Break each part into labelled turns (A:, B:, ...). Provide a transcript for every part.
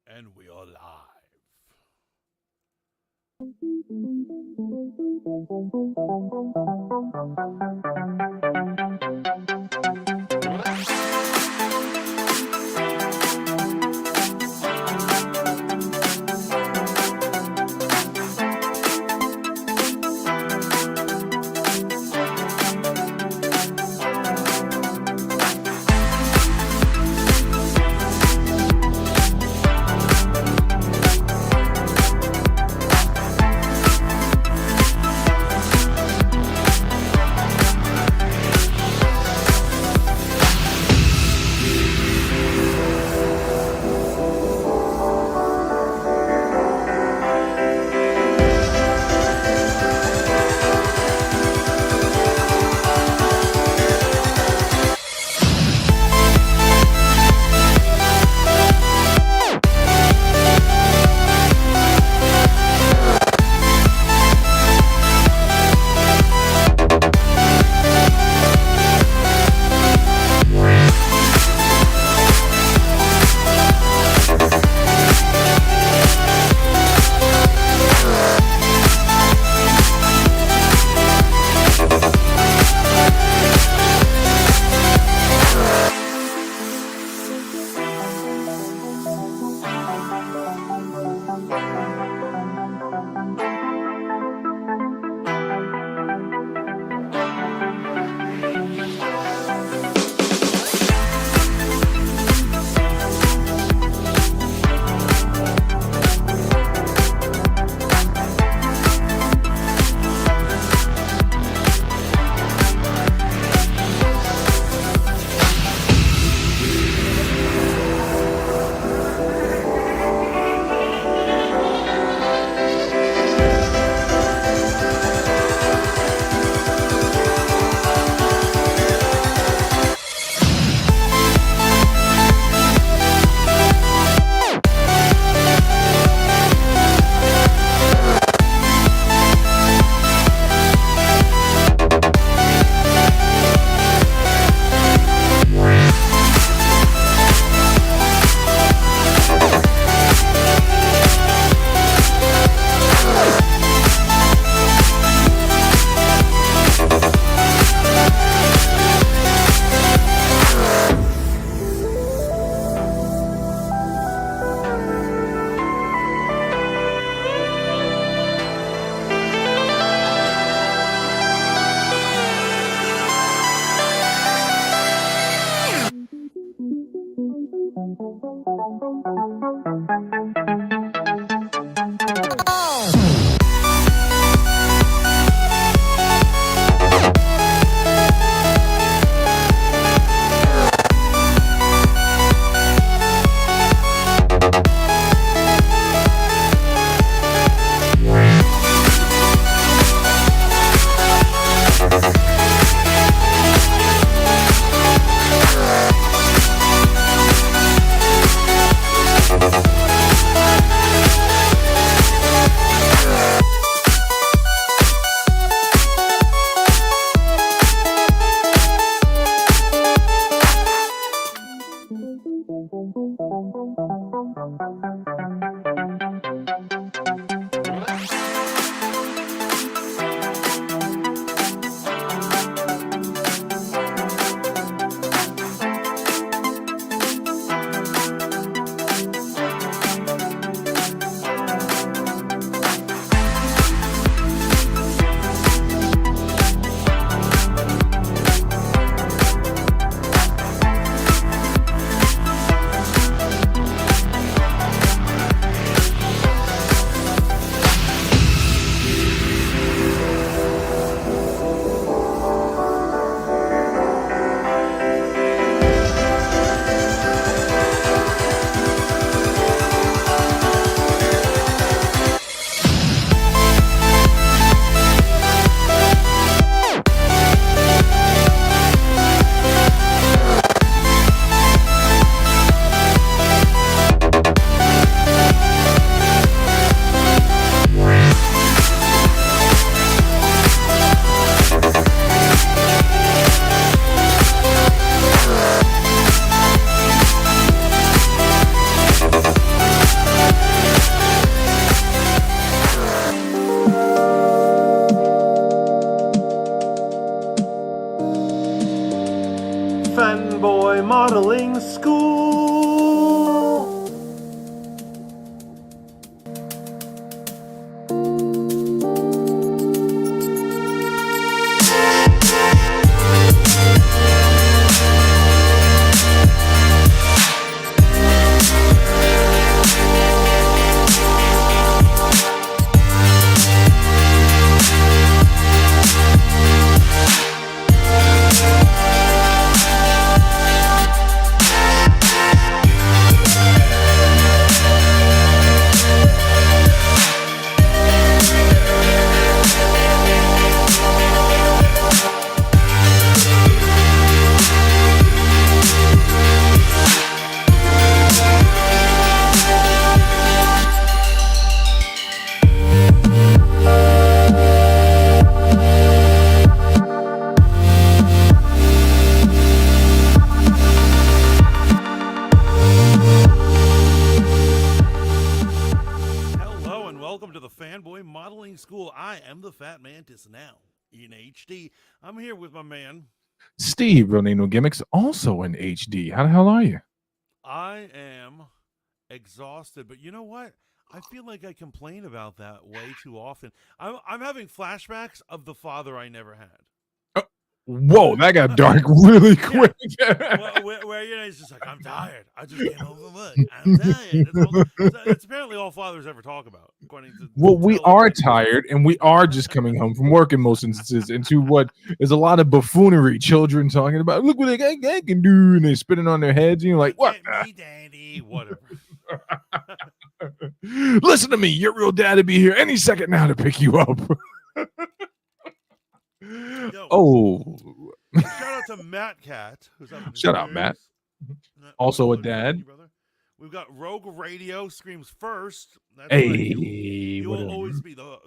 A: And we are live. Hello and welcome to the Fanboy Modeling School. I am the Fat Mantis now in HD. I'm here with my man.
B: Steve, real name no gimmicks, also in HD. How the hell are you?
A: I am exhausted, but you know what? I feel like I complain about that way too often. I'm having flashbacks of the father I never had.
B: Whoa, that got dark really quick.
A: Where you know, he's just like, I'm tired. I just came home from work. I'm tired. It's apparently all fathers ever talk about. According to
B: Well, we are tired, and we are just coming home from work in most instances into what is a lot of buffoonery. Children talking about, look what they can do, and they're spitting on their heads, and you're like, what?
A: Get me, daddy, whatever.
B: Listen to me. Your real dad will be here any second now to pick you up.
A: Yo,
B: oh,
A: shout out to Matt Cat. Who's up in
B: shout out, Matt. Also a dad.
A: We've got Rogue Radio screams first. That's
B: hey,
A: right. You will always be the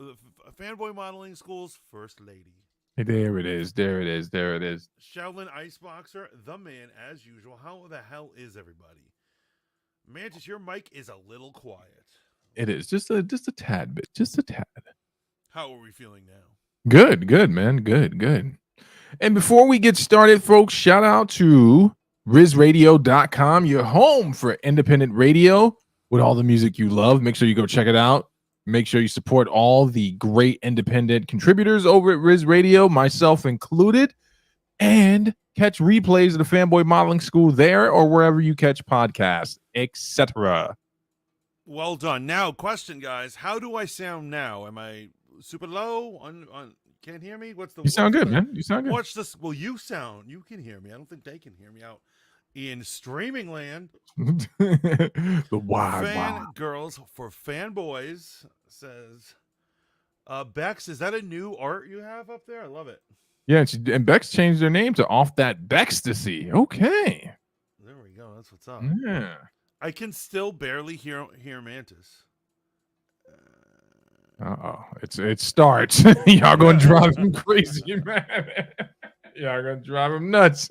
A: Fanboy Modeling School's first lady.
B: There it is. There it is. There it is.
A: Shaolin Iceboxer, the man as usual. How the hell is everybody? Mantis, your mic is a little quiet.
B: It is just a tad bit. Just a tad.
A: How are we feeling now?
B: Good, man. Good. And before we get started, folks, shout out to RizRadio.com, your home for independent radio with all the music you love. Make sure you go check it out. Make sure you support all the great independent contributors over at Riz Radio, myself included, and catch replays of the Fanboy Modeling School there or wherever you catch podcasts, etc.
A: Well done. Now, question, guys. How do I sound now? Am I super low? On can't hear me?
B: You sound good, man. You sound good.
A: Watch this. Well, you can hear me. I don't think they can hear me out in streaming land.
B: The wild
A: Girls for Fanboys says, Bex, is that a new art you have up there? I love it.
B: Yeah, and Bex changed their name to Off That Bextasy. Okay.
A: There we go. That's what's up.
B: Yeah.
A: I can still barely hear Mantis.
B: It starts. Y'all gonna drive him crazy, man. Y'all gonna drive him nuts.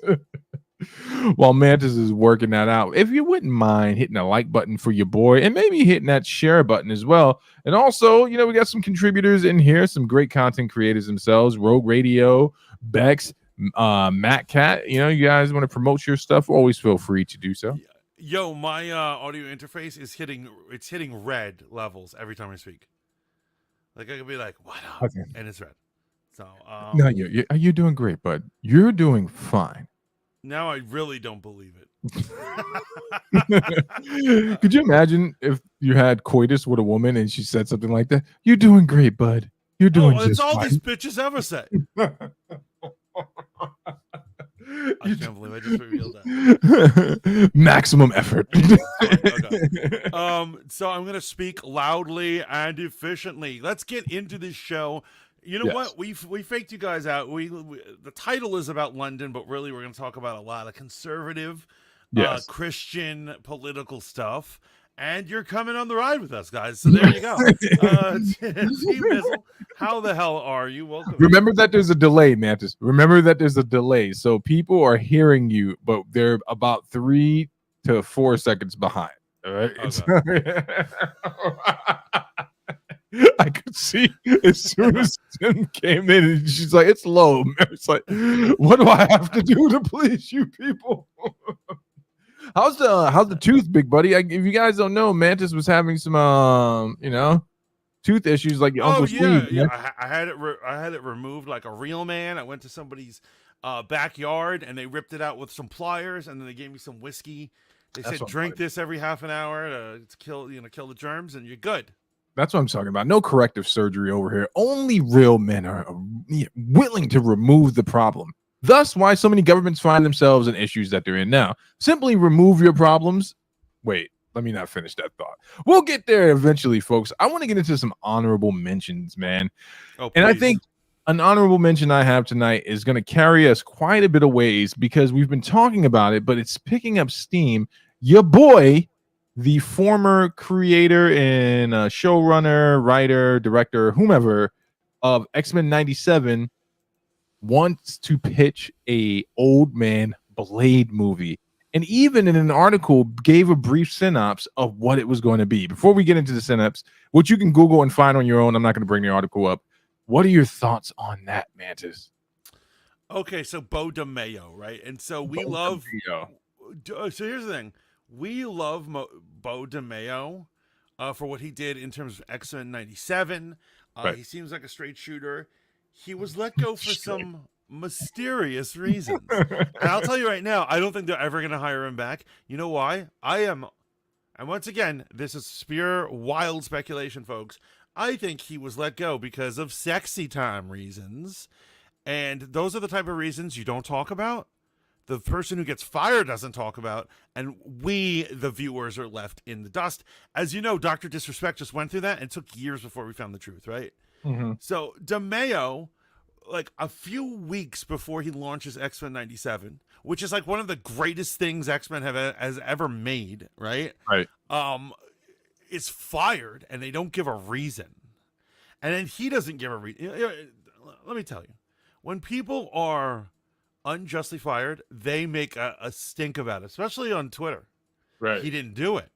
B: While Mantis is working that out, if you wouldn't mind hitting the like button for your boy and maybe hitting that share button as well. And also, we got some contributors in here, some great content creators themselves, Rogue Radio, Bex, Matt Cat. You guys want to promote your stuff, always feel free to do so.
A: Yo, my audio interface is hitting red levels every time I speak. Like I could be like, "What up?" Okay. And it's red. So
B: no, you're doing great, bud. You're doing fine.
A: Now I really don't believe it.
B: Could you imagine if you had coitus with a woman and she said something like that? You're doing great, bud. You're doing just
A: it's all
B: fine.
A: these bitches ever say. I can't believe I just revealed that.
B: Maximum effort.
A: Okay. So I'm gonna speak loudly and efficiently. Let's get into this show. You know what? We faked you guys out. We the title is about London, but really we're gonna talk about a lot of conservative, Christian political stuff. And you're coming on the ride with us, guys. So there you go. Team Mizzle, how the hell are you? Welcome.
B: Remember that there's a delay, Mantis. Remember that there's a delay. So people are hearing you, but they're about 3 to 4 seconds behind. All right. Okay. I could see as soon as Tim came in, and she's like, "It's low." It's like, what do I have to do to please you people? How's the tooth, big buddy? If you guys don't know, Mantis was having some tooth issues like your Uncle Steve.
A: Yeah. I had it removed like a real man. I went to somebody's backyard and they ripped it out with some pliers, and then they gave me some whiskey. They said drink this every half an hour to kill the germs, and you're good.
B: That's what I'm talking about. No corrective surgery over here. Only real men are willing to remove the problem. Thus, why so many governments find themselves in issues that they're in now. Simply remove your problems. Wait, let me not finish that thought. We'll get there eventually, folks. I want to get into some honorable mentions, man. And I think an honorable mention I have tonight is going to carry us quite a bit of ways because we've been talking about it, but it's picking up steam. Your boy, the former creator and showrunner, writer, director, whomever of X-Men 97, wants to pitch a old man Blade movie. and even in an article gave a brief synopsis of what it was going to be. Before we get into the synopsis, which you can Google and find on your own, I'm not going to bring the article up. What are your thoughts on that, Mantis?
A: Okay, so Bo DeMayo, right? And so we love. So here's the thing: we love Bo DeMayo for what he did in terms of X-Men '97.
B: Right.
A: He seems like a straight shooter. He was let go for some mysterious reasons, and I'll tell you right now, I don't think they're ever going to hire him back. You know why? And once again, this is pure wild speculation, folks. I think he was let go because of sexy time reasons. And those are the type of reasons you don't talk about. The person who gets fired doesn't talk about. And we, the viewers, are left in the dust. As you know, Dr. Disrespect just went through that and it took years before we found the truth, right?
B: Mm-hmm.
A: So DeMayo, like a few weeks before he launches X-Men 97, which is like one of the greatest things X-Men has ever made, right?
B: Right.
A: Is fired and they don't give a reason. And then he doesn't give a reason. Let me tell you. When people are unjustly fired, they make a stink about it, especially on Twitter.
B: Right.
A: He didn't do it.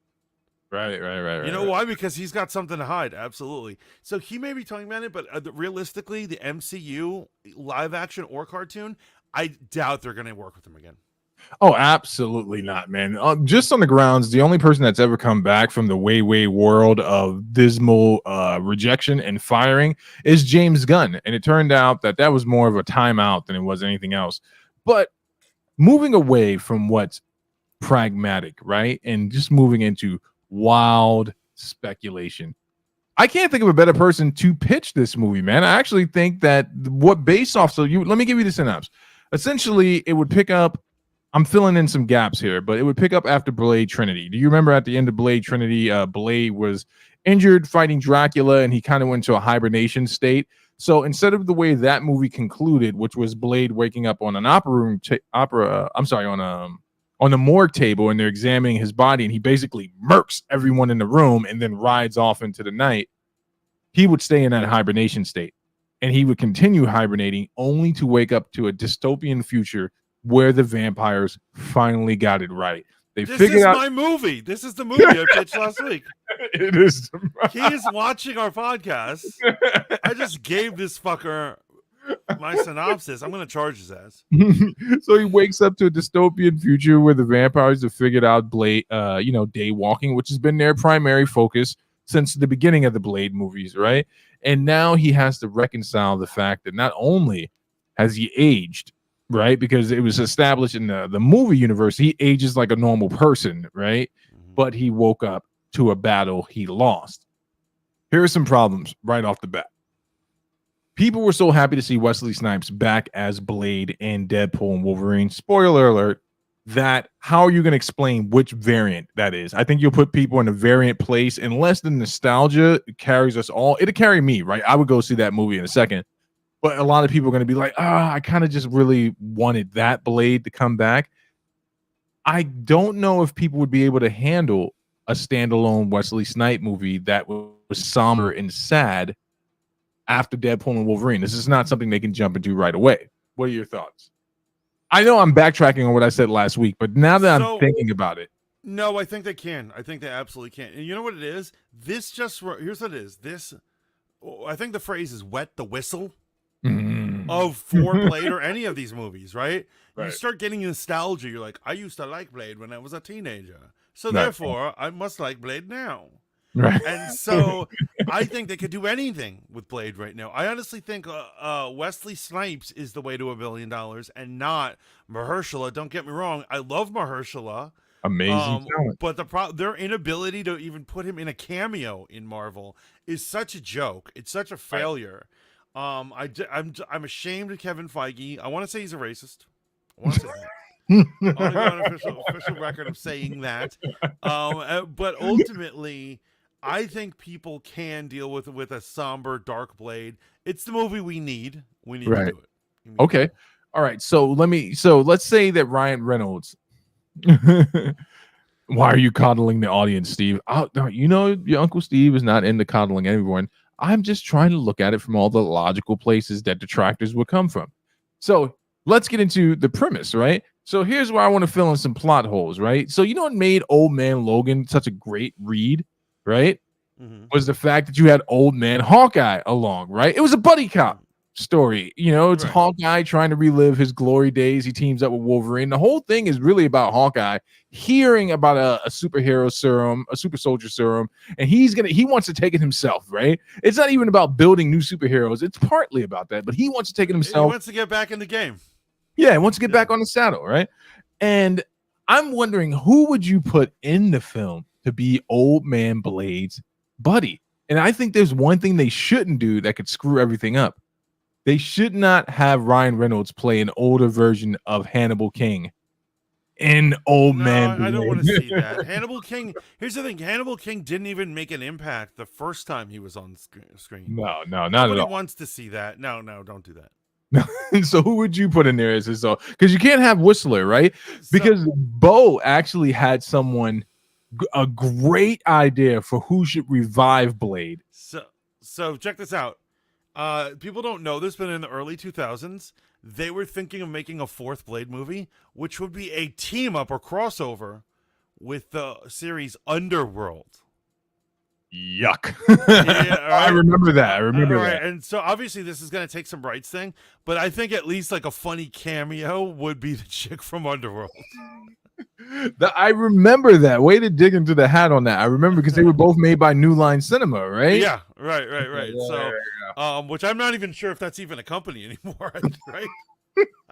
B: Right.
A: You know why? Because he's got something to hide. Absolutely. So he may be talking about it, but realistically, the MCU live action or cartoon, I doubt they're going to work with him again.
B: Oh, absolutely not, man. Just on the grounds, the only person that's ever come back from the way world of dismal rejection and firing is James Gunn. And it turned out that was more of a timeout than it was anything else. But moving away from what's pragmatic, right? And just moving into wild speculation. I can't think of a better person to pitch this movie, man. I actually think that let me give you the synopsis. Essentially, it would pick up, I'm filling in some gaps here, but it would pick up after Blade Trinity. Do you remember at the end of Blade Trinity, Blade was injured fighting Dracula and he kind of went to a hibernation state. So instead of the way that movie concluded, which was Blade waking up on an on the morgue table and they're examining his body and he basically murks everyone in the room and then rides off into the night, he would stay in that hibernation state and he would continue hibernating only to wake up to a dystopian future where the vampires finally got it right. This is
A: my movie. This is the movie I pitched last week.
B: It is.
A: He's watching our podcast. I just gave this fucker my synopsis. I'm going to charge his ass.
B: So he wakes up to a dystopian future where the vampires have figured out Blade, day walking, which has been their primary focus since the beginning of the Blade movies, right? And now he has to reconcile the fact that not only has he aged, right? Because it was established in the movie universe, he ages like a normal person, right? Mm-hmm. But he woke up to a battle he lost. Here are some problems right off the bat. People were so happy to see Wesley Snipes back as Blade in Deadpool and Wolverine. Spoiler alert, that how are you going to explain which variant that is? I think you'll put people in a variant place unless the nostalgia carries us all. It'll carry me, right? I would go see that movie in a second. But a lot of people are going to be like, I kind of just really wanted that Blade to come back. I don't know if people would be able to handle a standalone Wesley Snipes movie that was somber and sad after Deadpool and Wolverine. This is not something they can jump into right away. What are your thoughts? I know I'm backtracking on what I said last week, but now that I'm thinking about it.
A: No, I think they can. I think they absolutely can. And you know what it is? Here's what it is. I think the phrase is wet the whistle. Of for Blade or any of these movies, right? You start getting nostalgia. You're like, I used to like Blade when I was a teenager, so therefore I must like Blade now. Right. And so I think they could do anything with Blade right now. I honestly think Wesley Snipes is the way to $1 billion and not Mahershala. Don't get me wrong. I love Mahershala.
B: Amazing talent.
A: But their inability to even put him in a cameo in Marvel is such a joke. It's such a failure. I'm ashamed of Kevin Feige. I want to say he's a racist. I want to say that. I want to go on official record of saying that. But ultimately, I think people can deal with a somber, dark Blade. It's the movie we need. We need to do it.
B: Okay. All right. So let's say that Ryan Reynolds. Why are you coddling the audience, Steve? Your Uncle Steve is not into coddling everyone. I'm just trying to look at it from all the logical places that detractors would come from. So let's get into the premise, right? So here's where I want to fill in some plot holes, right? So you know what made Old Man Logan such a great read, right?
A: Mm-hmm.
B: Was the fact that you had Old Man Hawkeye along, right? It was a buddy cop story. You know, it's
A: Right.
B: Hawkeye trying to relive his glory days. He teams up with Wolverine. The whole thing is really about Hawkeye hearing about a superhero serum, a super soldier serum, and he wants to take it himself, right? It's not even about building new superheroes. It's partly about that, but he wants to take it
A: He
B: himself.
A: wants to get back in the game.
B: Yeah, he wants to get back on the saddle, right? And I'm wondering, who would you put in the film to be Old Man Blade's buddy? And I think there's one thing they shouldn't do that could screw everything up. They should not have Ryan Reynolds play an older version of Hannibal King in Old Man Blade.
A: I don't want to see that. Hannibal King. Here's the thing: Hannibal King didn't even make an impact the first time he was on screen.
B: No, not
A: Nobody
B: at all.
A: wants to see that. No, don't do that.
B: So who would you put in there as his own? Because you can't have Whistler, right? Because Bo actually had a great idea for who should revive Blade.
A: So check this out. People don't know this, but in the early 2000s, they were thinking of making a fourth Blade movie, which would be a team up or crossover with the series Underworld.
B: Yuck.
A: Yeah, right?
B: I remember that.
A: Right. And so obviously this is going to take some rights thing, but I think at least like a funny cameo would be the chick from Underworld.
B: I remember that. Way to dig into the hat on that. I remember because they were both made by New Line Cinema, right?
A: Yeah, right.
B: Yeah,
A: So,
B: yeah.
A: Which I'm not even sure if that's even a company anymore, right?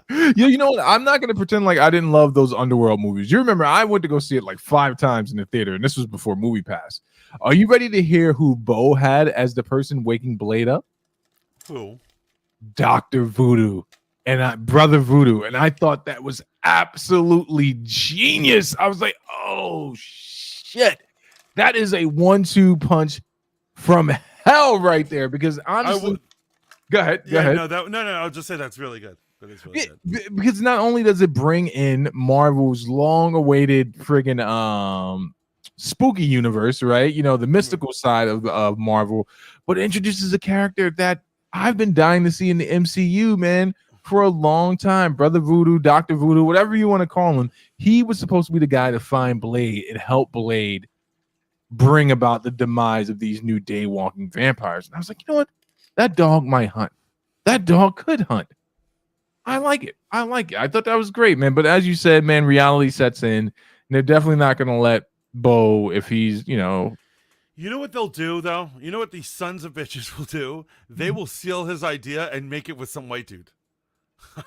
B: Yeah, you know what? I'm not gonna pretend like I didn't love those Underworld movies. You remember I went to go see it like 5 times in the theater, and this was before Movie Pass. Are you ready to hear who Bo had as the person waking Blade up?
A: Who?
B: Dr. Voodoo and Brother Voodoo, and I thought that was absolutely genius. I was like, oh shit, that is a 1-2 punch from hell right there. Because honestly, go ahead.
A: No, I'll just say that's really good. That is really good.
B: Because not only does it bring in Marvel's long-awaited friggin' spooky universe, right? You know, the mystical side of Marvel, but it introduces a character that I've been dying to see in the MCU, man, for a long time. Brother Voodoo, Dr. Voodoo, whatever you want to call him. He was supposed to be the guy to find Blade and help Blade bring about the demise of these new day-walking vampires. And I was like, you know what? That dog might hunt. That dog could hunt. I like it. I thought that was great, man. But as you said, man, reality sets in. And they're definitely not going to let Bo, if he's,
A: You know what they'll do, though? You know what these sons of bitches will do? They will steal his idea and make it with some white dude.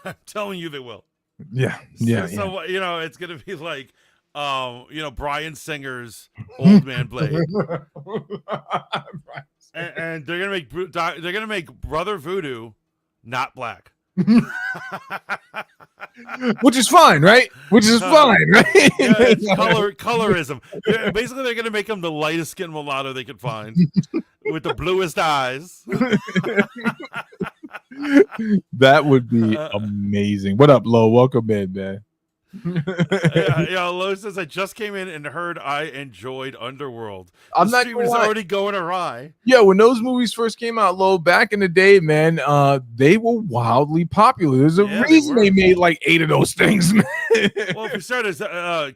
A: I'm telling you they will.
B: Yeah.
A: So it's going to be like, Bryan Singer's Old Man Blade. and they're going to make Brother Voodoo not black.
B: Which is fine, right? Yeah,
A: it's colorism. Basically, they're going to make him the lightest skinned mulatto they could find with the bluest eyes.
B: That would be amazing. What up, Lo? Welcome in, man.
A: Lo says I just came in and heard I enjoyed Underworld.
B: I'm not gonna lie.
A: Already going awry.
B: Yeah, when those movies first came out, Lo, back in the day, man, they were wildly popular. There's a reason they made like 8 of those things, man.
A: Well, for starters,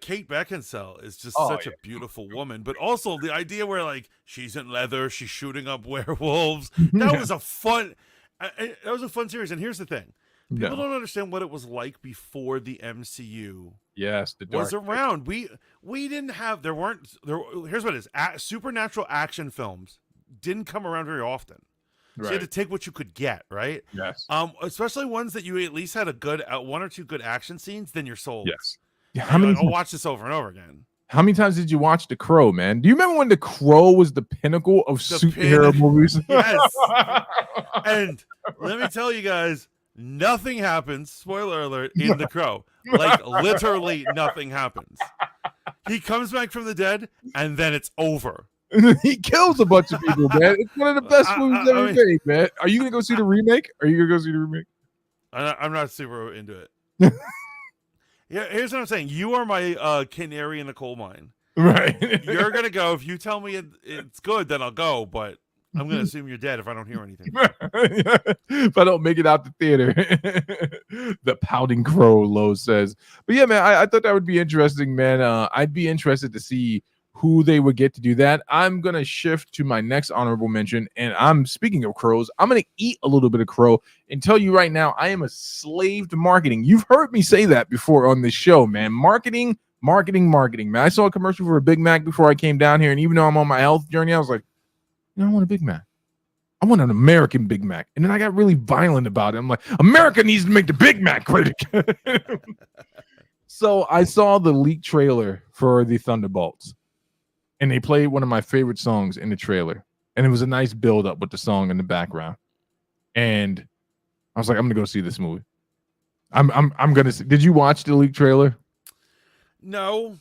A: Kate Beckinsale is just such a beautiful woman, but also the idea where like she's in leather, she's shooting up werewolves. That was a fun. That was a fun series. And here's the thing. People don't understand what it was like before the MCU was around. We didn't have here's what it is. Supernatural action films didn't come around very often. So you had to take what you could get, right?
B: Yes.
A: Especially ones that you at least had a good 1 or 2 good action scenes, then you're sold.
B: Yes.
A: I'll watch this over and over again.
B: How many times did you watch The Crow, man? Do you remember when The Crow was the pinnacle of superhero movies?
A: Yes. And let me tell you guys, nothing happens, spoiler alert, in The Crow. Like, literally nothing happens. He comes back from the dead, and then it's over.
B: He kills a bunch of people, man. It's one of the best movies ever made, man. Are you going to go see the remake? I'm
A: not super into it. Yeah, here's what I'm saying. You are my canary in the coal mine.
B: Right.
A: You're going to go. If you tell me it's good, then I'll go, but I'm gonna assume you're dead if I don't hear anything.
B: If I don't make it out the theater. The pouting crow, Lowe says. But yeah, man, I thought that would be interesting, man. I'd be interested to see who they would get to do that. I'm gonna shift to my next honorable mention, and I'm speaking of crows. I'm gonna eat a little bit of crow and tell you right now, I am a slave to marketing. You've heard me say that before on this show, man. Marketing, man. I saw a commercial for a Big Mac before I came down here, and even though I'm on my health journey, I was like, I want a Big Mac. I want an American Big Mac. And then I got really violent about it. I'm like, America needs to make the Big Mac great again. So I saw the leaked trailer for the Thunderbolts, and they played one of my favorite songs in the trailer. And it was a nice build up with the song in the background. And I was like, I'm gonna go see this movie. I'm gonna see. Did you watch the leaked trailer?
A: No.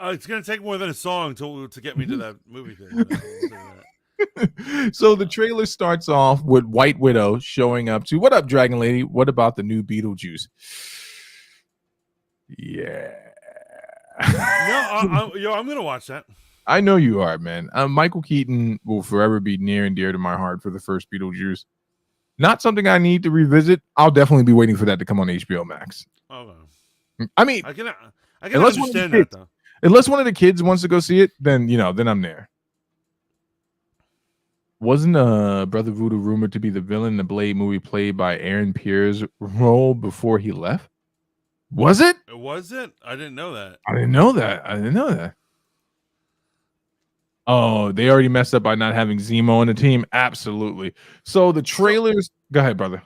A: It's gonna take more than a song to get me to that movie thing.
B: So the trailer starts off with White Widow showing up to, what up, Dragon Lady? What about the new Beetlejuice? Yeah.
A: No, I'm gonna watch that.
B: I know you are, man. Michael Keaton will forever be near and dear to my heart for the first Beetlejuice. Not something I need to revisit. I'll definitely be waiting for that to come on HBO Max.
A: Okay.
B: I mean,
A: I can understand that though.
B: Unless one of the kids wants to go see it, then then I'm there. Wasn't Brother Voodoo rumored to be the villain in the Blade movie played by Aaron Pierre's role before he left? Was it?
A: Was it? I didn't know that.
B: I didn't know that. Oh, they already messed up by not having Zemo on the team. Absolutely. So the trailers. Go ahead, brother.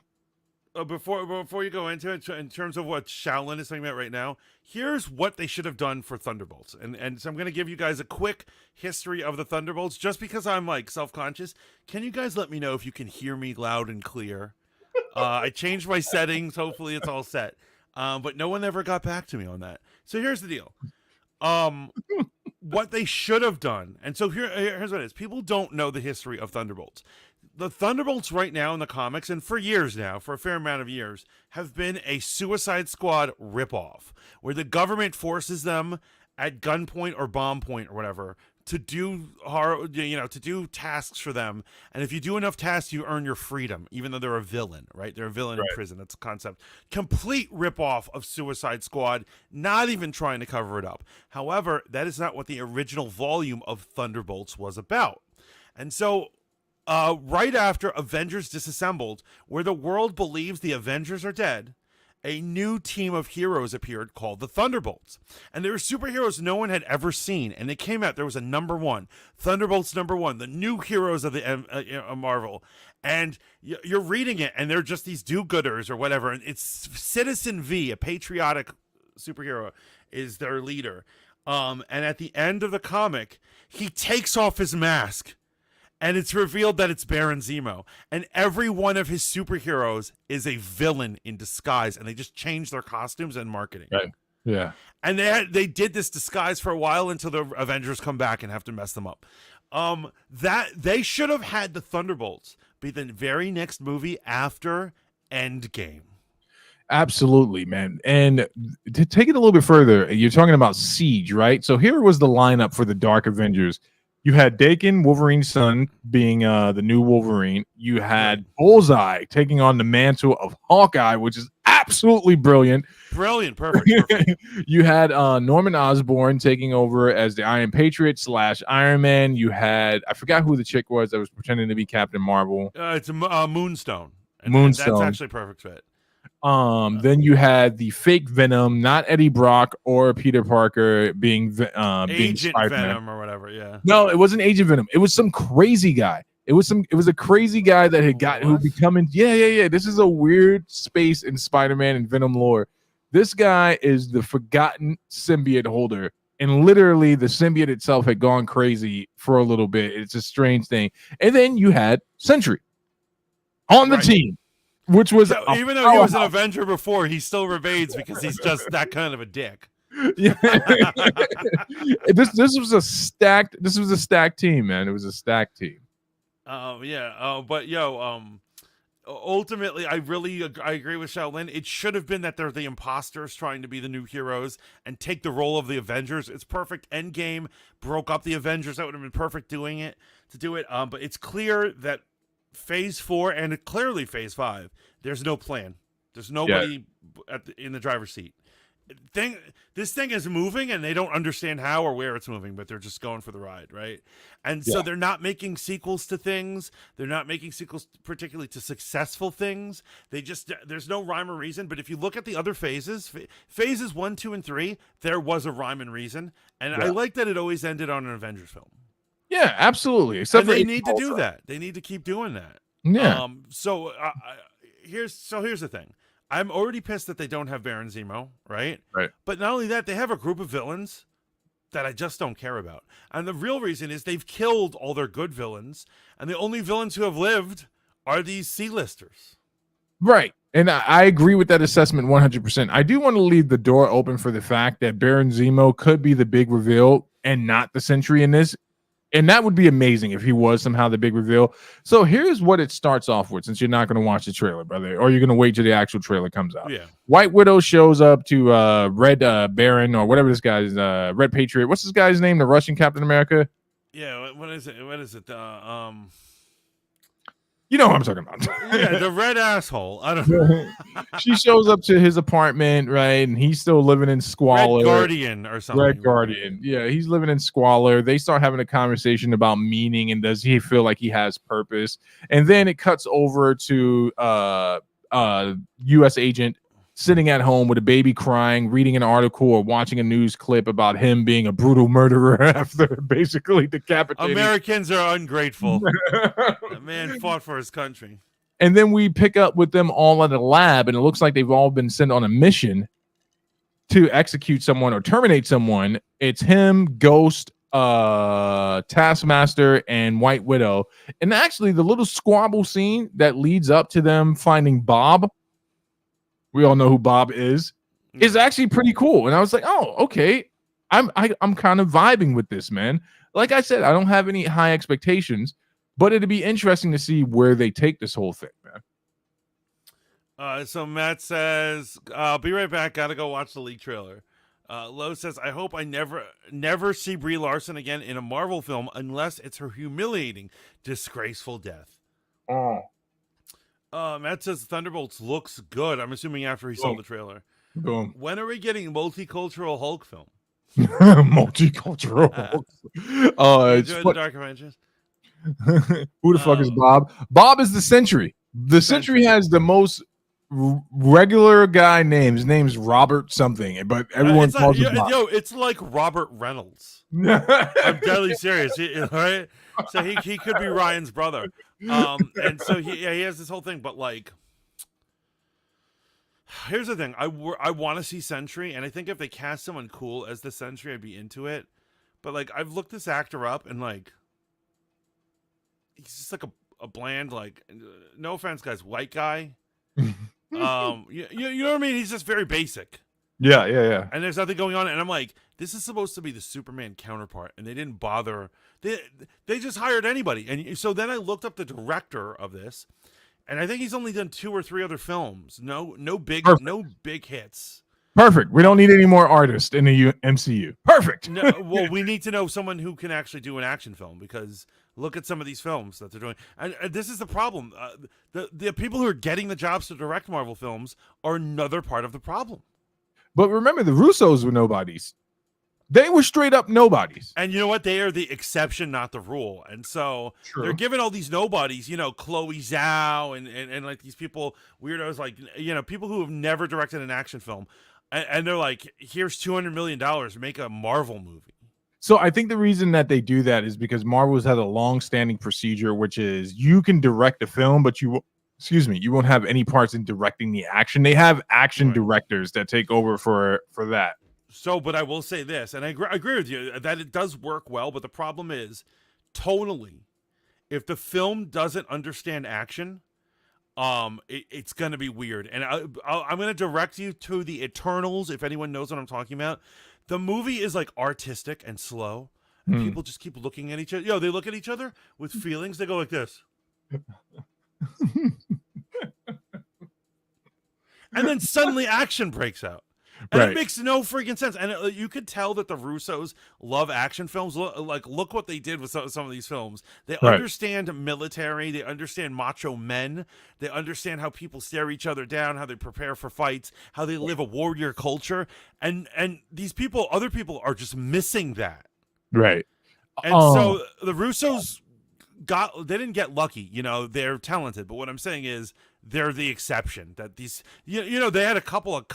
A: Before you go into it, in terms of what Shaolin is talking about right now, here's what they should have done for Thunderbolts. And so I'm going to give you guys a quick history of the Thunderbolts, just because I'm like self-conscious. Can you guys let me know if you can hear me loud and clear? I changed my settings. Hopefully it's all set. But no one ever got back to me on that. So here's the deal. What they should have done. And so here's what it is. People don't know the history of Thunderbolts. The Thunderbolts right now in the comics, and for years now, for a fair amount of years, have been a Suicide Squad ripoff, where the government forces them at gunpoint or bomb point or whatever to do to do tasks for them. And if you do enough tasks, you earn your freedom, even though they're a villain, right? They're a villain in prison. That's a concept. Complete ripoff of Suicide Squad, not even trying to cover it up. However, that is not what the original volume of Thunderbolts was about. And so right after Avengers Disassembled, where the world believes the Avengers are dead, a new team of heroes appeared called the Thunderbolts. And they were superheroes no one had ever seen. And they came out, there was a #1, Thunderbolts #1, the new heroes of the Marvel. And you're reading it, and they're just these do-gooders or whatever. And it's Citizen V, a patriotic superhero, is their leader. And at the end of the comic, he takes off his mask. And it's revealed that it's Baron Zemo. And every one of his superheroes is a villain in disguise. And they just changed their costumes and marketing.
B: Right. Yeah.
A: And they did this disguise for a while until the Avengers come back and have to mess them up. That they should have had the Thunderbolts be the very next movie after Endgame.
B: Absolutely, man. And to take it a little bit further, you're talking about Siege, right? So here was the lineup for the Dark Avengers. You had Dakin, Wolverine's son, being the new Wolverine. You had Bullseye taking on the mantle of Hawkeye, which is absolutely brilliant.
A: Brilliant, perfect.
B: You had Norman Osborn taking over as the Iron Patriot / Iron Man. You had, I forgot who the chick was that was pretending to be Captain Marvel.
A: It's Moonstone.
B: Moonstone.
A: That's actually a perfect fit.
B: Then you had the fake Venom, not Eddie Brock or Peter Parker being
A: Agent
B: Spider-Man.
A: Venom or whatever. Yeah.
B: No, it wasn't Agent Venom. It was some crazy guy. It was a crazy guy that had got who becoming. Yeah. This is a weird space in Spider-Man and Venom lore. This guy is the forgotten symbiote holder. And literally the symbiote itself had gone crazy for a little bit. It's a strange thing. And then you had Sentry on the team. Which was
A: even though he was an Avenger before, he still remains because he's just that kind of a dick.
B: Yeah. This was a stacked team, man. It was a stacked team.
A: But ultimately, I agree with Shaolin. It should have been that they're the imposters trying to be the new heroes and take the role of the Avengers. It's perfect. Endgame broke up the Avengers. That would have been perfect doing it to do it. But it's clear that Phase 4 and clearly Phase 5, there's no plan. There's nobody in the driver's seat. This thing is moving and they don't understand how or where it's moving, but they're just going for the ride, right? And so they're not making sequels to things. They're not making sequels particularly to successful things. There's no rhyme or reason. But if you look at the other phases 1, 2, and 3, there was a rhyme and reason. And I like that it always ended on an Avengers film.
B: Yeah, absolutely. Except
A: and they need to do that. They need to keep doing that.
B: Yeah.
A: Here's the thing. I'm already pissed that they don't have Baron Zemo, right?
B: Right.
A: But not only that, they have a group of villains that I just don't care about. And the real reason is they've killed all their good villains, and the only villains who have lived are these C-listers.
B: Right. And I agree with that assessment 100%. I do want to leave the door open for the fact that Baron Zemo could be the big reveal and not the Sentry in this. And that would be amazing if he was somehow the big reveal. So here's what it starts off with, since you're not going to watch the trailer, brother, or you're going to wait till the actual trailer comes out.
A: Yeah.
B: White Widow shows up to Red Baron, or whatever this guy's, Red Patriot. What's this guy's name? The Russian Captain America?
A: Yeah, what is it?
B: You know what I'm talking about.
A: Yeah, the red asshole. I don't know.
B: She shows up to his apartment, right? And he's still living in squalor.
A: Red Guardian or something.
B: Red Guardian. Yeah, he's living in squalor. They start having a conversation about meaning and does he feel like he has purpose? And then it cuts over to U.S. agent sitting at home with a baby crying, reading an article or watching a news clip about him being a brutal murderer after basically decapitating.
A: Americans are ungrateful. That man fought for his country.
B: And then we pick up with them all at a lab, and it looks like they've all been sent on a mission to execute someone or terminate someone. It's him, Ghost, Taskmaster, and White Widow. And actually, the little squabble scene that leads up to them finding Bob, we all know who Bob is actually pretty cool. And I was like, oh, okay. I'm kind of vibing with this, man. Like I said, I don't have any high expectations, but it'd be interesting to see where they take this whole thing,
A: man. So Matt says, I'll be right back. Gotta go watch the leak trailer. Lowe says, I hope I never see Brie Larson again in a Marvel film unless it's her humiliating, disgraceful death.
B: Oh.
A: Matt says Thunderbolts looks good. I'm assuming after he saw the trailer.
B: Boom.
A: When are we getting multicultural Hulk film?
B: Multicultural Hulk.
A: Enjoy the Dark Avengers.
B: Who the fuck is Bob? Bob is the Sentry. The Sentry has the most regular guy name. His name's Robert something, but everyone calls him Bob.
A: It's like Robert Reynolds. I'm deadly serious. Right? So he could be Ryan's brother. And so he has this whole thing, but like, here's the thing. I want to see Sentry, and I think if they cast someone cool as the Sentry, I'd be into it. But like, I've looked this actor up, and like, he's just like a bland, like, no offense, guys, white guy. You know what I mean? He's just very basic.
B: Yeah.
A: And there's nothing going on, and I'm like, this is supposed to be the Superman counterpart, and they didn't bother. They just hired anybody, and so then I looked up the director of this, and I think he's only done 2 or 3 other films. No big hits.
B: Perfect. We don't need any more artists in the MCU. Perfect.
A: No, well, we need to know someone who can actually do an action film, because look at some of these films that they're doing, and this is the problem. The people who are getting the jobs to direct Marvel films are another part of the problem.
B: But remember, the Russos were nobodies. They were straight up nobodies.
A: And you know what? They are the exception, not the rule. And so they're giving all these nobodies, Chloe Zhao and like these people, weirdos, like, people who have never directed an action film. And they're like, here's $200 million, make a Marvel movie.
B: So I think the reason that they do that is because Marvel's had a long-standing procedure, which is you can direct a film, but you won't have any parts in directing the action. They have action directors that take over for that.
A: So, but I will say this, and I agree with you that it does work well, but the problem is, tonally, if the film doesn't understand action, it's going to be weird. And I'm going to direct you to the Eternals, if anyone knows what I'm talking about. The movie is like artistic and slow, and people just keep looking at each other. They look at each other with feelings. They go like this. and then suddenly action breaks out. And
B: Right.
A: it makes no freaking sense. And you could tell that the Russos love action films. Look what they did with some of these films. They
B: Right.
A: understand military. They understand macho men. They understand how people stare each other down, how they prepare for fights, how they live a warrior culture. And these people, other people, are just missing that.
B: Right.
A: And so the Russos they didn't get lucky. They're talented. But what I'm saying is they're the exception. That these, they had a couple of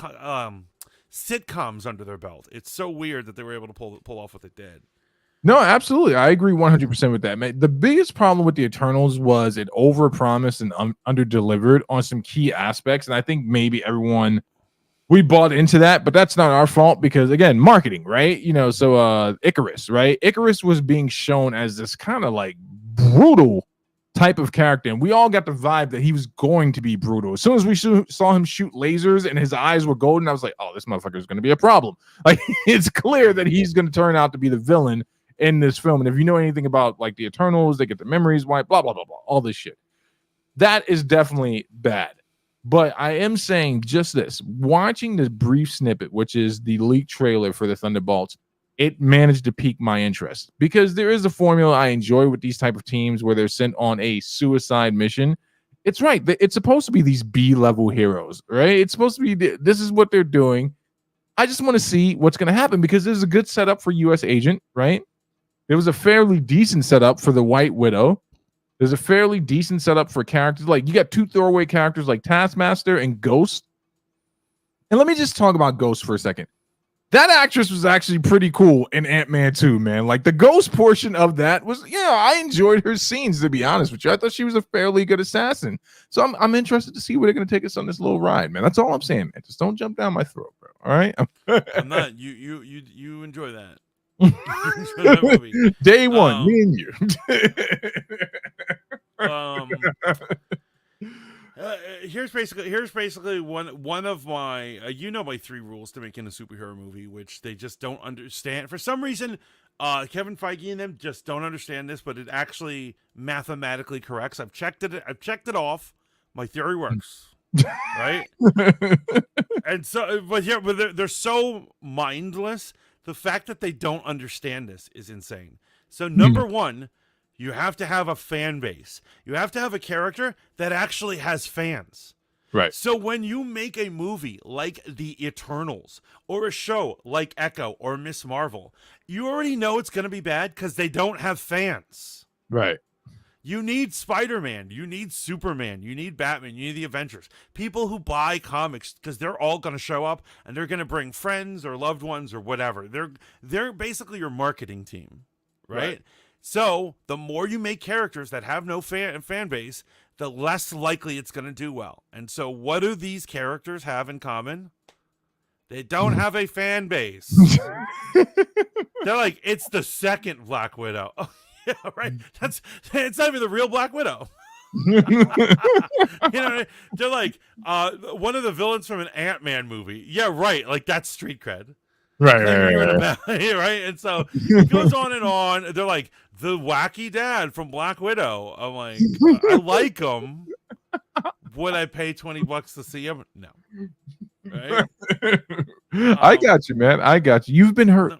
A: sitcoms under their belt. It's so weird that they were able to pull off what they did.
B: No, absolutely. I agree 100% with that, man. The biggest problem with the Eternals was it overpromised and under-delivered on some key aspects. And I think maybe we bought into that, but that's not our fault because, again, marketing, right? So Icarus, right? Icarus was being shown as this kind of like brutal type of character, and we all got the vibe that he was going to be brutal. As soon as we saw him shoot lasers and his eyes were golden, I was like, oh, this motherfucker is going to be a problem. Like, it's clear that he's going to turn out to be the villain in this film. And if you know anything about like the Eternals, they get the memories wiped, blah blah blah blah, all this shit. That is definitely bad. But I am saying just this: watching this brief snippet, which is the leaked trailer for the Thunderbolts, it managed to pique my interest because there is a formula I enjoy with these type of teams where they're sent on a suicide mission. It's right. It's supposed to be these B-level heroes, right? It's supposed to be, this is what they're doing. I just want to see what's going to happen because there's a good setup for U.S. Agent, right? There was a fairly decent setup for the White Widow. There's a fairly decent setup for characters. Like, you got two throwaway characters like Taskmaster and Ghost. And let me just talk about Ghost for a second. That actress was actually pretty cool in Ant-Man 2, man. Like, the Ghost portion of that was, I enjoyed her scenes, to be honest with you. I thought she was a fairly good assassin. So I'm interested to see where they're going to take us on this little ride, man. That's all I'm saying, man. Just don't jump down my throat, bro. All right?
A: I'm not. You enjoy that. That movie.
B: Day one, me and you.
A: Here's basically one of my my 3 rules to making a superhero movie, which they just don't understand for some reason. Kevin Feige and them just don't understand this, but it actually mathematically corrects. I've checked it off. My theory works. Right? And so, but they're so mindless. The fact that they don't understand this is insane. So number one, you have to have a fan base. You have to have a character that actually has fans.
B: Right.
A: So when you make a movie like The Eternals or a show like Echo or Miss Marvel, you already know it's going to be bad because they don't have fans.
B: Right.
A: You need Spider-Man, you need Superman, you need Batman, you need the Avengers. People who buy comics because they're all going to show up and they're going to bring friends or loved ones or whatever. They're basically your marketing team, right? So the more you make characters that have no fan base, the less likely it's going to do well. And so what do these characters have in common? They don't have a fan base. They're like, it's the second Black Widow. Yeah, right. It's not even the real Black Widow. They're like one of the villains from an Ant-Man movie. Yeah, right. Like, that's street cred. Right. Right. And so it goes on and on. They're like, the wacky dad from Black Widow. I'm like, I like him. Would I pay $20 to see him? No. Right.
B: I got you, man. I got you. You've been hurt. No.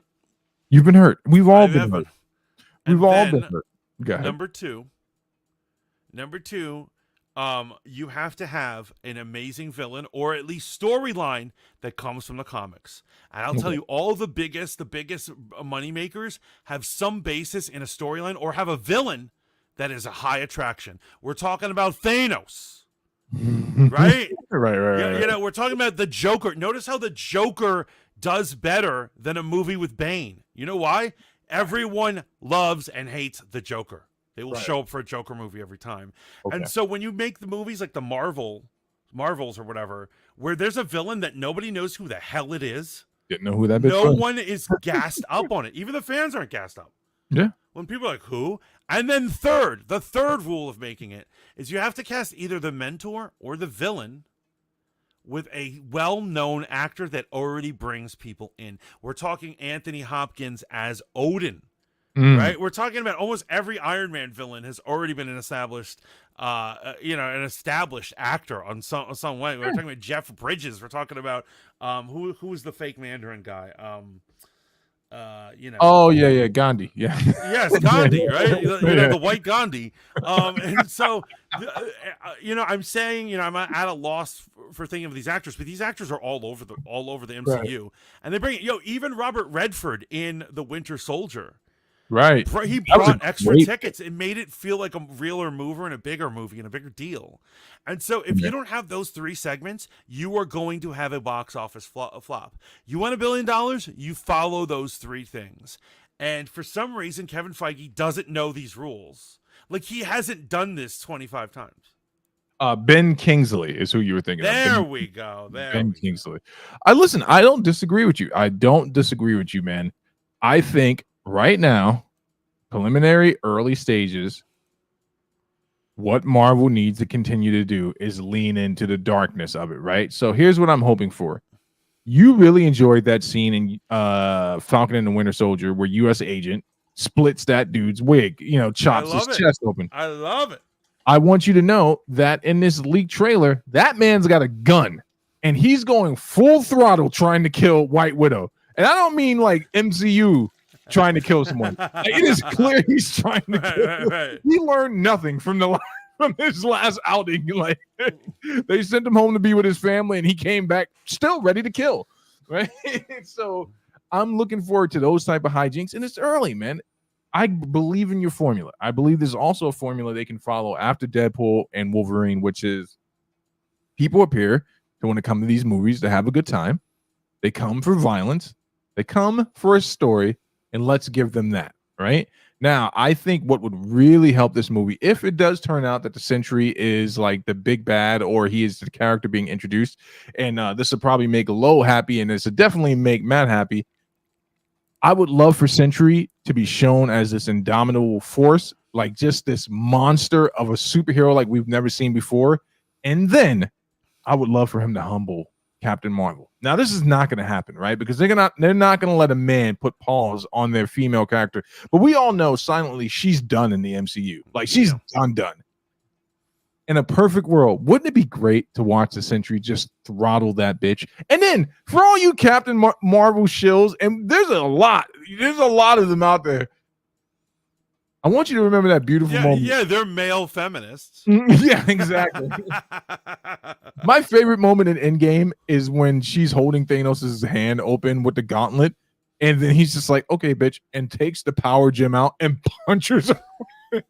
B: You've been hurt. We've all been hurt. We've all been hurt. Go ahead.
A: Number two, you have to have an amazing villain or at least storyline that comes from the comics. And I'll tell you, all the biggest money makers have some basis in a storyline or have a villain that is a high attraction. We're talking about Thanos. Right? Right. We're talking about the Joker. Notice how the Joker does better than a movie with Bane. You know why? Everyone loves and hates the Joker. They will show up for a Joker movie every time. Okay. And so when you make the movies like the Marvels or whatever, where there's a villain that nobody knows who the hell it is.
B: Didn't know who that bitch
A: No
B: was.
A: one is gassed up on it. Even the fans aren't gassed up.
B: Yeah.
A: When people are like, who? And then the third rule of making it is you have to cast either the mentor or the villain with a well-known actor that already brings people in. We're talking Anthony Hopkins as Odin. right? We're talking about almost every Iron Man villain has already been an established, an established actor on some way. We're talking about Jeff Bridges. We're talking about who was the fake Mandarin guy?
B: Oh yeah, Gandhi. Yeah.
A: Yes, Gandhi, right? The white Gandhi. And so, I'm saying, I'm at a loss for thinking of these actors, but these actors are all over the MCU,
B: Right.
A: and they bring it. Even Robert Redford in The Winter Soldier.
B: Right.
A: He
B: That was a
A: brought extra
B: great
A: tickets and made it feel like a realer mover and a bigger movie and a bigger deal. And so if you don't have those three segments, you are going to have a box office flop. You want $1 billion? You follow those three things. And for some reason, Kevin Feige doesn't know these rules. Like, he hasn't done this 25 times.
B: Ben Kingsley is who you were thinking
A: there
B: of.
A: We go.
B: Ben Kingsley. I don't disagree with you. I don't disagree with you, man. I think right now, preliminary early stages, what Marvel needs to continue to do is lean into the darkness of it, right? So here's what I'm hoping for. You really enjoyed that scene in Falcon and the Winter Soldier where U.S. Agent splits that dude's wig, chops his chest open.
A: I love it.
B: I want you to know that in this leaked trailer, that man's got a gun and he's going full throttle trying to kill White Widow. And I don't mean like MCU trying to kill someone. Like, it is clear he's trying to kill. Right. He learned nothing from his last outing. Like, they sent him home to be with his family and he came back still ready to kill. Right. So I'm looking forward to those type of hijinks. And it's early, man. I believe in your formula. I believe there's also a formula they can follow after Deadpool and Wolverine, which is people appear to want to come to these movies to have a good time. They come for violence. They come for a story, and let's give them that, right? Now, I think what would really help this movie, if it does turn out that the Sentry is like the big bad or he is the character being introduced, and this will probably make Lo happy, and this will definitely make Matt happy, I would love for Sentry to be shown as this indomitable force, like just this monster of a superhero like we've never seen before. And then I would love for him to humble Captain Marvel. Now, this is not going to happen, right? Because they're not going to let a man put paws on their female character. But we all know silently she's done in the MCU. Like, she's done. In a perfect world, wouldn't it be great to watch the Sentry just throttle that bitch? And then for all you Captain Marvel shills, and there's a lot of them out there, I want you to remember that beautiful moment.
A: Yeah, they're male feminists.
B: Yeah, exactly. My favorite moment in Endgame is when she's holding Thanos' hand open with the gauntlet, and then he's just like, okay, bitch, and takes the power gem out and punches her.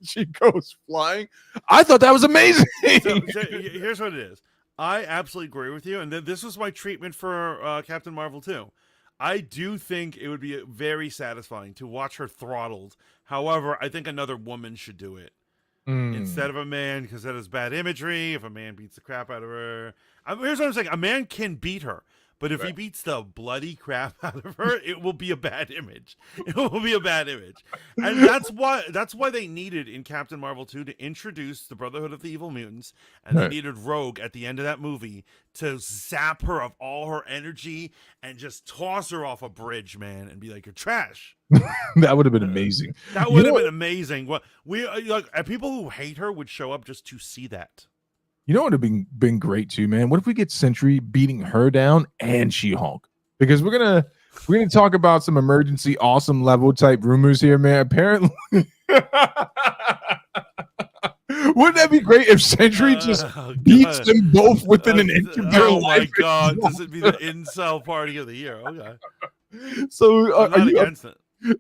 B: She goes flying. I thought that was amazing.
A: So here's what it is. I absolutely agree with you, and this was my treatment for Captain Marvel too. I do think it would be very satisfying to watch her throttled. However, I think another woman should do it instead of a man, because that is bad imagery. If a man beats the crap out of her, here's what I'm saying: a man can beat her. But if he beats the bloody crap out of her, it will be a bad image. It will be a bad image. And that's why they needed in Captain Marvel 2 to introduce the Brotherhood of the Evil Mutants, and they needed Rogue at the end of that movie to zap her of all her energy and just toss her off a bridge, man, and be like, you're trash.
B: That would have been amazing.
A: That would have been amazing. Well, people who hate her would show up just to see that.
B: You know what would have been great too, man? What if we get Sentry beating her down and She-Hulk? Because we're gonna talk about some emergency awesome level type rumors here, man. Apparently, wouldn't that be great if Sentry just beats them both within an inch of their life?
A: Oh my god, this would be the incel party of the year. Okay.
B: So
A: I'm not against it.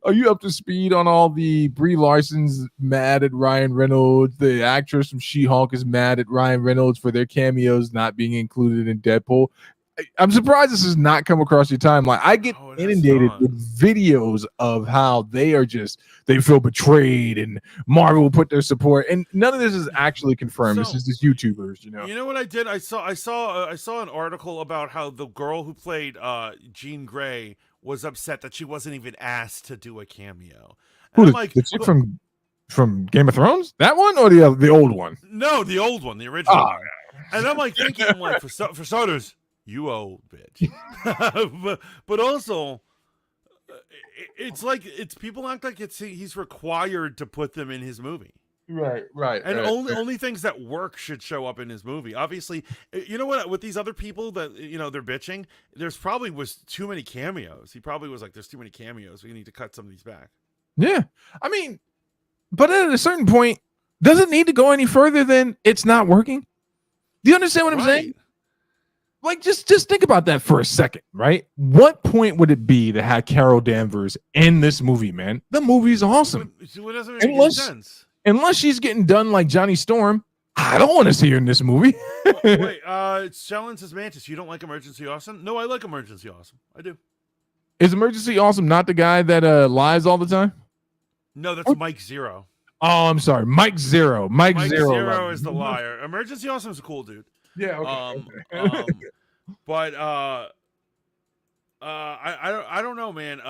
B: Are you up to speed on all the Brie Larson's mad at Ryan Reynolds? The actress from She-Hulk is mad at Ryan Reynolds for their cameos not being included in Deadpool. I'm surprised this has not come across your timeline. I get inundated with videos of how they feel betrayed and Marvel will put their support, and none of this is actually confirmed. This is just YouTubers,
A: You know what I did? I saw an article about how the girl who played Jean Grey was upset that she wasn't even asked to do a cameo.
B: And I'm like, the chick from Game of Thrones? That one or the old one?
A: No, the old one, the original one. And I'm like thinking, for starters, you old bitch. but also, it's like people act like he's required to put them in his movie.
B: Right.
A: And only things that work should show up in his movie. Obviously, you know what? With these other people that they're bitching, there's probably was too many cameos. He probably was like, "There's too many cameos. We need to cut some of these back."
B: Yeah, I mean, but at a certain point, does it need to go any further than it's not working? Do you understand what I'm saying? Like, just think about that for a second, right? What point would it be to have Carol Danvers in this movie, man? The movie's awesome.
A: It doesn't make any sense.
B: Unless she's getting done like Johnny Storm, I don't want to see her in this movie.
A: Wait, Shellen says, Mantis, you don't like Emergency Awesome? No, I like Emergency Awesome. I do.
B: Is Emergency Awesome not the guy that lies all the time?
A: No, that's Mike Zero.
B: Oh, I'm sorry. Mike Zero. Mike Zero
A: is the liar. Emergency Awesome is a cool dude.
B: Yeah, okay.
A: But I don't know, man.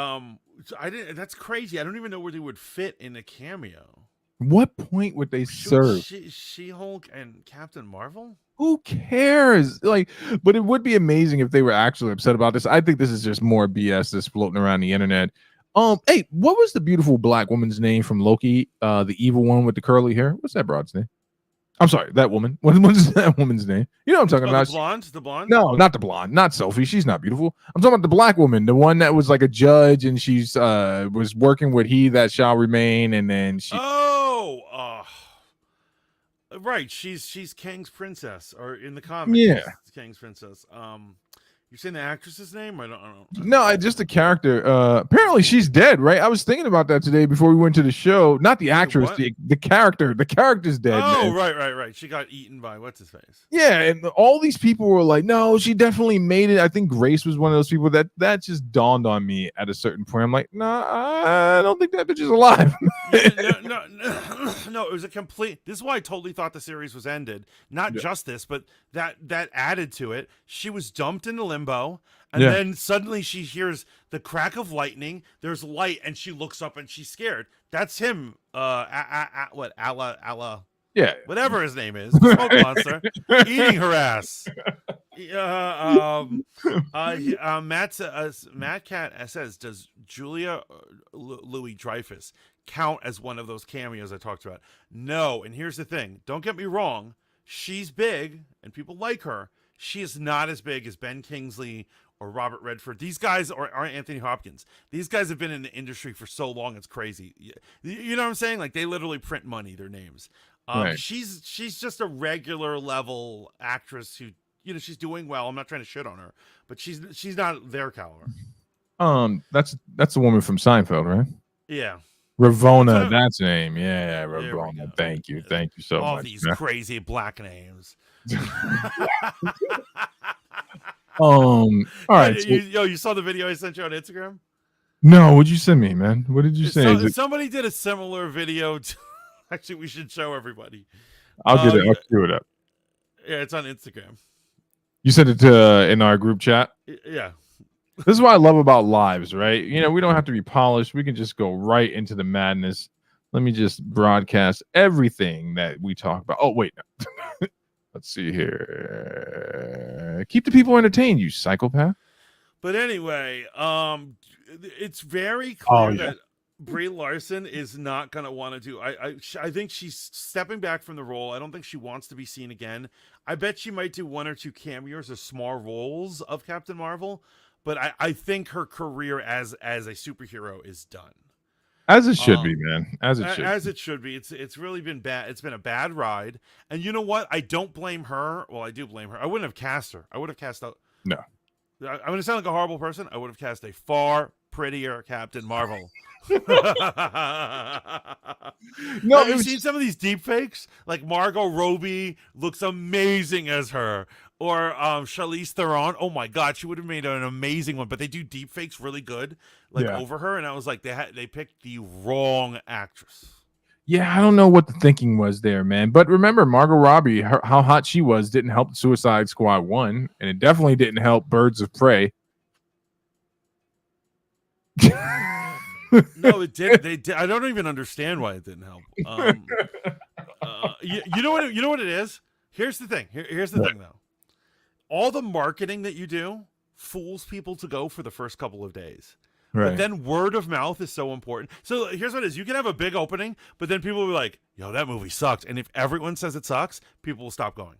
A: That's crazy. I don't even know where they would fit in a cameo.
B: What point would they serve?
A: She-Hulk and Captain Marvel?
B: Who cares? Like, but it would be amazing if they were actually upset about this. I think this is just more BS that's floating around the internet. Hey, what was the beautiful black woman's name from Loki? The evil one with the curly hair. What's that broad's name? I'm sorry, that woman. What's that woman's name? You know what I'm talking about?
A: The blonde?
B: No, not the blonde. Not Sophie. She's not beautiful. I'm talking about the black woman, the one that was like a judge, and she's was working with He That Shall Remain, and then she.
A: Right. She's Kang's princess, or in the comics, she's Kang's princess. You're saying the actress's name? I don't.
B: No, just the character. Apparently she's dead, right? I was thinking about that today before we went to the show. Not the actress, the character. The character's dead.
A: Oh,
B: man.
A: Right. She got eaten by what's his face.
B: Yeah, and all these people were like, "No, she definitely made it." I think Grace was one of those people that just dawned on me at a certain point. I'm like, "Nah, I don't think that bitch is alive."
A: No, it was a complete. This is why I totally thought the series was ended. Not just this, but that added to it. She was dumped into limbo, and then suddenly she hears the crack of lightning. There's light, and she looks up and she's scared. That's him. Allah.
B: Yeah,
A: whatever his name is, the smoke monster, eating her ass. Matt Cat says, does Julia Louis Dreyfus count as one of those cameos I talked about? No, and here's the thing. Don't get me wrong. She's big, and people like her. She is not as big as Ben Kingsley or Robert Redford. These guys aren't Anthony Hopkins. These guys have been in the industry for so long, it's crazy. You know what I'm saying? Like, they literally print money, their names. Right. She's just a regular level actress who, she's doing well. I'm not trying to shit on her, but she's not their caliber.
B: That's the woman from Seinfeld, right?
A: Yeah.
B: Ravona, that's her name. Yeah, Ravona. Thank you so much.
A: All these crazy black names.
B: All right.
A: You saw the video I sent you on Instagram?
B: No, what'd you send me, man? What did you say?
A: Somebody did a similar video. Actually, we should show everybody.
B: I'll get it. I'll screw it up.
A: Yeah, it's on Instagram.
B: You sent it to in our group chat?
A: Yeah.
B: This is what I love about lives, right? We don't have to be polished. We can just go right into the madness. Let me just broadcast everything that we talk about. Oh, wait. No. Let's see here. Keep the people entertained, you psychopath.
A: But anyway, it's very clear that Brie Larson is not going to want to do. I think she's stepping back from the role. I don't think she wants to be seen again. I bet she might do one or two cameos or small roles of Captain Marvel, but I think her career as a superhero is done.
B: As it should be, man. As it should be.
A: It's really been bad. It's been a bad ride. And you know what? I don't blame her. Well, I do blame her. I wouldn't have cast her. I would have cast out.
B: No.
A: I'm going to sound like a horrible person. I would have cast a far prettier Captain Marvel. No, have you seen some of these deep fakes? Like Margot Robbie looks amazing as her, or Charlize Theron. Oh my God, she would have made an amazing one. But they do deep fakes really good, over her, and I was like, they picked the wrong actress.
B: Yeah, I don't know what the thinking was there, man. But remember, Margot Robbie, how hot she was didn't help Suicide Squad 1, and it definitely didn't help Birds of Prey.
A: No, it did. They did. I don't even understand why it didn't help. You know what it is? Here's the thing. Here's the thing, though. All the marketing that you do fools people to go for the first couple of days. But then word of mouth is so important. So here's what it is. You can have a big opening, but then people will be like, yo, that movie sucked. And if everyone says it sucks, people will stop going.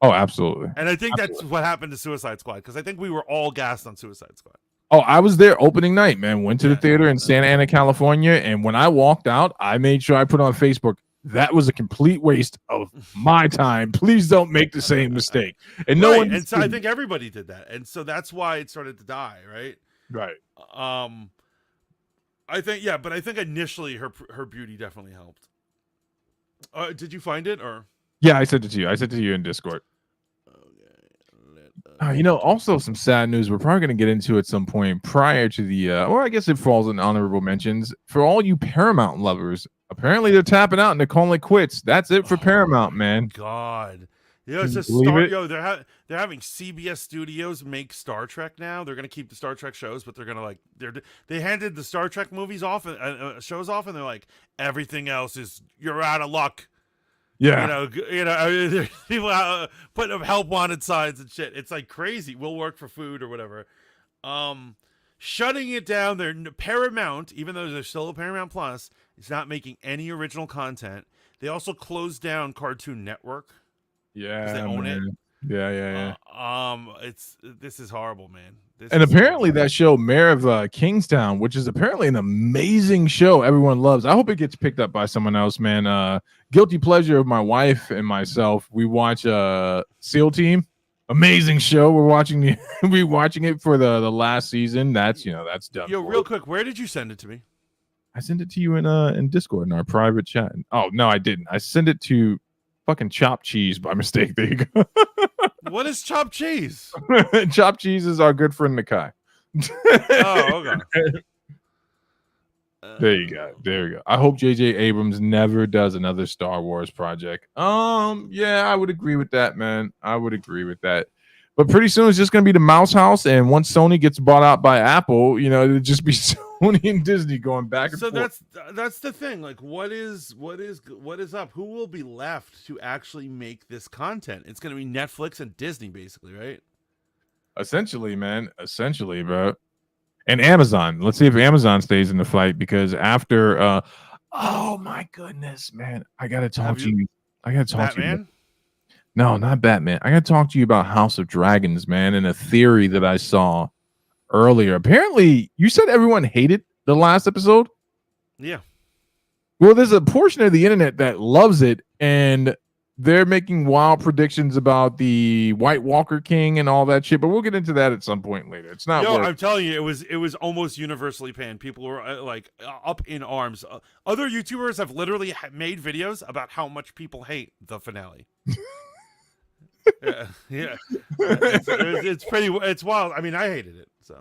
B: Oh, absolutely.
A: And I think that's what happened to Suicide Squad, because I think we were all gassed on Suicide Squad.
B: Oh, I was there opening night, man. Went to the theater in Santa Ana, California. And when I walked out, I made sure I put on Facebook, that was a complete waste of my time. Please don't make the same mistake. And no one.
A: And so I think everybody did that. And so that's why it started to die, right?
B: Right.
A: I think, but I think initially her beauty definitely helped. Did you find it, or?
B: Yeah, I sent it to you. I sent it to you in Discord. Also some sad news. We're probably going to get into at some point prior to the, or I guess it falls in honorable mentions for all you Paramount lovers. Apparently they're tapping out and they're calling it quits. That's it for Paramount, man.
A: God, it's a Star. They're having CBS Studios make Star Trek now. They're going to keep the Star Trek shows, but they're going to they handed the Star Trek movies off, shows off, and they're like, everything else is you're out of luck.
B: Yeah,
A: people putting up help wanted signs and shit. It's like crazy. We'll work for food or whatever. Shutting it down. They're Paramount, even though there's still a Paramount Plus, is not making any original content. They also closed down Cartoon Network.
B: Yeah,
A: they own it.
B: Yeah.
A: This is horrible, man.
B: Apparently that show, Mayor of Kingstown, which is apparently an amazing show everyone loves. I hope it gets picked up by someone else, man. Guilty pleasure of my wife and myself. We watch SEAL Team. Amazing show. We're watching it for the last season. That's done.
A: Yo, real quick, where did you send it to me?
B: I sent it to you in Discord in our private chat. Oh no, I didn't. I sent it to fucking Chopped Cheese by mistake. There you go.
A: What is chopped cheese?
B: Chopped cheese is our good friend Nakai.
A: Oh, okay.
B: There you go. I hope J.J. Abrams never does another Star Wars project. Yeah, I would agree with that, man. I would agree with that. But pretty soon it's just gonna be the Mouse House, and once Sony gets bought out by Apple, it'll just be Sony and Disney going back and forth.
A: So that's the thing. Like, what is up? Who will be left to actually make this content? It's gonna be Netflix and Disney, basically, right?
B: Essentially, man. Essentially, bro. And Amazon. Let's see if Amazon stays in the fight, because after oh my goodness, man. I gotta talk to you.
A: Batman?
B: No, not Batman. I gotta talk to you about House of Dragons, man, and a theory that I saw earlier. Apparently, you said everyone hated the last episode.
A: Yeah.
B: Well, there's a portion of the internet that loves it, and they're making wild predictions about the White Walker King and all that shit. But we'll get into that at some point later. It's not.
A: I'm telling you, it was almost universally panned. People were up in arms. Other YouTubers have literally made videos about how much people hate the finale. yeah. It's wild. I mean, I hated it, so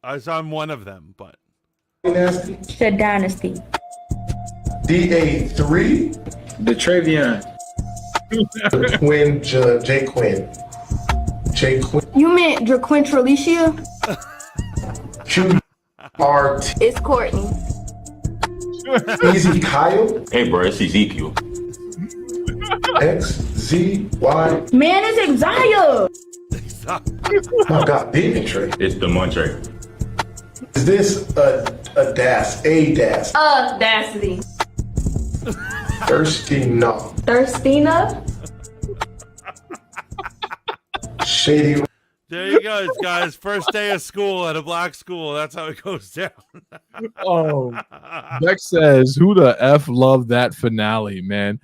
A: I'm one of them. But
C: The Dynasty.
D: DA3.
E: The Travion.
D: The twin Jay Quinn. Jay Quinn.
C: You meant Draquintralicia?
D: QRT.
C: It's Courtney.
D: Easy Kyle.
E: Hey, bro, it's Ezekiel.
D: XZY.
C: Man, it's Xia.
D: Oh God, Dimitri.
E: It's Demontre.
D: Is this a DAS? A DAS?
C: Dacity.
D: Thirstina.
C: Thirstina?
D: Shady.
A: there you go, guys. First day of school at a black school. That's how it goes down.
B: Oh, Beck says, "Who the f loved that finale, man?"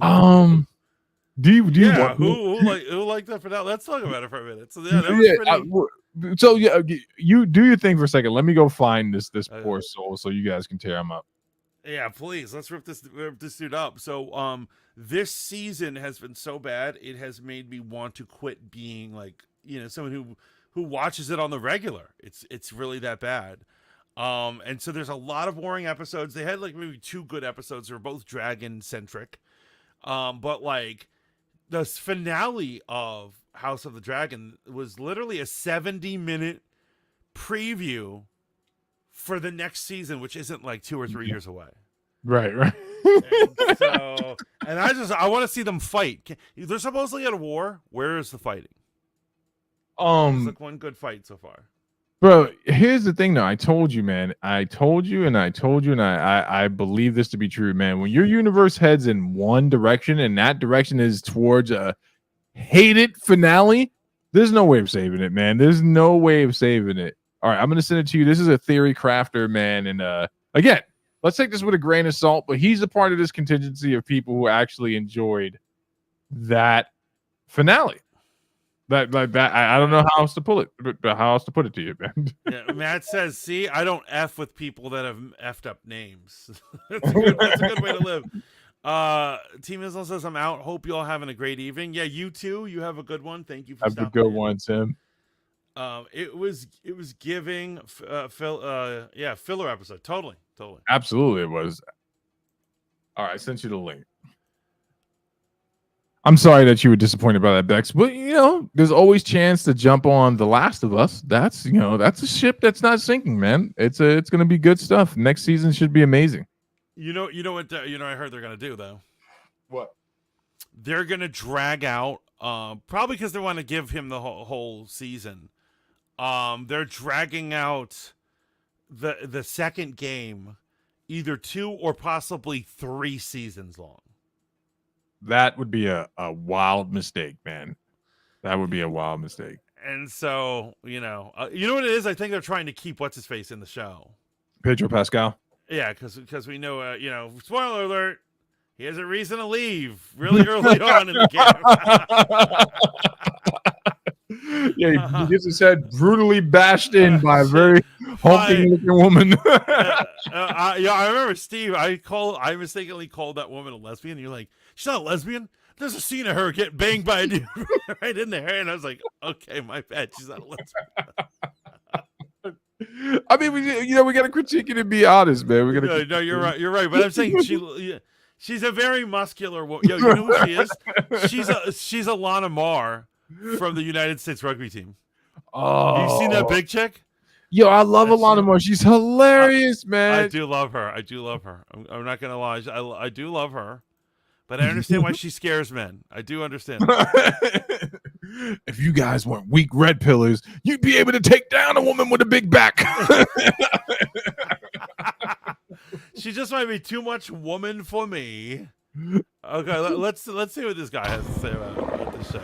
B: Do you
A: yeah, who liked that finale? Let's talk about it for a minute. So yeah, that was pretty.
B: You do your thing for a second. Let me go find this poor soul so you guys can tear him up.
A: Yeah, please. Let's rip this dude up. So this season has been so bad, it has made me want to quit being like, someone who watches it on the regular. It's really that bad. And so there's a lot of boring episodes. They had like maybe 2 good episodes. They were both dragon centric. But like the finale of House of the Dragon was literally a 70-minute preview for the next season, which isn't like 2 or 3 years away.
B: Right.
A: And I want to see them fight. They're supposedly at a war. Where is the fighting? It's like one good fight so far.
B: Bro, here's the thing though. I told you, man. I told you, and I believe this to be true, man. When your universe heads in one direction, and that direction is towards a hated finale, there's no way of saving it, man. There's no way of saving it. All right, I'm gonna send it to you. This is a theory crafter, man. And again, let's take this with a grain of salt, but he's a part of this contingency of people who actually enjoyed that finale. That I don't know how else to pull it, but how else to put it to you, man.
A: Yeah, Matt says, "See, I don't f with people that have effed up names." That's a good way to live. Team Isle says, "I'm out. Hope you all having a great evening." Yeah, you too. You have a good one. Thank you for
B: Have a
A: stopping
B: good
A: in.
B: one, Tim.
A: It was giving filler episode. Totally.
B: Absolutely, it was. All right, I sent you the link. I'm sorry that you were disappointed by that, Bex, but there's always chance to jump on The Last of Us. That's a ship that's not sinking, man. It's gonna be good stuff. Next season should be amazing.
A: You know what? I heard they're gonna do though.
B: What?
A: They're gonna drag out, probably because they want to give him the whole season. They're dragging out the second game, either 2 or possibly 3 seasons long.
B: That would be a wild mistake, man. That would be a wild mistake.
A: And so, you know what it is? I think they're trying to keep what's his face in the show.
B: Pedro Pascal.
A: Yeah, because we know, spoiler alert, he has a reason to leave really early on in the game.
B: Yeah, he gets his head brutally bashed in by a very hulking looking woman.
A: I remember Steve. I mistakenly called that woman a lesbian. And you're like, she's not a lesbian. There's a scene of her getting banged by a dude right in there, and I was like, okay, my bad. She's not a lesbian.
B: I mean, we got to critique it and be honest, man. We got to.
A: No, you're right. You're right. But I'm saying she's a very muscular woman. You know who she is? She's a Lana Marr from the United States rugby team.
B: Oh,
A: you seen that big chick?
B: Yo, I love Alana Moore. She's hilarious, man.
A: I do love her. I'm not gonna lie. I do love her, but I understand why she scares men. I do understand.
B: If you guys weren't weak red pillars, you'd be able to take down a woman with a big back.
A: She just might be too much woman for me. Okay, let's see what this guy has to say about this show.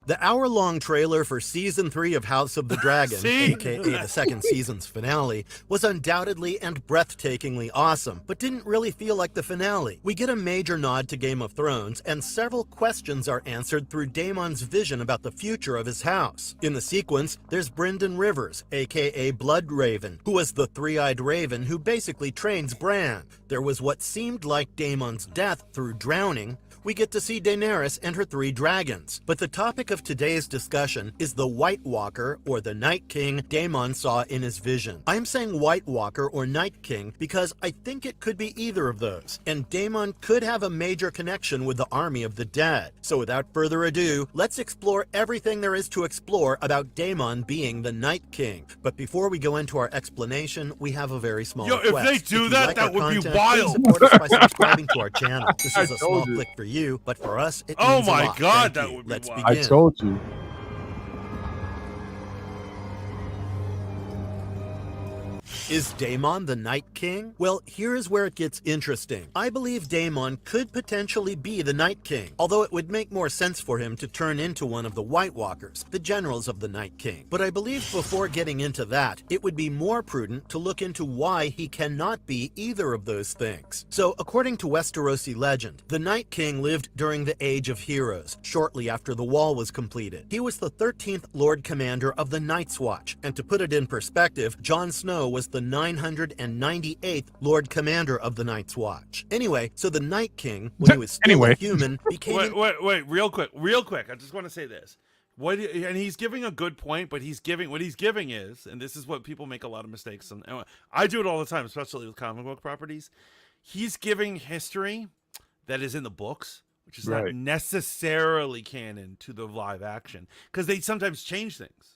F: The hour-long trailer for Season 3 of House of the Dragon, aka the second season's finale, was undoubtedly and breathtakingly awesome, but didn't really feel like the finale. We get a major nod to Game of Thrones, and several questions are answered through Daemon's vision about the future of his house. In the sequence, there's Brynden Rivers, aka Blood Raven, who was the three-eyed raven who basically trains Bran. There was what seemed like Daemon's death through drowning. We get to see Daenerys and her 3 dragons. But the topic of today's discussion is the White Walker, or the Night King, Daemon saw in his vision. I'm saying White Walker or Night King because I think it could be either of those, and Daemon could have a major connection with the army of the dead. So without further ado, let's explore everything there is to explore about Daemon being the Night King. But before we go into our explanation, we have a very small request.
A: If they do that,
F: like
A: that would
F: content,
A: be wild.
F: please support us by subscribing to our channel. This is a small click for you, but for us, it means a lot.
A: Oh my God,
F: Thank
A: that
F: you.
A: would be
F: Let's
A: wild.
F: begin.
B: I told you.
F: Is Daemon the Night King? Well, here is where it gets interesting. I believe Daemon could potentially be the Night King, although it would make more sense for him to turn into one of the White Walkers, the generals of the Night King. But I believe before getting into that, it would be more prudent to look into why he cannot be either of those things. So, according to Westerosi legend, the Night King lived during the Age of Heroes, shortly after the Wall was completed. He was the 13th Lord Commander of the Night's Watch, and to put it in perspective, Jon Snow was the 998th Lord Commander of the Night's Watch. Anyway, so the Night King, when he was still a human, became...
A: Wait, real quick. I just want to say this. And he's giving a good point, but what he's giving is, and this is what people make a lot of mistakes, and I do it all the time, especially with comic book properties. He's giving history that is in the books, which is not necessarily canon to the live action, because they sometimes change things.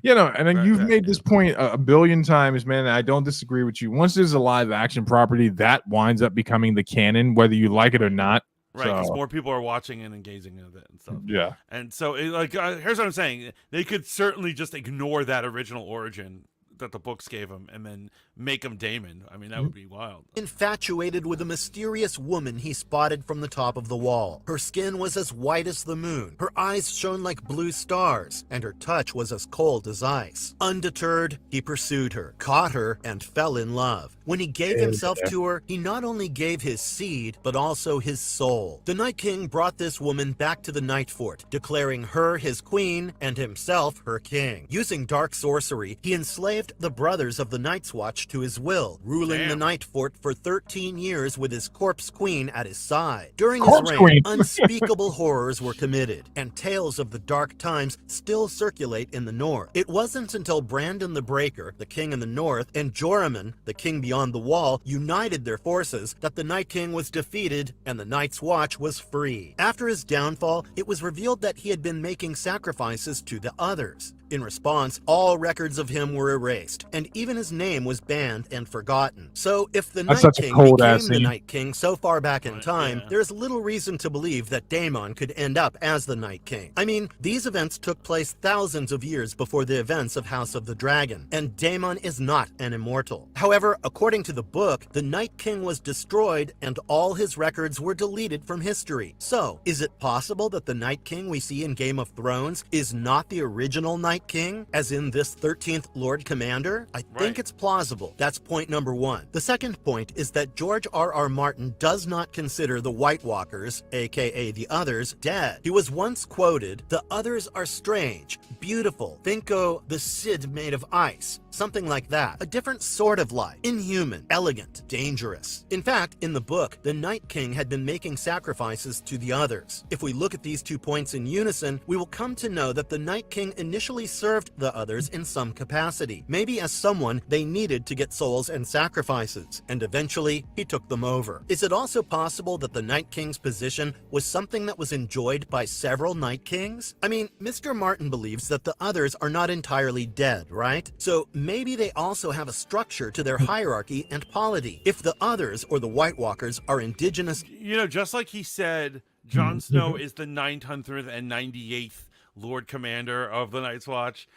B: And then you've made this point a billion times, man. I don't disagree with you. Once there's a live action property, that winds up becoming the canon, whether you like it or not.
A: Right, because
B: So,
A: more people are watching and engaging with it and stuff.
B: yeah.
A: And so, here's what I'm saying: they could certainly just ignore that original origin that the books gave him, and then make him Daemon. I mean, that would be wild.
F: Infatuated with a mysterious woman he spotted from the top of the wall. Her skin was as white as the moon, her eyes shone like blue stars, and her touch was as cold as ice. Undeterred, he pursued her, caught her, and fell in love. When he gave himself to her, he not only gave his seed, but also his soul. The Night King brought this woman back to the Night Fort, declaring her his queen and himself her king. Using dark sorcery, he enslaved the brothers of the Night's Watch to his will, ruling the Night Fort for 13 years with his corpse queen at his side. During his reign, unspeakable horrors were committed, and tales of the dark times still circulate in the north. It wasn't until Brandon the Breaker, the king in the north, and Joramun, the king beyond the wall, united their forces that the Night King was defeated and the Night's Watch was free. After his downfall, it was revealed that he had been making sacrifices to the others. In response, all records of him were erased, and even his name was banned and forgotten. So if the Night King became the Night King so far back in time, there's little reason to believe that Daemon could end up as the Night King. I mean, these events took place thousands of years before the events of House of the Dragon, and Daemon is not an immortal. However, according to the book, the Night King was destroyed and all his records were deleted from history. So, is it possible that the Night King we see in Game of Thrones is not the original Night King, as in this 13th Lord Commander? I think it's plausible. That's point number one. The second point is that George R.R. Martin does not consider the White Walkers, aka the others, dead. He was once quoted, "The others are strange, beautiful. Think-o the Cid made of ice." Something like that. A different sort of life. Inhuman, elegant, dangerous. In fact, in the book, the Night King had been making sacrifices to the others. If we look at these 2 points in unison, we will come to know that the Night King initially served the others in some capacity, maybe as someone they needed to get souls and sacrifices, and eventually he took them over. Is it also possible that the Night King's position was something that was enjoyed by several Night Kings? I mean, Mr. Martin believes that the others are not entirely dead, right? So maybe they also have a structure to their hierarchy and polity. If the others, or the White Walkers, are indigenous...
A: You know, just like he said, Jon Snow is the 900th and 98th Lord Commander of the Night's Watch.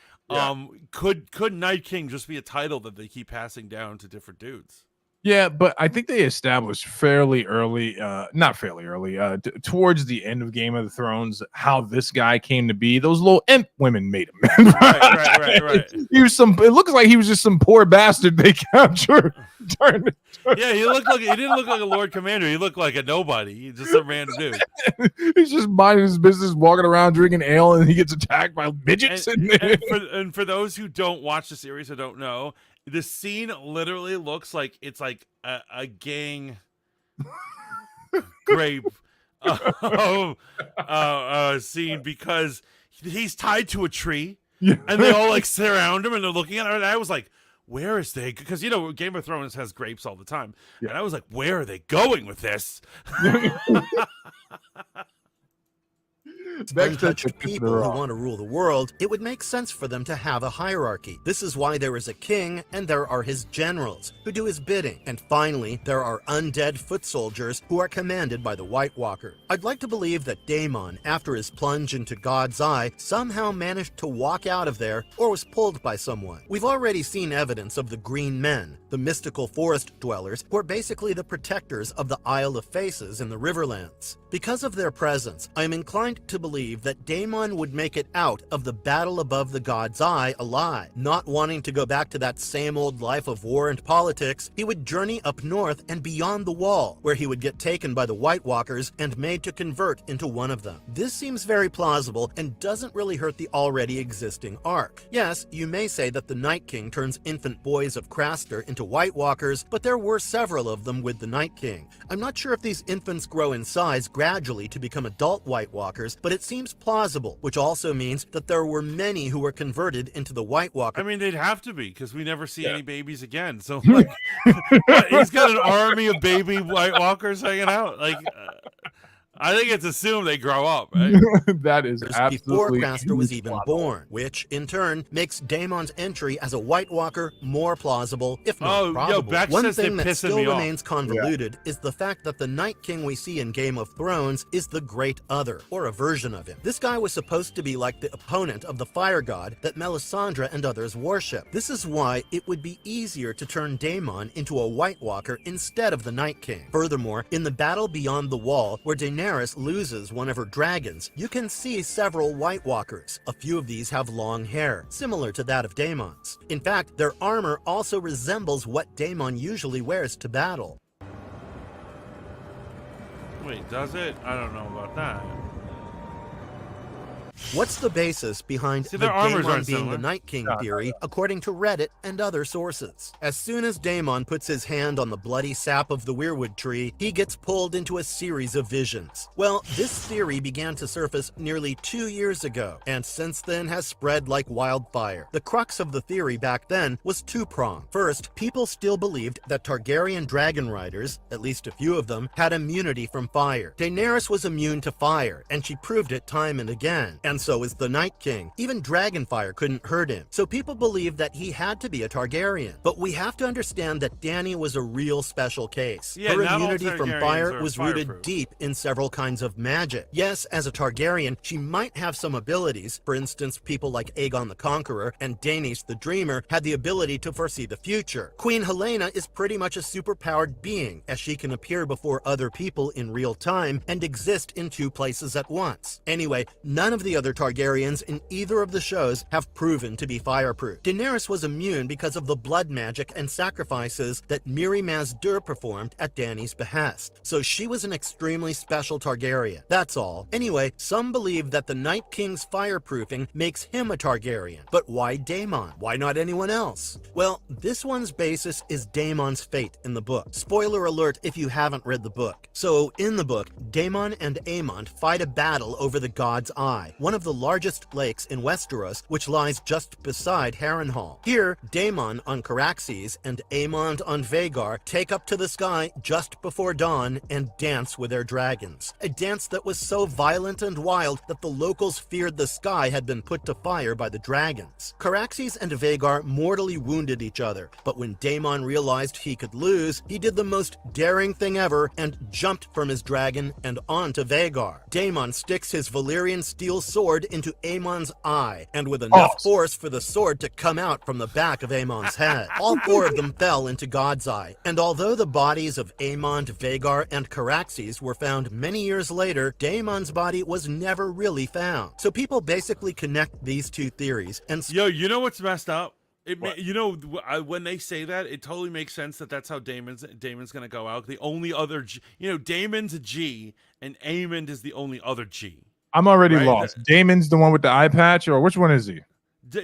A: Could Night King just be a title that they keep passing down to different dudes?
B: Yeah, but I think they established fairly early, not fairly early, towards the end of Game of Thrones, how this guy came to be. Those little imp women made him.
A: Right.
B: He was it looks like he was just some poor bastard they captured.
A: Yeah, he didn't look like a Lord Commander. He looked like a nobody. He's just a random dude.
B: He's just minding his business, walking around drinking ale, and he gets attacked by midgets.
A: And for those who don't watch the series or don't know, the scene literally looks like it's like a gang grape scene, because he's tied to a tree and they all like surround him and they're looking at him. And I was like, where is they? Because, you know, Game of Thrones has grapes all the time. And I was like, where are they going with this?
F: Untouched people who want to rule the world, it would make sense for them to have a hierarchy. This is why there is a king and there are his generals who do his bidding. And finally, there are undead foot soldiers who are commanded by the White Walker. I'd like to believe that Daemon, after his plunge into God's Eye, somehow managed to walk out of there or was pulled by someone. We've already seen evidence of the Green Men, the mystical forest dwellers who are basically the protectors of the Isle of Faces in the Riverlands. Because of their presence, I am inclined to believe that Daemon would make it out of the battle above the God's Eye alive. Not wanting to go back to that same old life of war and politics, he would journey up north and beyond the wall, where he would get taken by the White Walkers and made to convert into one of them. This seems very plausible and doesn't really hurt the already existing arc. Yes, you may say that the Night King turns infant boys of Craster into White Walkers, but there were several of them with the Night King. I'm not sure if these infants grow in size gradually to become adult White Walkers, but it seems plausible, which also means that there were many who were converted into the White Walker.
A: I mean, they'd have to be, because we never see any babies again. So, like, he's got an army of baby White Walkers hanging out. Like, I think it's assumed they grow up, right?
B: That is
F: before
B: absolutely
F: Craster was even
B: plot hole.
F: born, which in turn makes Daemon's entry as a White Walker more plausible, if not
A: Oh, yo,
F: probable.
A: Beck
F: One
A: says they're
F: thing that
A: pissing
F: still
A: me off.
F: remains convoluted is the fact that the Night King we see in Game of Thrones is the Great Other, or a version of him. This guy was supposed to be like the opponent of the fire god that Melisandre and others worship. This is why it would be easier to turn Daemon into a White Walker instead of the Night King. Furthermore, in the battle beyond the wall, where Daenerys loses one of her dragons, you can see several White Walkers. A few of these have long hair, similar to that of Daemon's. In fact, their armor also resembles what Daemon usually wears to battle.
A: Wait, does it? I don't know about that.
F: What's the basis behind
A: See,
F: the
A: their armors
F: Daemon
A: aren't
F: being
A: similar.
F: the Night King theory, according to Reddit and other sources? As soon as Daemon puts his hand on the bloody sap of the weirwood tree, he gets pulled into a series of visions. Well, this theory began to surface nearly 2 years ago, and since then has spread like wildfire. The crux of the theory back then was two-pronged. First, people still believed that Targaryen dragon riders, at least a few of them, had immunity from fire. Daenerys was immune to fire, and she proved it time and again. And so is the Night King. Even Dragonfire couldn't hurt him. So people believed that he had to be a Targaryen. But we have to understand that Dany was a real special case.
A: Yeah,
F: Her
A: not all
F: immunity from
A: Targaryens
F: fire
A: are
F: was
A: fireproof.
F: rooted deep in several kinds of magic. Yes, as a Targaryen, she might have some abilities. For instance, people like Aegon the Conqueror and Daenerys the Dreamer had the ability to foresee the future. Queen Helena is pretty much a superpowered being, as she can appear before other people in real time and exist in two places at once. Anyway, none of the other Targaryens in either of the shows have proven to be fireproof. Daenerys was immune because of the blood magic and sacrifices that Mirri Maz Dur performed at Dany's behest. So she was an extremely special Targaryen. That's all. Anyway, some believe that the Night King's fireproofing makes him a Targaryen. But why Daemon? Why not anyone else? Well, this one's basis is Daemon's fate in the book. Spoiler alert if you haven't read the book. So, in the book, Daemon and Aemond fight a battle over the God's Eye, one of the largest lakes in Westeros, which lies just beside Harrenhal. Here, Daemon on Caraxes and Aemond on Vhagar take up to the sky just before dawn and dance with their dragons. A dance that was so violent and wild that the locals feared the sky had been put to fire by the dragons. Caraxes and Vhagar mortally wounded each other, but when Daemon realized he could lose, he did the most daring thing ever and jumped from his dragon and onto Vhagar. Daemon sticks his Valyrian steel sword into Aemon's eye, and with enough force for the sword to come out from the back of Aemon's head. All four of them fell into God's Eye, and although the bodies of Aemond, Vhagar, and Caraxes were found many years later, Daemon's body was never really found. So people basically connect these two theories and
A: Yo, you know what's messed up? You know, when they say that, it totally makes sense that that's how Daemon's gonna go out. The only other, Daemon's a G, and Aemond is the only other G.
B: I'm already
A: Right?
B: lost. Damon's the one with the eye patch, or which one is he?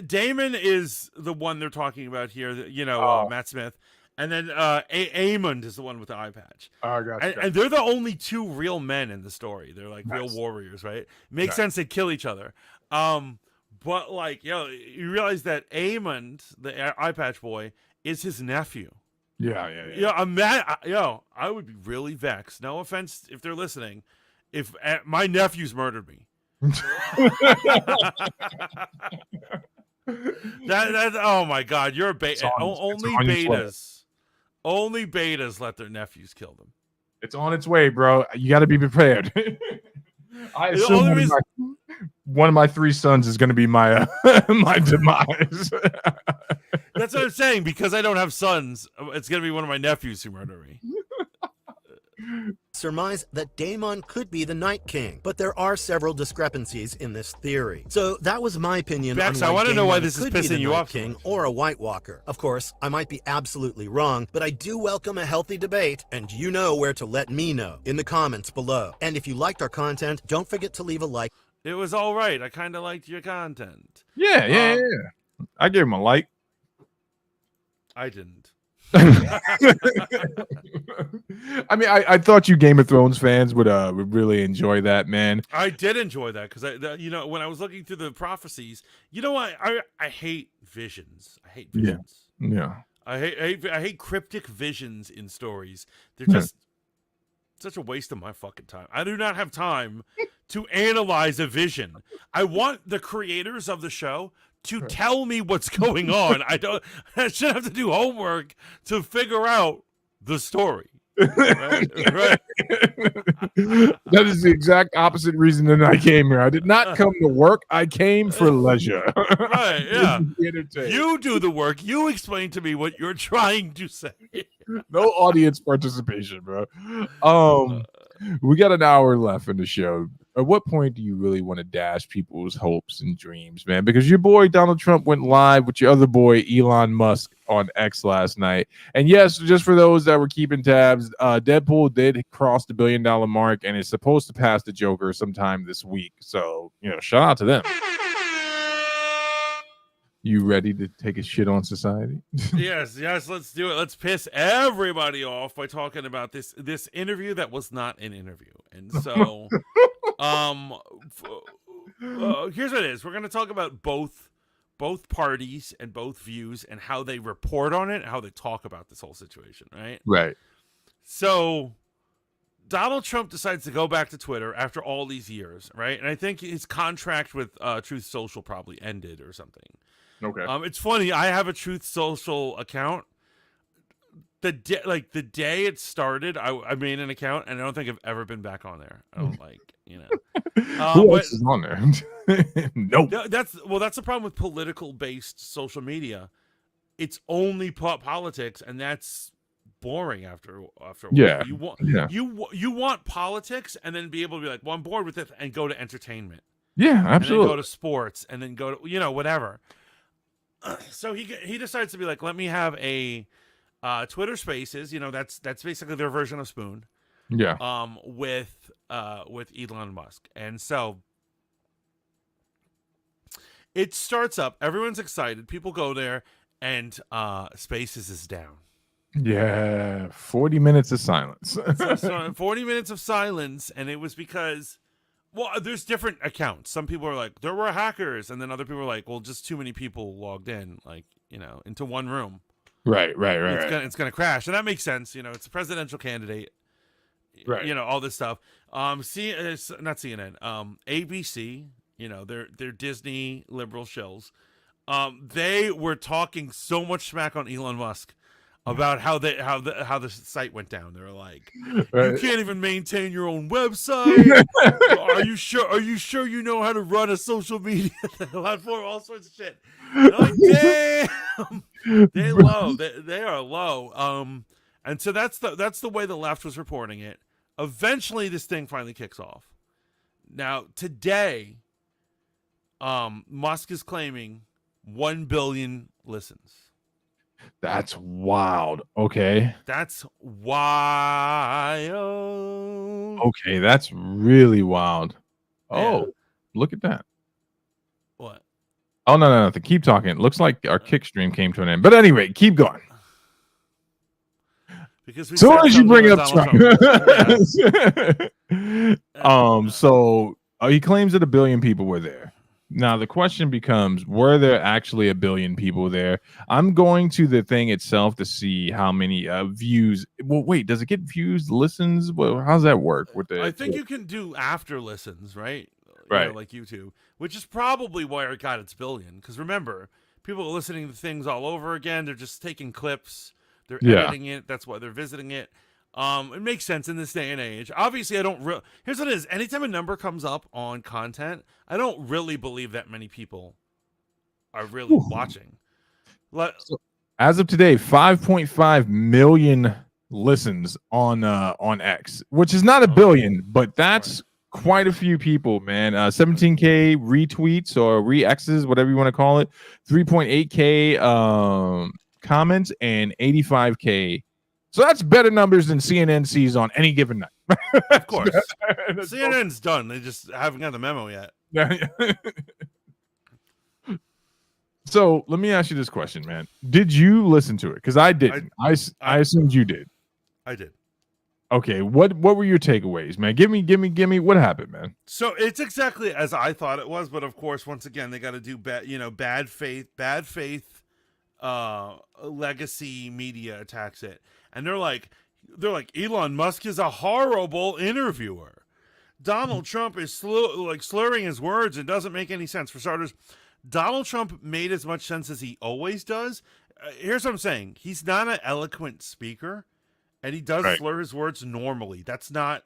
A: Daemon is the one they're talking about here. Matt Smith, and then Aemond is the one with the eye patch.
B: Oh, gotcha.
A: And they're the only two real men in the story. They're like real warriors, right? Makes sense they kill each other. But like, you realize that Aemond, the eye patch boy, is his nephew.
B: Yeah.
A: I'm mad. I would be really vexed. No offense if they're listening. If my nephew's murdered me. that oh my God, you're a beta. Only betas let their nephews kill them.
B: It's on its way, bro. You got to be prepared. I assume one of my three sons is going to be my my demise.
A: That's what I'm saying. Because I don't have sons, it's going to be one of my nephews who murder me.
F: surmise that Daemon could be the Night King, but there are several discrepancies in this theory. So that was my opinion
A: Bex,
F: on why
A: I want to know why
F: Daemon
A: this is
F: could be the
A: pissing you
F: Night
A: off.
F: King or a White Walker. Of course, I might be absolutely wrong, but I do welcome a healthy debate, and you know where to let me know in the comments below. And if you liked our content, don't forget to leave a like.
A: It was all right. I kind of liked your content.
B: Yeah. I gave him a like.
A: I didn't.
B: I mean, I thought you Game of Thrones fans would really enjoy that, man.
A: I did enjoy that because when I was looking through the prophecies, I hate visions. I hate visions.
B: Yeah.
A: I hate cryptic visions in stories. They're just Such a waste of my fucking time. I do not have time to analyze a vision. I want the creators of the show to tell me what's going on. I should have to do homework to figure out the story. Right.
B: That is the exact opposite reason that I came here. I did not come to work. I came for leisure.
A: Right, yeah. You do the work. You explain to me what you're trying to say.
B: No audience participation, bro. We got an hour left in the show. At what point do you really want to dash people's hopes and dreams, man? Because your boy Donald Trump went live with your other boy Elon Musk on X last night. And yes, just for those that were keeping tabs, Deadpool did cross the $1 billion mark and is supposed to pass the Joker sometime this week. So, shout out to them. You ready to take a shit on society?
A: Yes, let's do it. Let's piss everybody off by talking about this interview that was not an interview. And so here's what it is. We're going to talk about both parties and both views and how they report on it and how they talk about this whole situation, right?
B: Right.
A: So Donald Trump decides to go back to Twitter after all these years, right? And I think his contract with Truth Social probably ended or something.
B: Okay.
A: It's funny. I have a Truth Social account. The day it started, I made an account, and I don't think I've ever been back on there. I don't
B: Who else is on there? Nope.
A: That's the problem with political-based social media. It's only politics, and that's boring after a while.
B: Yeah.
A: You want politics, and then be able to be like, well, I'm bored with it, and go to entertainment.
B: Yeah, absolutely.
A: And then go to sports, and then go to whatever. So he decides to be like, let me have a Twitter Spaces. That's basically their version of Spoon.
B: Yeah.
A: With Elon Musk, and so it starts up. Everyone's excited. People go there, and Spaces is down.
B: Yeah, 40 minutes of silence.
A: So 40 minutes of silence, and it was because. Well, there's different accounts. Some people are like, there were hackers. And then other people are like, well, just too many people logged in, into one room.
B: Right.
A: It's going to crash. And that makes sense. It's a presidential candidate.
B: Right.
A: All this stuff. Not CNN. ABC, they're Disney liberal shills. They were talking so much smack on Elon Musk about how the site went down. They were like,
B: right.
A: You can't even maintain your own website. Are you sure you know how to run a social media platform? All sorts of shit. Like, damn, they low. They are low. And so that's the way the left was reporting it. Eventually, this thing finally kicks off. Now today, Musk is claiming 1 billion listens.
B: That's wild. Okay.
A: That's wild.
B: Okay, that's really wild. Oh,
A: Yeah.
B: Look at that.
A: What?
B: Oh, no, nothing. Keep talking. It looks like our kick stream came to an end. But anyway, keep going.
A: Because
B: As soon as you bring up Trump.
A: Yeah.
B: So he claims that 1 billion people were there. Now, the question becomes, were there actually 1 billion people there? I'm going to the thing itself to see how many views. Well, wait, does it get views, listens? Well, how's that work with the?
A: I think you can do after listens, right?
B: Right.
A: Like YouTube, which is probably why it got its billion. Because remember, people are listening to things all over again. They're just taking clips. They're editing it. That's why they're visiting it. It makes sense in this day and age. Obviously, I don't. Here's what it is. Anytime a number comes up on content, I don't really believe that many people are really watching.
B: So, as of today, 5.5 million listens on X, which is not 1 billion, but that's quite a few people, man. 17K retweets or re-X's, whatever you want to call it. 3.8K comments and 85K. So that's better numbers than CNN sees on any given night.
A: Of course. CNN's done. They just haven't got the memo yet.
B: So let me ask you this question, man. Did you listen to it? Because I didn't. I assumed you did.
A: I did.
B: Okay. What were your takeaways, man? Give me. What happened, man?
A: So it's exactly as I thought it was, but of course, once again, they got to do bad faith legacy media attacks it. And they're like, they're like, Elon Musk is a horrible interviewer. Donald Trump is slurring his words and doesn't make any sense. For starters, Donald Trump made as much sense as he always does. Here's what I'm saying. He's not an eloquent speaker, and he does slur his words normally. That's not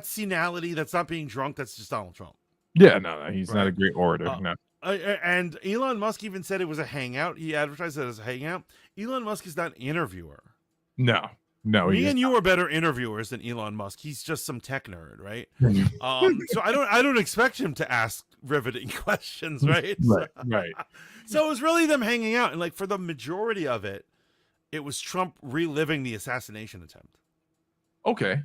A: senility. That's not being drunk. That's just Donald Trump.
B: Yeah, no, he's not a great orator. No.
A: And Elon Musk even said it was a hangout. He advertised it as a hangout. Elon Musk is not an interviewer.
B: No. Me
A: and you are better interviewers than Elon Musk. He's just some tech nerd, right? So I don't expect him to ask riveting questions, right?
B: Right.
A: So it was really them hanging out, and like for the majority of it, it was Trump reliving the assassination attempt.
B: Okay.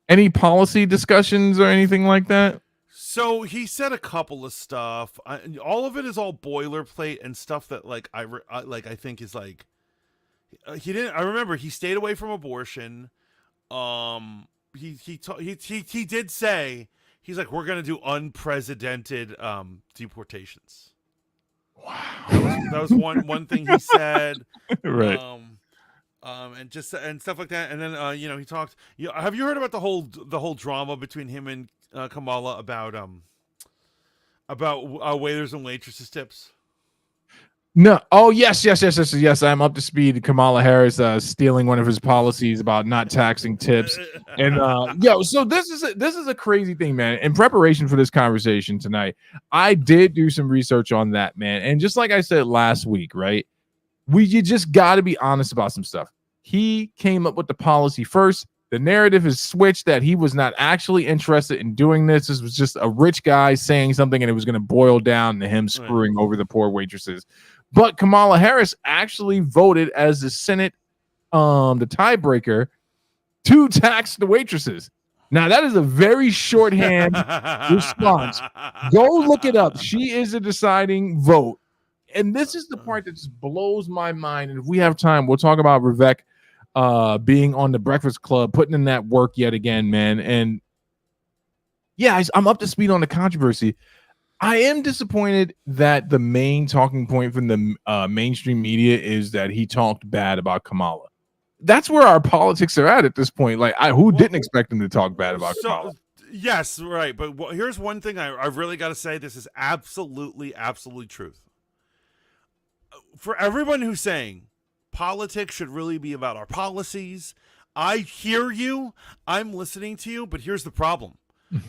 B: Any policy discussions or anything like that?
A: So he said a couple of stuff. All of it is all boilerplate and stuff that like I think is like he didn't. I remember he stayed away from abortion. He did say he's like, we're gonna do unprecedented deportations.
B: Wow,
A: that was one thing he said.
B: Right.
A: And stuff like that. And then he talked. Have you heard about the whole drama between him and Kamala about waiters and waitresses tips?
B: No. Oh, yes. I'm up to speed. Kamala Harris stealing one of his policies about not taxing tips. And so this is a crazy thing, man. In preparation for this conversation tonight, I did do some research on that, man. And just like I said last week, right? You just got to be honest about some stuff. He came up with the policy first. The narrative is switched that he was not actually interested in doing this. This was just a rich guy saying something, and it was going to boil down to him screwing over the poor waitresses. But Kamala Harris actually voted as the Senate, the tiebreaker, to tax the waitresses. Now, that is a very shorthand response. Go look it up. She is a deciding vote. And this is the part that just blows my mind. And if we have time, we'll talk about Vivek being on the Breakfast Club, putting in that work yet again, man. And yeah, I'm up to speed on the controversy. I am disappointed that the main talking point from the mainstream media is that he talked bad about Kamala. That's where our politics are at this point. Like, who didn't expect him to talk bad about Kamala?
A: Yes, right. But here's one thing I've really got to say. This is absolutely truth. For everyone who's saying politics should really be about our policies, I hear you. I'm listening to you. But here's the problem.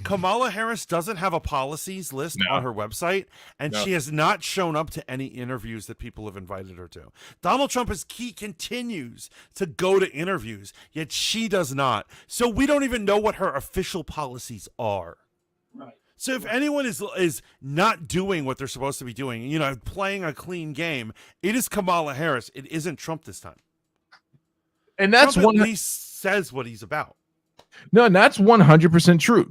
A: Kamala Harris doesn't have a policies list on her website, and she has not shown up to any interviews that people have invited her to. Donald Trump continues to go to interviews, yet she does not. So we don't even know what her official policies are. Right. So if anyone is not doing what they're supposed to be doing, playing a clean game, it is Kamala Harris. It isn't Trump this time.
B: And that's
A: Trump at least says what he's about.
B: No, and that's 100% true.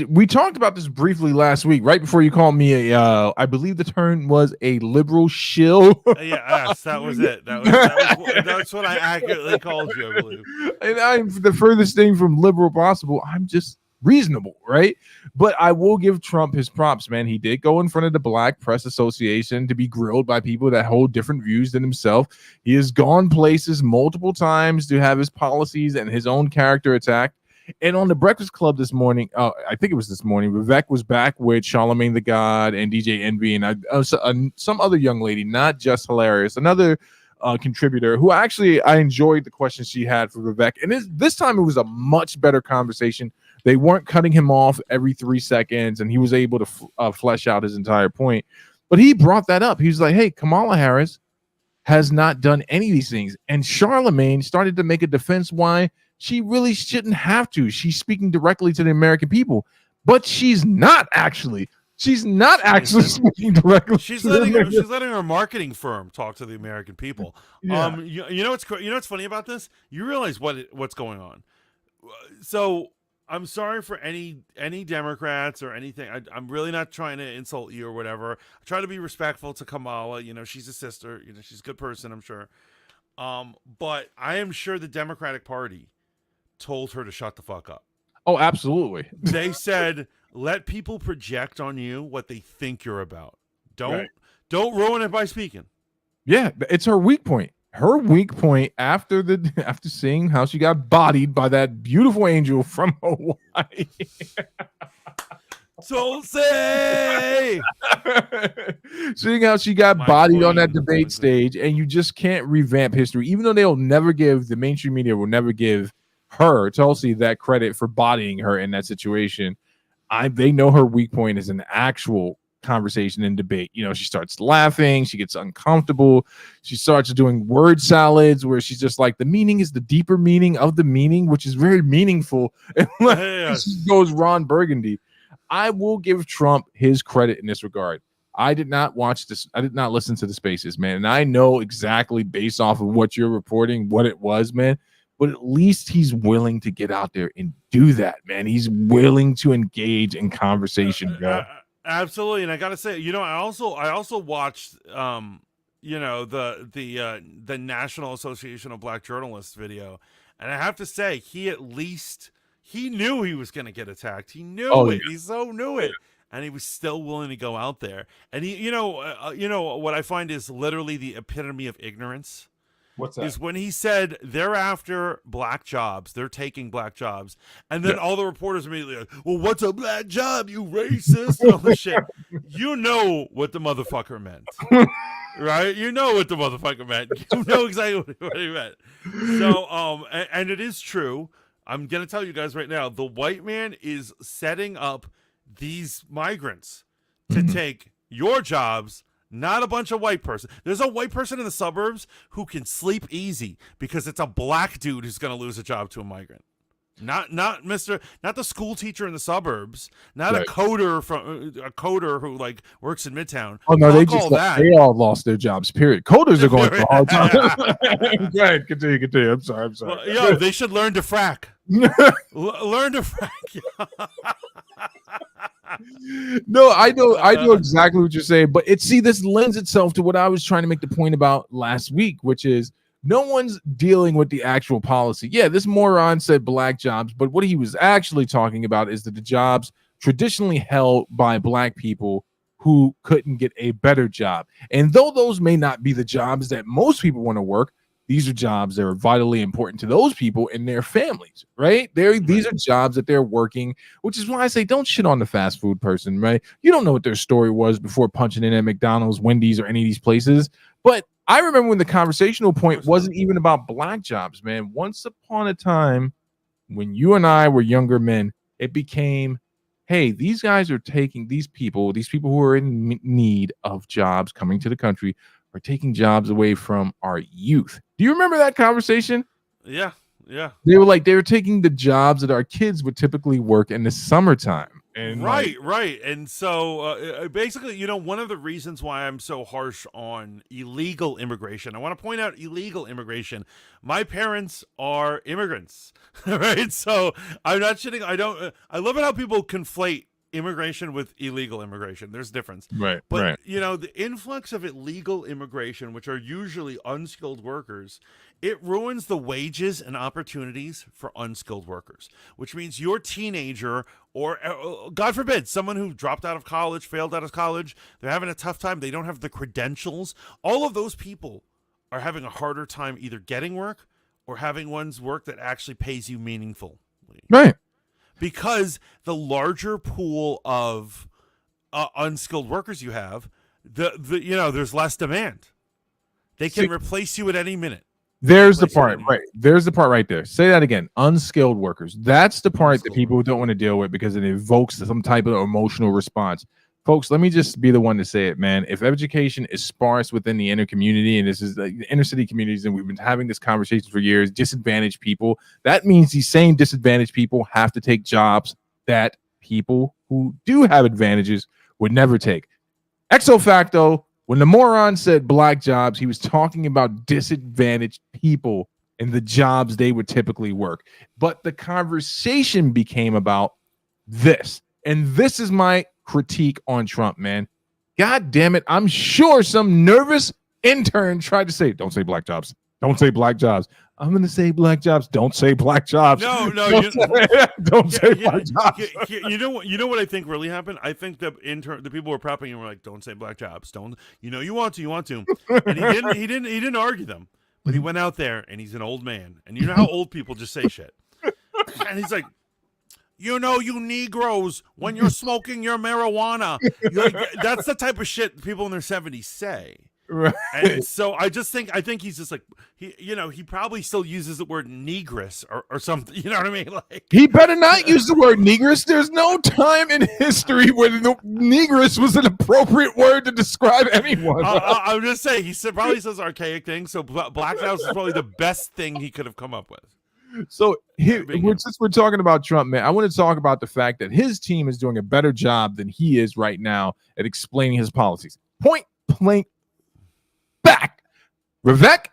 B: We talked about this briefly last week, right before you called me I believe the term was a liberal shill.
A: Yes, that was it. That's what I accurately called you, I believe.
B: And I'm the furthest thing from liberal possible. I'm just reasonable, right? But I will give Trump his props, man. He did go in front of the Black Press Association to be grilled by people that hold different views than himself. He has gone places multiple times to have his policies and his own character attacked. And on the Breakfast Club this morning, I think it was this morning, Vivek was back with Charlamagne the God and DJ Envy and some other young lady, not just hilarious, another contributor who I enjoyed the questions she had for Vivek. And this time it was a much better conversation. They weren't cutting him off every 3 seconds, and he was able to flesh out his entire point. But he brought that up. He was like, hey, Kamala Harris has not done any of these things. And Charlamagne started to make a defense why she really shouldn't have to. She's speaking directly to the American people, but she's not actually. She's not actually speaking directly.
A: She's letting her marketing firm talk to the American people.
B: Yeah.
A: You know what's funny about this? You realize what's going on. So I'm sorry for any Democrats or anything. I'm really not trying to insult you or whatever. I try to be respectful to Kamala. She's a sister. She's a good person, I'm sure. But I am sure the Democratic Party told her to shut the fuck up.
B: Oh, absolutely.
A: They said, let people project on you what they think you're about. Don't ruin it by speaking.
B: Yeah, it's her weak point. her weak point after seeing how she got bodied by that beautiful angel from Hawaii.
A: Tulsi!
B: Seeing how she got
A: My
B: bodied on that
A: queen.
B: debate stage, and you just can't revamp history, even though the mainstream media will never give her, Tulsi, that credit for bodying her in that situation. They know her weak point is an actual conversation and debate. You know, she starts laughing, she gets uncomfortable, she starts doing word salads where she's just like, the meaning is the deeper meaning of the meaning, which is very meaningful. And like,
A: Yes.
B: she goes Ron Burgundy. I will give Trump his credit in this regard. I did not watch this. I did not listen to the spaces, man. And I know exactly based off of what you're reporting what it was, man. But at least he's willing to get out there and do that, man. He's willing to engage in conversation, bro.
A: Absolutely. And I gotta say, you know, I also watched you know, the National Association of Black Journalists video, and I have to say, he knew he was gonna get attacked. He knew it. Yeah. He so knew it. And he was still willing to go out there. And he, you know what I find is literally the epitome of ignorance.
B: What's that?
A: Is when he said they're after black jobs, they're taking black jobs, and then all the reporters immediately like, well, what's a black job, you racist, and all this shit. You know what the motherfucker meant, right? You know what the motherfucker meant. You know exactly what he meant. So, and it is true. I'm gonna tell you guys right now, the white man is setting up these migrants to take your jobs. Not a bunch of white person. There's a white person in the suburbs who can sleep easy because it's a black dude who's going to lose a job to a migrant. Not the school teacher in the suburbs. Not a coder who like works in Midtown.
B: Oh no, they all lost their jobs. Period. Coders are going through a hard time. Go ahead, continue. I'm sorry.
A: Well, they should learn to frack. Learn to frack.
B: No, I know exactly what you're saying, but this lends itself to what I was trying to make the point about last week, which is no one's dealing with the actual policy. Yeah, this moron said black jobs, but what he was actually talking about is that the jobs traditionally held by black people who couldn't get a better job. And though those may not be the jobs that most people want to work, these are jobs that are vitally important to those people and their families, right? These are jobs that they're working, which is why I say don't shit on the fast food person, right? You don't know what their story was before punching in at McDonald's, Wendy's, or any of these places. But I remember when the conversational point wasn't even about black jobs, man. Once upon a time, when you and I were younger men, it became, hey, these guys are taking these people who are in need of jobs coming to the country are taking jobs away from our youth. Do you remember that conversation?
A: Yeah.
B: They were taking the jobs that our kids would typically work in the summertime. And
A: right. And so basically, you know, one of the reasons why I'm so harsh on illegal immigration, I want to point out illegal immigration. My parents are immigrants, right? So I'm not shitting. I love it how people conflate immigration with illegal immigration. There's a difference. But you know, the influx of illegal immigration, which are usually unskilled workers, it ruins the wages and opportunities for unskilled workers, which means your teenager or God forbid, someone who dropped out of college, failed out of college, they're having a tough time, they don't have the credentials. All of those people are having a harder time either getting work or having one's work that actually pays you meaningfully.
B: Right.
A: Because the larger pool of unskilled workers you have, there's less demand. They can replace you at any minute.
B: There's the part, right? There's the part right there. Say that again. Unskilled workers. That's the part that people don't want to deal with because it evokes some type of emotional response. Folks, let me just be the one to say it, man. If education is sparse within the inner community, and this is the inner city communities, and we've been having this conversation for years, disadvantaged people, that means these same disadvantaged people have to take jobs that people who do have advantages would never take. Exo facto, when the moron said black jobs, he was talking about disadvantaged people and the jobs they would typically work. But the conversation became about this. And this is my critique on Trump, man. God damn it. I'm sure some nervous intern tried to say, don't say black jobs. Don't say black jobs. I'm going to say black jobs. Don't say black jobs.
A: No.
B: Don't say black jobs.
A: You know what I think really happened? I think the people were prepping and were like, don't say black jobs. Don't, you want to. And he didn't argue them. But he went out there, and he's an old man. And you know how old people just say shit. And he's like, you know, you Negroes, when you're smoking your marijuana, that's the type of shit people in their 70s say.
B: Right.
A: And so I think he's just like, he probably still uses the word negress or something. You know what I mean? Like,
B: He better not use the word negress. There's no time in history when the negress was an appropriate word to describe anyone.
A: I'm just saying, probably says archaic things. So Black House is probably the best thing he could have come up with.
B: So since we're talking about Trump, man, I want to talk about the fact that his team is doing a better job than he is right now at explaining his policies. Point blank back. Vivek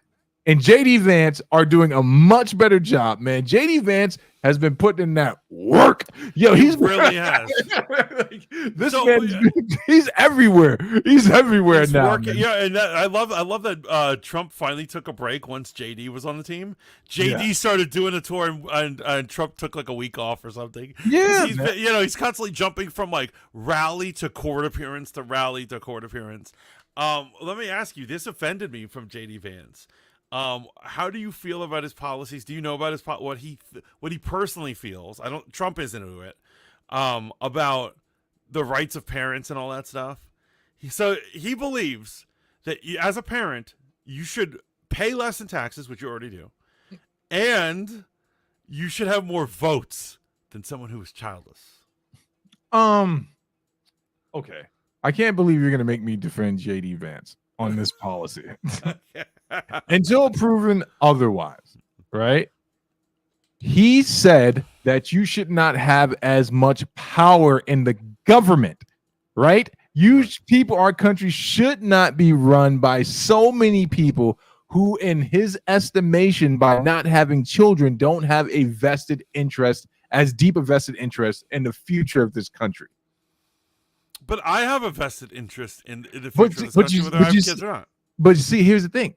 B: and JD Vance are doing a much better job, man. JD Vance has been putting in that work. Yo, he
A: really has.
B: He's everywhere. He's everywhere
A: it's
B: now.
A: Working. Yeah, and I love that Trump finally took a break once JD was on the team. JD started doing a tour, and Trump took like a week off or something.
B: Yeah,
A: he's constantly jumping from like rally to court appearance to rally to court appearance. Let me ask you, this offended me from JD Vance. How do you feel about his policies? Do you know about what he personally feels? Trump isn't into it. About the rights of parents and all that stuff. He believes that as a parent, you should pay less in taxes, which you already do, and you should have more votes than someone who is childless.
B: Okay. I can't believe you're going to make me defend JD Vance on this policy. Until proven otherwise, right? He said that you should not have as much power in the government, right? Our country should not be run by so many people who, in his estimation, by not having children, don't have a vested interest, as deep a vested interest in the future of this country.
A: But I have a vested interest in the future of this country, whether I have kids or not.
B: But you see, here's the thing.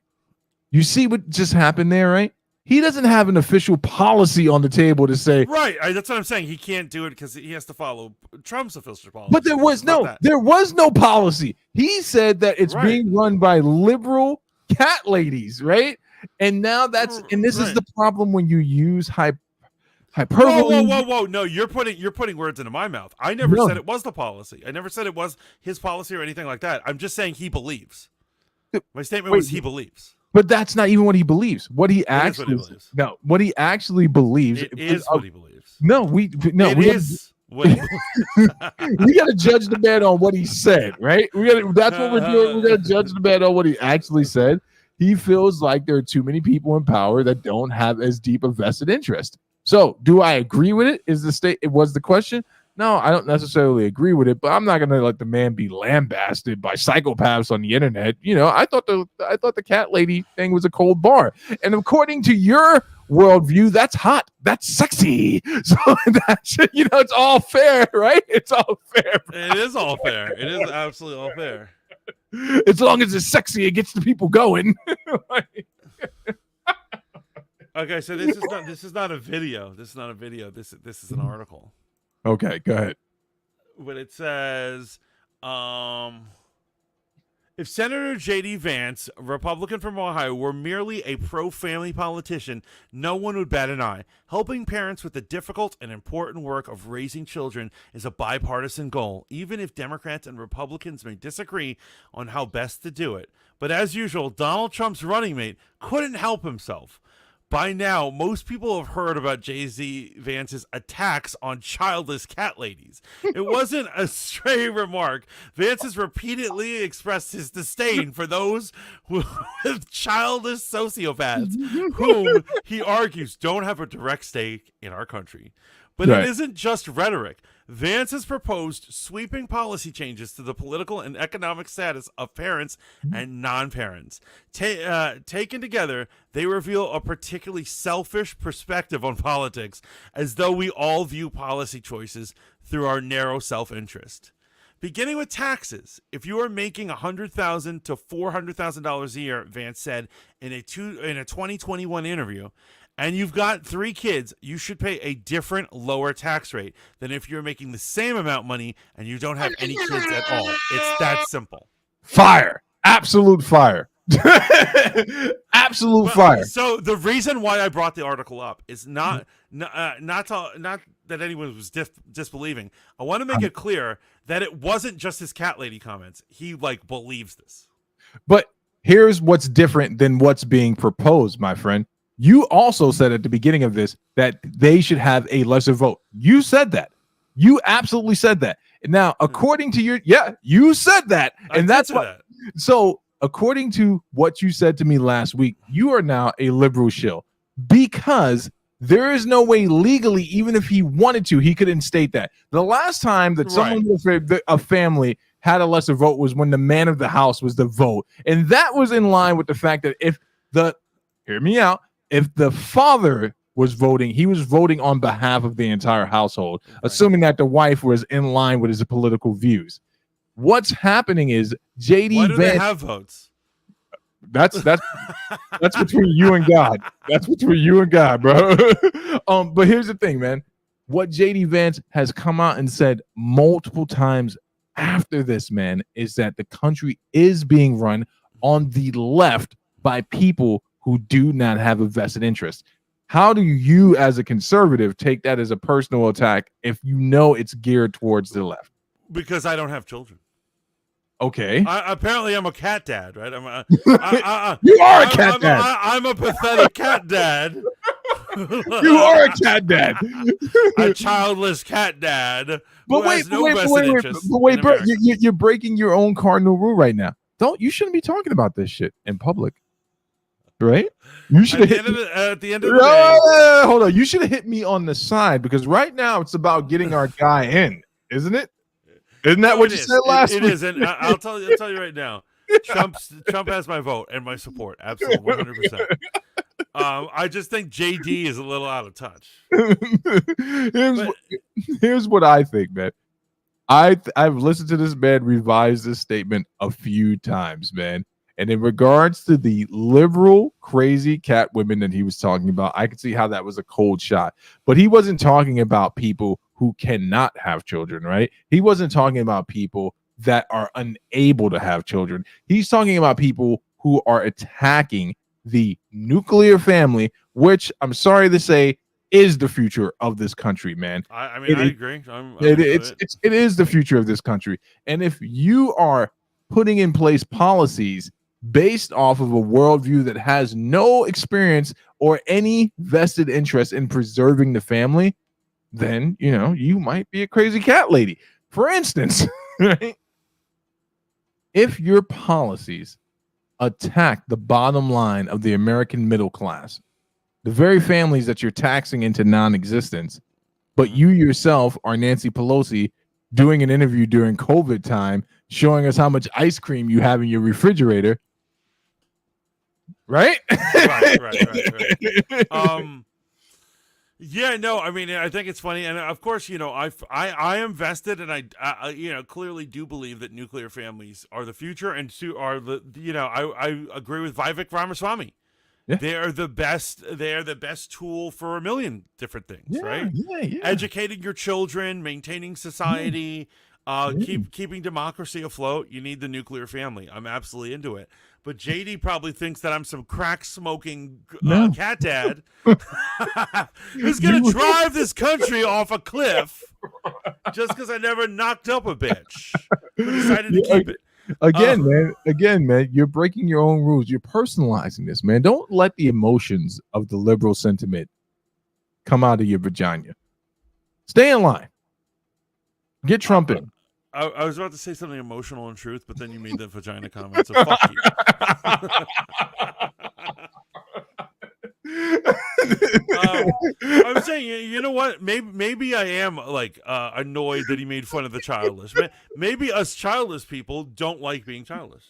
B: You see what just happened there, right? He doesn't have an official policy on the table to say.
A: Right. That's what I'm saying. He can't do it because he has to follow Trump's official policy.
B: But there was no policy. He said that it's being run by liberal cat ladies, right? And now this is the problem when you use hyperbole.
A: Whoa! No, you're putting words into my mouth. I never said it was the policy. I never said it was his policy or anything like that. I'm just saying he believes. My statement was he believes.
B: But that's not even what he believes. What he actually believes. No, what he actually believes
A: is what he believes.
B: We got to judge the man on what he said, right? That's what we're doing. We got to judge the man on what he actually said. He feels like there are too many people in power that don't have as deep a vested interest. So, do I agree with it? It was the question? No, I don't necessarily agree with it, but I'm not going to let the man be lambasted by psychopaths on the internet. You know, I thought the cat lady thing was a cold bar. And according to your worldview, that's hot. That's sexy. So it's all fair, right? It's all fair.
A: It is all fair. It is absolutely all fair.
B: As long as it's sexy, it gets the people going.
A: Okay, so this is not a video. This is not a video. This is an article.
B: Okay, go ahead.
A: But it says, if Senator J.D. Vance, a Republican from Ohio, were merely a pro-family politician, no one would bat an eye. Helping parents with the difficult and important work of raising children is a bipartisan goal, even if Democrats and Republicans may disagree on how best to do it. But as usual, Donald Trump's running mate couldn't help himself. By now, most people have heard about J.D. Vance's attacks on childless cat ladies. It wasn't a stray remark. Vance has repeatedly expressed his disdain for those with childless sociopaths, whom he argues don't have a direct stake in our country. But It isn't just rhetoric. Vance has proposed sweeping policy changes to the political and economic status of parents and non-parents. Taken together, they reveal a particularly selfish perspective on politics, as though we all view policy choices through our narrow self-interest. Beginning with taxes, if you are making $100,000 to $400,000 a year, Vance said in a 2021 interview, and you've got 3 kids, you should pay a different, lower tax rate than if you're making the same amount of money and you don't have any kids at all. It's that simple.
B: Fire. Absolute fire. Absolute
A: Well,
B: fire.
A: so the reason why I brought the article up is not that anyone was disbelieving. I want to make it clear that it wasn't just his cat lady comments. He like believes this.
B: But here's what's different than what's being proposed, my friend. You also said at the beginning of this that they should have a lesser vote. You said that. You absolutely said that. And now, according to you said that. And that's what. So, according to what you said to me last week, you are now a liberal shill because there is no way legally, even if he wanted to, he could instate that. The last time that someone with a family had a lesser vote was when the man of the house was the vote. And that was in line with the fact that hear me out, if the father was voting, he was voting on behalf of the entire household, assuming that the wife was in line with his political views. What's happening is JD
A: Why do
B: Vance,
A: they have votes?
B: That's between you and God. That's between you and God, bro. But here's the thing, man. What JD Vance has come out and said multiple times after this, man, is that the country is being run on the left by people who do not have a vested interest. How do you, as a conservative, take that as a personal attack if you know it's geared towards the left?
A: Because I don't have children.
B: Okay.
A: Apparently, I'm a cat dad, right?
B: You are a cat dad.
A: I'm a pathetic cat dad.
B: You are a cat dad.
A: A childless cat dad.
B: But wait, bro, you're breaking your own cardinal rule right now. You shouldn't be talking about this shit in public, right? You should
A: at the end of the day.
B: Hold on. You should have hit me on the side because right now it's about getting our guy in, isn't it? Isn't that what you said last week?
A: It is, and I'll tell you right now. Trump has my vote and my support, absolutely 100%. I just think JD is a little out of touch.
B: Here's what I think, man. I've listened to this man revise this statement a few times, man. And in regards to the liberal, crazy cat women that he was talking about, I could see how that was a cold shot. But he wasn't talking about people who cannot have children, right? He wasn't talking about people that are unable to have children. He's talking about people who are attacking the nuclear family, which I'm sorry to say is the future of this country, man.
A: I agree.
B: It is the future of this country. And if you are putting in place policies based off of a worldview that has no experience or any vested interest in preserving the family, then, you might be a crazy cat lady. For instance, right? If your policies attack the bottom line of the American middle class, the very families that you're taxing into non-existence, but you yourself are Nancy Pelosi doing an interview during COVID time, showing us how much ice cream you have in your refrigerator, right?
A: Right. Yeah, no, I mean, I think it's funny, and of course, I am vested, and I clearly do believe that nuclear families are the future, and are I agree with Vivek Ramaswamy.
B: Yeah.
A: They are the best. They are the best tool for a million different things, right?
B: Yeah.
A: Educating your children, maintaining society, keeping democracy afloat. You need the nuclear family. I'm absolutely into it. But JD probably thinks that I'm some crack smoking cat dad who's going to drive this country off a cliff just because I never knocked up a bitch. Who decided to keep it.
B: Again, man, you're breaking your own rules. You're personalizing this, man. Don't let the emotions of the liberal sentiment come out of your vagina. Stay in line. Get Trump in.
A: I was about to say something emotional in truth, but then you made the vagina comment, so fuck you. I'm saying, you know what? Maybe I am annoyed that he made fun of the childless. Maybe us childless people don't like being childless.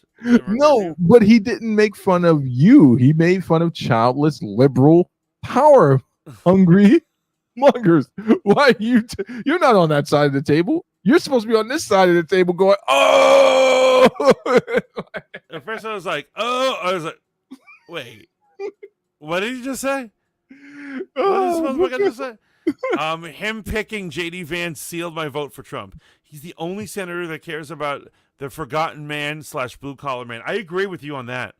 B: No, but he didn't make fun of you. He made fun of childless, liberal, power hungry muggers. Why you're not on that side of the table? You're supposed to be on this side of the table going, oh!
A: At first I was like, wait, what did he just say? What did this motherfucker just say? Him picking JD Vance sealed my vote for Trump. He's the only senator that cares about the forgotten man / blue collar man. I agree with you on that.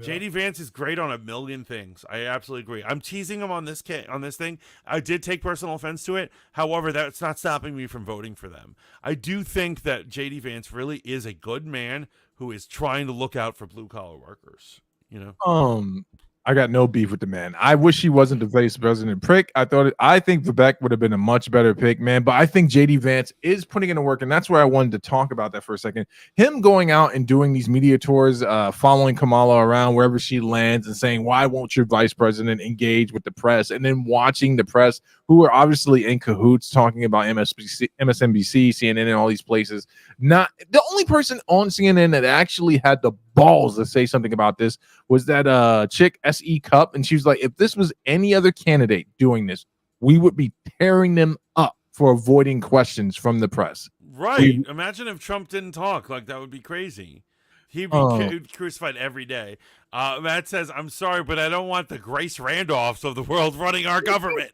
A: JD Vance is great on a million things. I absolutely agree. I'm teasing him on this thing. I did take personal offense to it. However, that's not stopping me from voting for them. I do think that JD Vance really is a good man who is trying to look out for blue collar workers. You know.
B: I got no beef with the man. I wish he wasn't the vice president prick. I think Vivek would have been a much better pick, man. But I think JD Vance is putting in the work, and that's where I wanted to talk about that for a second. Him going out and doing these media tours, following Kamala around wherever she lands and saying, why won't your vice president engage with the press? And then watching the press, who are obviously in cahoots, talking about MSNBC, CNN, and all these places. Not the only person on CNN that actually had the balls to say something about this was that chick SE Cup, and she was like, if this was any other candidate doing this, we would be tearing them up for avoiding questions from the press.
A: Right. Imagine if Trump didn't talk. Like, that would be crazy. He'd be crucified every day. Matt says, I'm sorry, but I don't want the Grace Randolphs of the world running our government.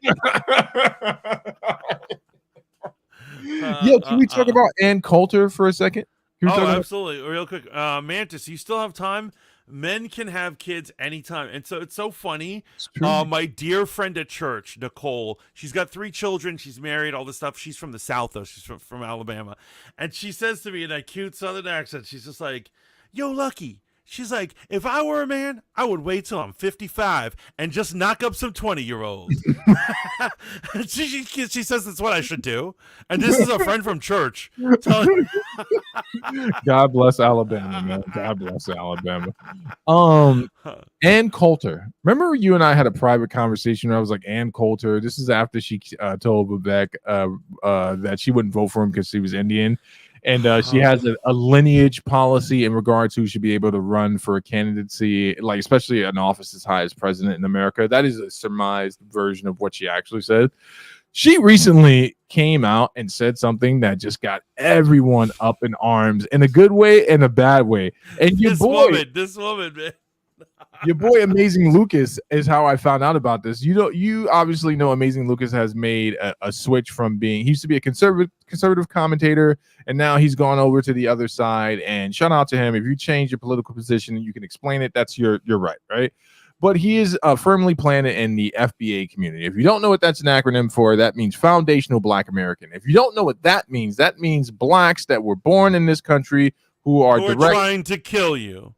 B: Can we talk about Ann Coulter for a second?
A: Absolutely. Real quick. Mantis, you still have time? Men can have kids anytime. And so it's so funny. My dear friend at church, Nicole, she's got 3 children. She's married, all this stuff. She's from the South, though. She's from Alabama. And she says to me in that cute Southern accent, she's just like, yo, Lucky. She's like, if I were a man, I would wait till I'm 55 and just knock up some 20-year-olds. she says that's what I should do. And this is a friend from church.
B: God bless Alabama, man. God bless Alabama. Ann Coulter. Remember you and I had a private conversation where I was like, Ann Coulter. This is after she told Vivek that she wouldn't vote for him because she was Indian. And she has a lineage policy in regards to who should be able to run for a candidacy, like especially an office as high as president in America. That is a surmised version of what she actually said. She recently came out and said something that just got everyone up in arms in a good way and a bad way. And
A: this woman, man.
B: Your boy Amazing Lucas is how I found out about this. You obviously know Amazing Lucas has made a switch from being, he used to be a conservative commentator, and now he's gone over to the other side. And shout out to him. If you change your political position and you can explain it, that's your right? But he is firmly planted in the FBA community. If you don't know what that's an acronym for, that means Foundational Black American. If you don't know what that means blacks that were born in this country who are
A: trying to kill you.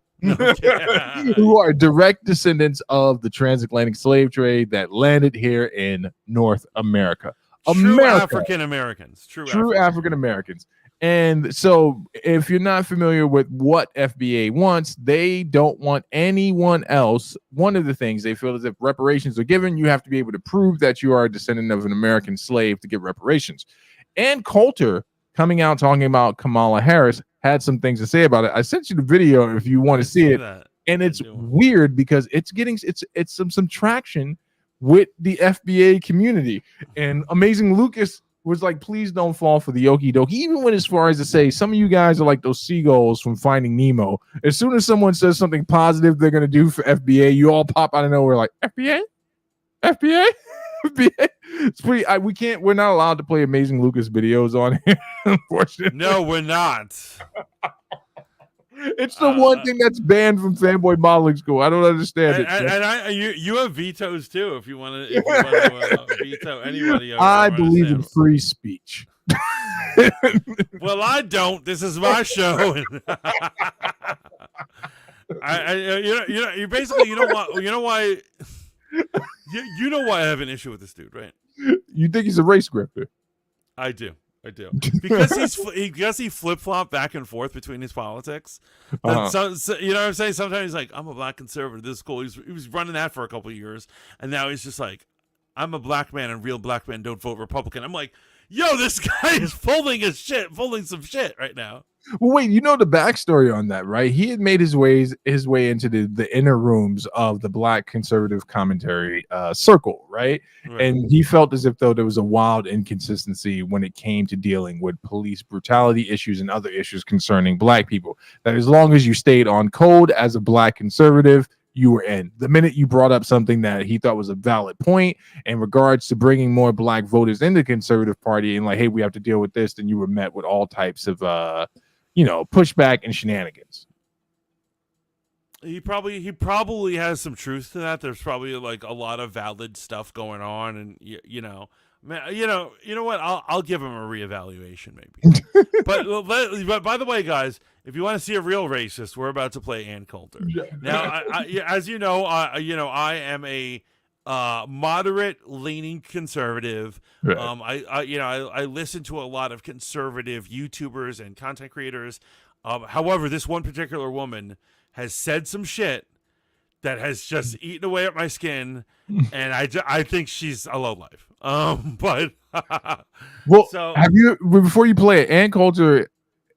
B: Who are direct descendants of the transatlantic slave trade that landed here in North America.
A: True African Americans.
B: True African Americans. And so if you're not familiar with what FBA wants, they don't want anyone else. One of the things they feel is if reparations are given, you have to be able to prove that you are a descendant of an American slave to get reparations. And Coulter, coming out talking about Kamala Harris, had some things to say about it. I sent you the video if you want to see it. And it's weird because it's getting some traction with the FBA community. And Amazing Lucas was like, please don't fall for the okie dokie. Even went as far as to say some of you guys are like those seagulls from Finding Nemo. As soon as someone says something positive they're gonna do for FBA, you all pop out of nowhere like FBA. It's pretty. We're not allowed to play Amazing Lucas videos on here, unfortunately.
A: No, we're not.
B: It's the one thing that's banned from Fanboy Modeling School. I don't understand it.
A: And you have vetoes too. If you want to veto anybody,
B: I believe in free speech.
A: Well, I don't. This is my show. You basically, you know why I have an issue with this dude, right?
B: You think he's a race grifter?
A: I do. Because he flip-flop back and forth between his politics. So, you know what I'm saying? Sometimes he's like, I'm a black conservative. This is cool. He was running that for a couple of years, and now he's just like, I'm a black man, and real black men don't vote Republican. I'm like, yo, this guy is folding some shit right now.
B: Well, wait, you know the backstory on that, right? He had made his way into the inner rooms of the black conservative commentary circle, right? And he felt as if though there was a wild inconsistency when it came to dealing with police brutality issues and other issues concerning black people. That as long as you stayed on code as a black conservative, you were in. The minute you brought up something that he thought was a valid point in regards to bringing more black voters in the conservative party and like, hey, we have to deal with this, then you were met with all types of pushback and shenanigans.
A: He probably has some truth to that. There's probably like a lot of valid stuff going on, and you know, man, you know what? I'll give him a reevaluation maybe. but by the way, guys, if you want to see a real racist, we're about to play Ann Coulter. Now, as you know, I am a moderate leaning conservative.
B: Right.
A: I listen to a lot of conservative YouTubers and content creators. However, this one particular woman has said some shit that has just eaten away at my skin, and I think she's a lowlife. But
B: well,
A: so
B: have you before you play it? Ann Coulter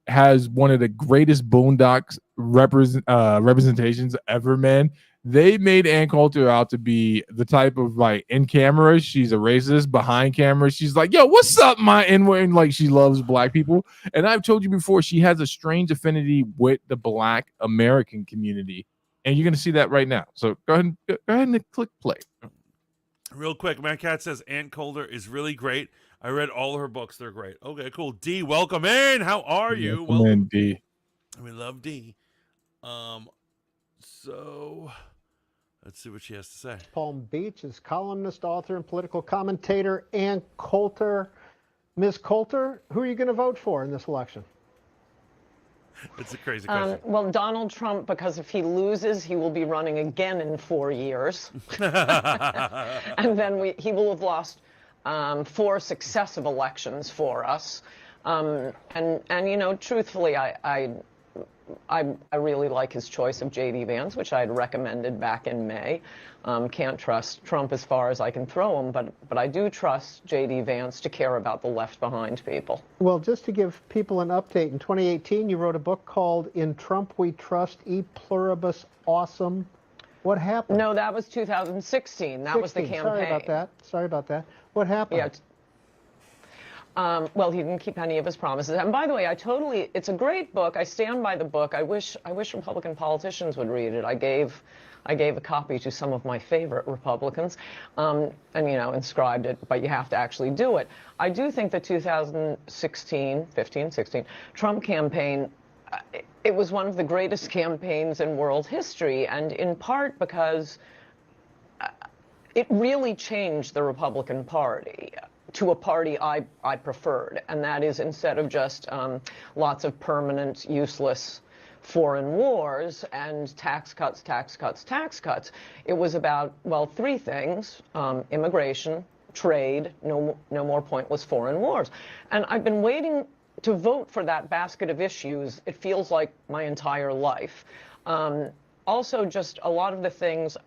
B: has one of the greatest Boondocks representations ever, man. They made Ann Coulter out to be the type of like in camera, she's a racist. Behind camera, she's like, yo, what's up, my N-word? Like she loves black people. And I've told you before, she has a strange affinity with the black American community. And you're gonna see that right now. So go ahead and click play.
A: real quick, Matt Cat says Ann Coulter is really great. I read all her books. They're great. Okay, cool. D, welcome in. How are you?
B: Welcome in, D.
A: We love D. So let's see what she has to say.
G: Palm Beach is columnist, author, and political commentator Ann Coulter. Ms. Coulter, who are you going to vote for in this election?
A: It's a crazy question.
H: Well, Donald Trump, because if he loses, he will be running again in 4 years. And then he will have lost 4 successive elections for us. And you know, truthfully, I really like his choice of J.D. Vance, which I had recommended back in May. Can't trust Trump as far as I can throw him, but I do trust J.D. Vance to care about the left behind people.
G: Well, just to give people an update, in 2018, you wrote a book called In Trump We Trust, E Pluribus Awesome. What happened?
H: No, that was 2016. That was the campaign.
G: Sorry about that. What happened?
H: Yeah. Well, he didn't keep any of his promises. And by the way, it's a great book. I stand by the book. I wish Republican politicians would read it. I gave a copy to some of my favorite Republicans, and, you know, inscribed it, but you have to actually do it. I do think the 2016, 15, 16 Trump campaign, it was one of the greatest campaigns in world history, and in part because it really changed the Republican Party to a party I preferred, and that is, instead of just lots of permanent, useless foreign wars and tax cuts, it was about, well, 3 things: immigration, trade, no more pointless foreign wars. And I've been waiting to vote for that basket of issues, it feels like my entire life. Also, just a lot of the things,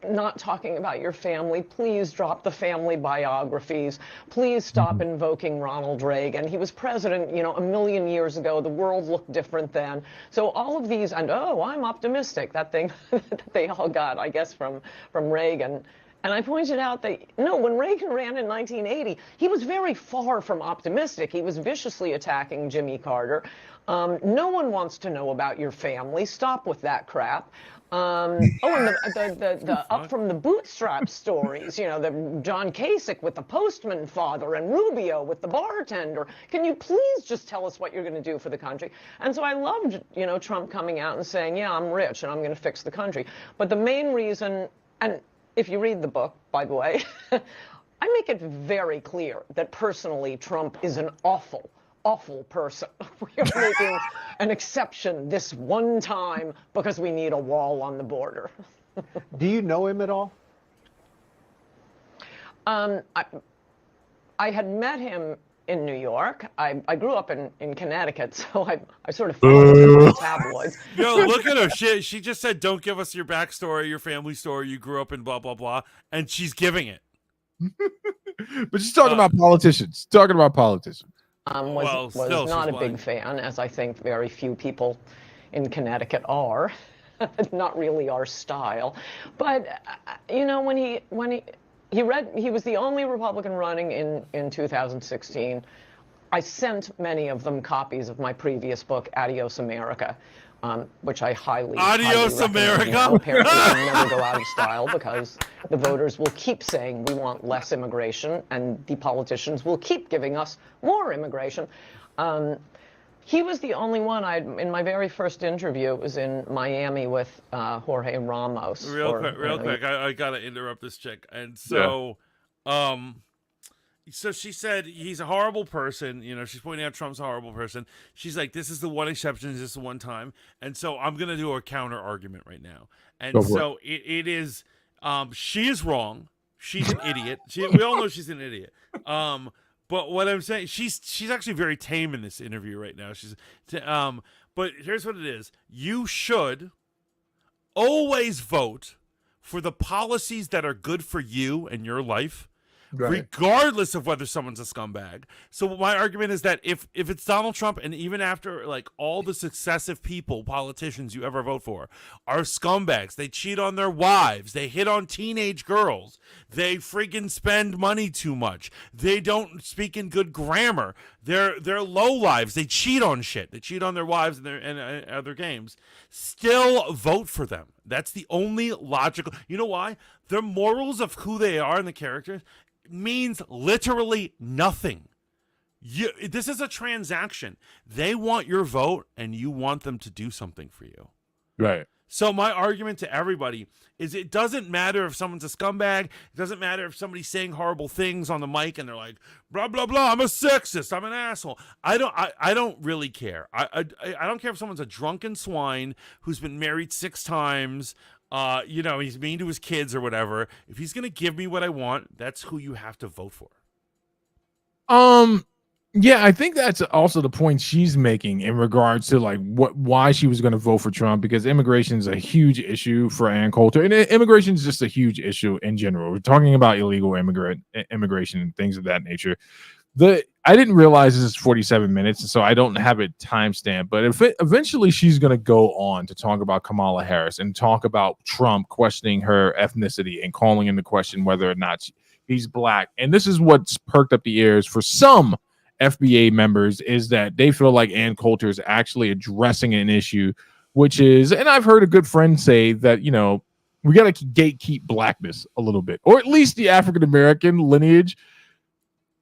H: not talking about your family. Please drop the family biographies. Please stop invoking Ronald Reagan. He was president, you know, a million years ago. The world looked different then. So all of these, and oh, I'm optimistic, that thing that they all got, I guess, from Reagan. And I pointed out that, no, when Reagan ran in 1980, he was very far from optimistic. He was viciously attacking Jimmy Carter. No one wants to know about your family. Stop with that crap. And the up from the bootstrap stories, you know, the John Kasich with the postman father and Rubio with the bartender. Can you please just tell us what you're going to do for the country? And so I loved, you know, Trump coming out and saying, yeah, I'm rich and I'm going to fix the country. But the main reason, and if you read the book, by the way, I make it very clear that personally Trump is an awful person. We are making an exception this one time because we need a wall on the border.
G: Do you know him at all?
H: I had met him in New York. I grew up in Connecticut, so I sort of followed him in the tabloids.
A: Yo, look at her. She just said, don't give us your backstory, your family story, you grew up in blah, blah, blah. And she's giving it.
B: But she's talking about politicians.
H: Was not a big fan, as I think very few people in Connecticut are. Not really our style. But you know, when he was the only Republican running in 2016. I sent many of them copies of my previous book, Adios America, which I highly
A: Adios America.
H: You know, apparently will never go out of style because the voters will keep saying we want less immigration, and the politicians will keep giving us more immigration. He was the only one. In my very first interview, it was in Miami with Jorge Ramos.
A: Real quick, I gotta interrupt this chick. And so, so she said he's a horrible person. You know, she's pointing out Trump's a horrible person. She's like, this is the one exception. This is the one time. And so I'm gonna do a counter argument right now. And so it is, she is wrong. She's an idiot. We all know she's an idiot. But what I'm saying, she's actually very tame in this interview right now. But here's what it is: you should always vote for the policies that are good for you and your life, regardless of whether someone's a scumbag. So my argument is that if it's Donald Trump, and even after like all the successive politicians you ever vote for are scumbags, they cheat on their wives, they hit on teenage girls, they freaking spend money too much, they don't speak in good grammar, they're low lives, they cheat on shit, they cheat on their wives and other games, still vote for them. That's the only logical. You know why? Their morals of who they are and the characters means literally nothing. This is a transaction. They want your vote, and you want them to do something for you.
B: Right.
A: So my argument to everybody is it doesn't matter if someone's a scumbag. It doesn't matter if somebody's saying horrible things on the mic and they're like, blah, blah, blah, I'm a sexist, I'm an asshole. I don't really care. I don't care if someone's a drunken swine who's been married 6 times, you know, he's mean to his kids or whatever. If he's going to give me what I want, that's who you have to vote for.
B: Yeah, I think that's also the point she's making in regards to like why she was going to vote for Trump, because immigration is a huge issue for Ann Coulter, and immigration is just a huge issue in general. We're talking about illegal immigration and things of that nature. I didn't realize this is 47 minutes, so I don't have it timestamped. But eventually she's going to go on to talk about Kamala Harris and talk about Trump questioning her ethnicity and calling into question whether or not he's black. And this is what's perked up the ears for some FBA members, is that they feel like Ann Coulter is actually addressing an issue, which is, and I've heard a good friend say that, you know, we got to gatekeep blackness a little bit, or at least the African-American lineage.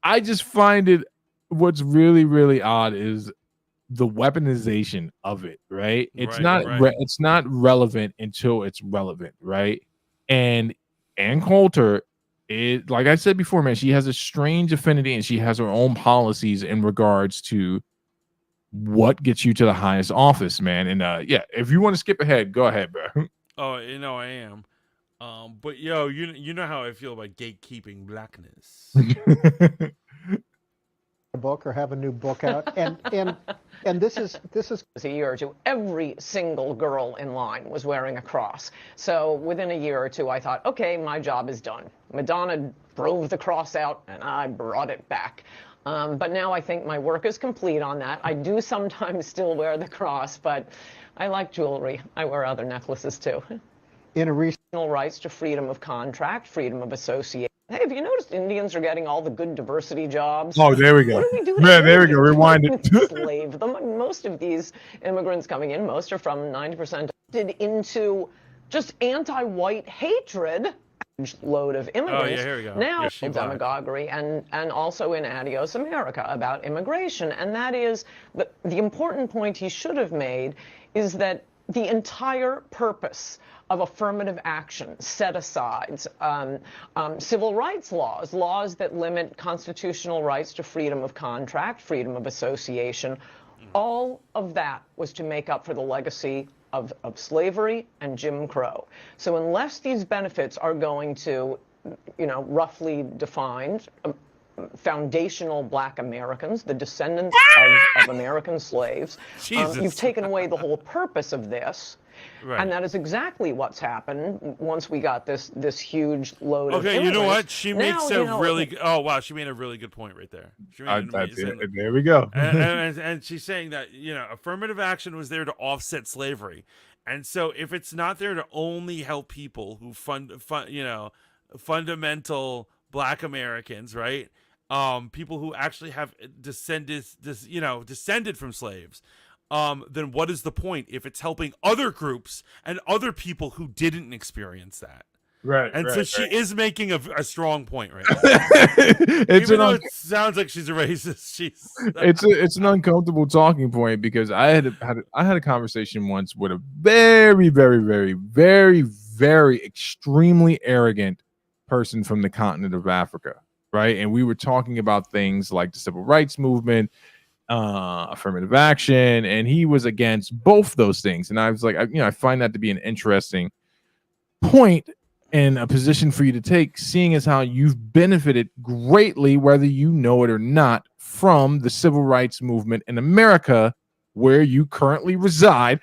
B: I just find it, what's really, really odd is the weaponization of it, right? It's it's not relevant until it's relevant, right? And Ann Coulter, like I said before, man, she has a strange affinity and she has her own policies in regards to what gets you to the highest office, man. And yeah, if you want to skip ahead, go ahead, bro.
A: Oh, you know I am. But yo, you know how I feel about gatekeeping blackness.
G: A book or have a new book out, and this is
H: A year or two, every single girl in line was wearing a cross. So within a year or two, I thought, okay, my job is done. Madonna drove the cross out, and I brought it back. But now I think my work is complete on that. I do sometimes still wear the cross, but I like jewelry. I wear other necklaces too.
G: in a recent
H: Rights to freedom of contract, freedom of association. Hey, have you noticed Indians are getting all the good diversity jobs?
B: Oh, there we go.
H: What do we do?
B: Man, there we go. Rewind it.
H: Slave them. Most of these immigrants coming in, most are from 90% into just anti-white hatred. Load of immigrants.
A: Oh, yeah, here we go.
H: Now,
A: Yeah,
H: demagoguery and also in Adios America about immigration. And that is the important point he should have made is that the entire purpose of affirmative action, set-asides, civil rights laws that limit constitutional rights to freedom of contract, freedom of association, all of that was to make up for the legacy of slavery and Jim Crow. So unless these benefits are going to, roughly defined, foundational Black Americans, the descendants of American slaves, you've taken away the whole purpose of this. Right. And that is exactly what's happened once we got this huge load of immigrants.
A: You know what? She makes oh wow, she made a really good point right there.
B: There we go.
A: and she's saying that affirmative action was there to offset slavery, and so if it's not there to only help people who fundamental Black Americans, right? People who actually have descended from slaves. Then what is the point if it's helping other groups and other people who didn't experience that?
B: Right.
A: And so she is making a strong point right now.
B: It's
A: Even though it sounds like she's a racist,
B: it's an uncomfortable talking point because I had a conversation once with a very, very, very, very, very extremely arrogant person from the continent of Africa, right? And we were talking about things like the civil rights movement, affirmative action, and he was against both those things. And I was like, I find that to be an interesting point and a position for you to take, seeing as how you've benefited greatly, whether you know it or not, from the civil rights movement in America, where you currently reside,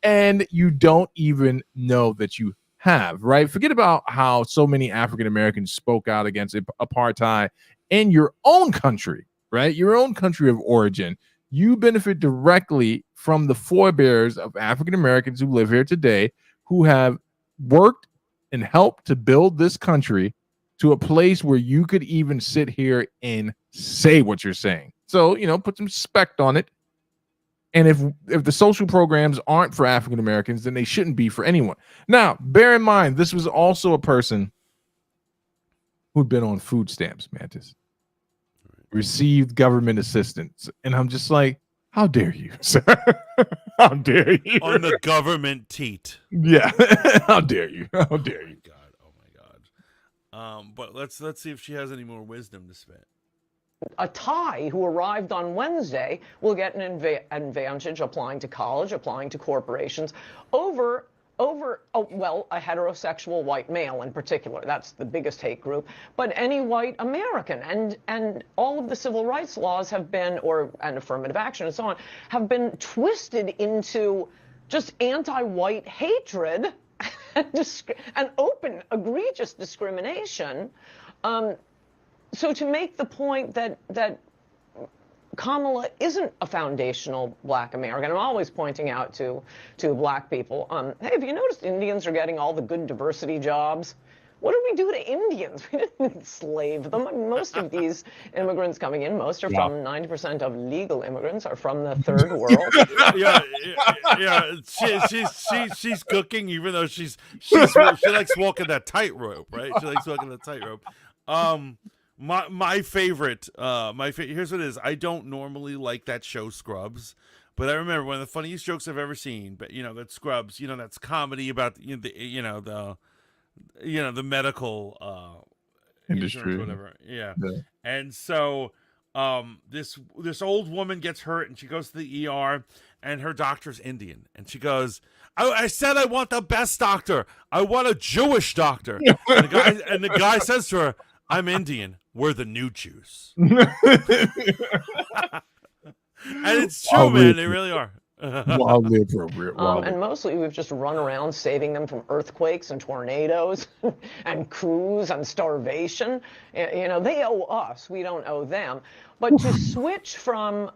B: and you don't even know that you have, right? Forget about how so many African Americans spoke out against apartheid in your own country, right? Your own country of origin. You benefit directly from the forebears of African Americans who live here today, who have worked and helped to build this country to a place where you could even sit here and say what you're saying. So, put some respect on it. And if the social programs aren't for African Americans, then they shouldn't be for anyone. Now, bear in mind, this was also a person who'd been on food stamps, Mantis, received government assistance. And I'm just like, how dare you, sir? How dare you?
A: on the government teat.
B: Yeah. How dare you? How dare you?
A: Oh my God. But let's see if she has any more wisdom to spit.
H: A Thai who arrived on Wednesday will get an advantage applying to college, applying to corporations over a heterosexual white male in particular. That's the biggest hate group. But any white American, and all of the civil rights laws have been, and affirmative action and so on, have been twisted into just anti-white hatred and open, egregious discrimination. So to make the point that Kamala isn't a foundational black American, I'm always pointing out to black people, hey, have you noticed Indians are getting all the good diversity jobs? What did we do to Indians? We didn't enslave them. I mean, most of these immigrants coming in, most are from 90% of legal immigrants are from the third world.
A: She's cooking, even though she likes walking that tightrope, right? She likes walking the tightrope. My favorite, here's what it is. I don't normally like that show Scrubs, but I remember one of the funniest jokes I've ever seen. But that Scrubs, that's comedy about the medical
B: industry,
A: whatever. Yeah. And so this old woman gets hurt and she goes to the ER and her doctor's Indian and she goes, I said I want the best doctor. I want a Jewish doctor. And the guy says to her, I'm Indian. We're the new Jews. And it's true, man. They really are.
B: Wildly appropriate.
H: And mostly we've just run around saving them from earthquakes and tornadoes and coups and starvation. They owe us. We don't owe them. But to switch from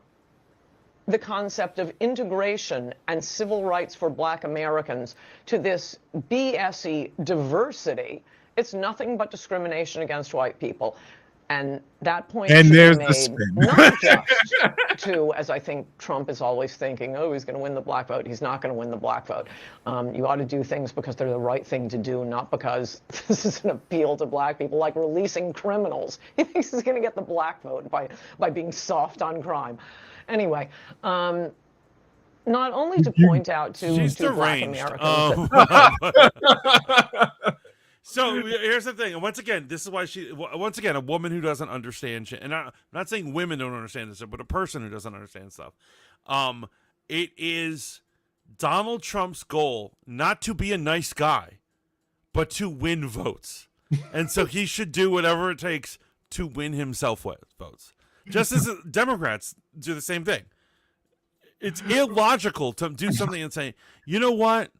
H: the concept of integration and civil rights for black Americans to this BS-y diversity, it's nothing but discrimination against white people. And that point should be made not just to, as I think Trump is always thinking, oh, he's going to win the black vote. He's not going to win the black vote. You ought to do things because they're the right thing to do, not because this is an appeal to black people, like releasing criminals. He thinks he's going to get the black vote by being soft on crime. Anyway, not only to point out to black Americans.
A: So here's the thing, and once again, this is why a woman who doesn't understand shit, and I'm not saying women don't understand this stuff, but a person who doesn't understand stuff. It is Donald Trump's goal not to be a nice guy, but to win votes, and so he should do whatever it takes to win himself votes. Just as Democrats do the same thing. It's illogical to do something and say, you know what?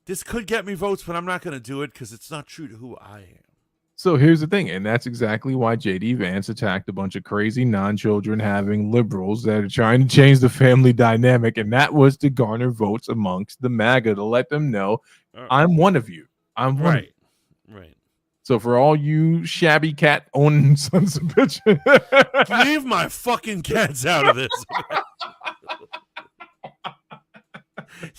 A: This could get me votes, but I'm not going to do it because it's not true to who I am.
B: So here's the thing, and that's exactly why J.D. Vance attacked a bunch of crazy non-children having liberals that are trying to change the family dynamic, and that was to garner votes amongst the MAGA to let them know, I'm one of you. I'm one of you.
A: Right.
B: So for all you shabby cat owning sons of bitches,
A: leave my fucking cats out of this.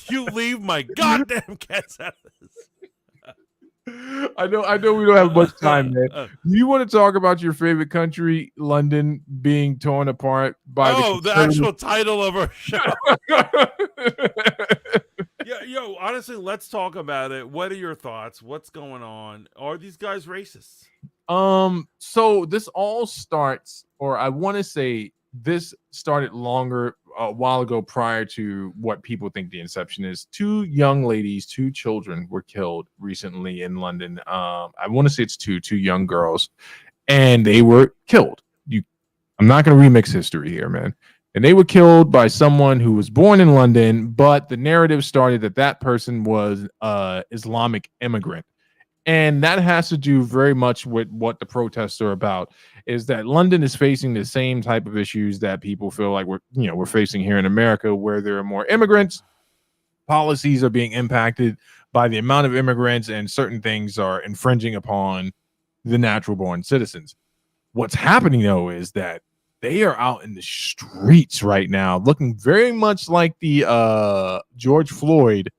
A: You leave my goddamn cats out of this.
B: I know we don't have much time, man. Do you want to talk about your favorite country, London, being torn apart by
A: the actual title of our show? Yo, honestly, let's talk about it. What are your thoughts? What's going on? Are these guys racist?
B: So this all starts, or I want to say this started a while ago prior to what people think the inception is. 2 young ladies, 2 children were killed recently in London. I want to say it's two young girls, and they were killed. I'm not going to remix history here, man. And they were killed by someone who was born in London, but the narrative started that person was Islamic immigrant. And that has to do very much with what the protests are about, is that London is facing the same type of issues that people feel like we're facing here in America, where there are more immigrants. Policies are being impacted by the amount of immigrants, and certain things are infringing upon the natural born citizens. What's happening, though, is that they are out in the streets right now, looking very much like the George Floyd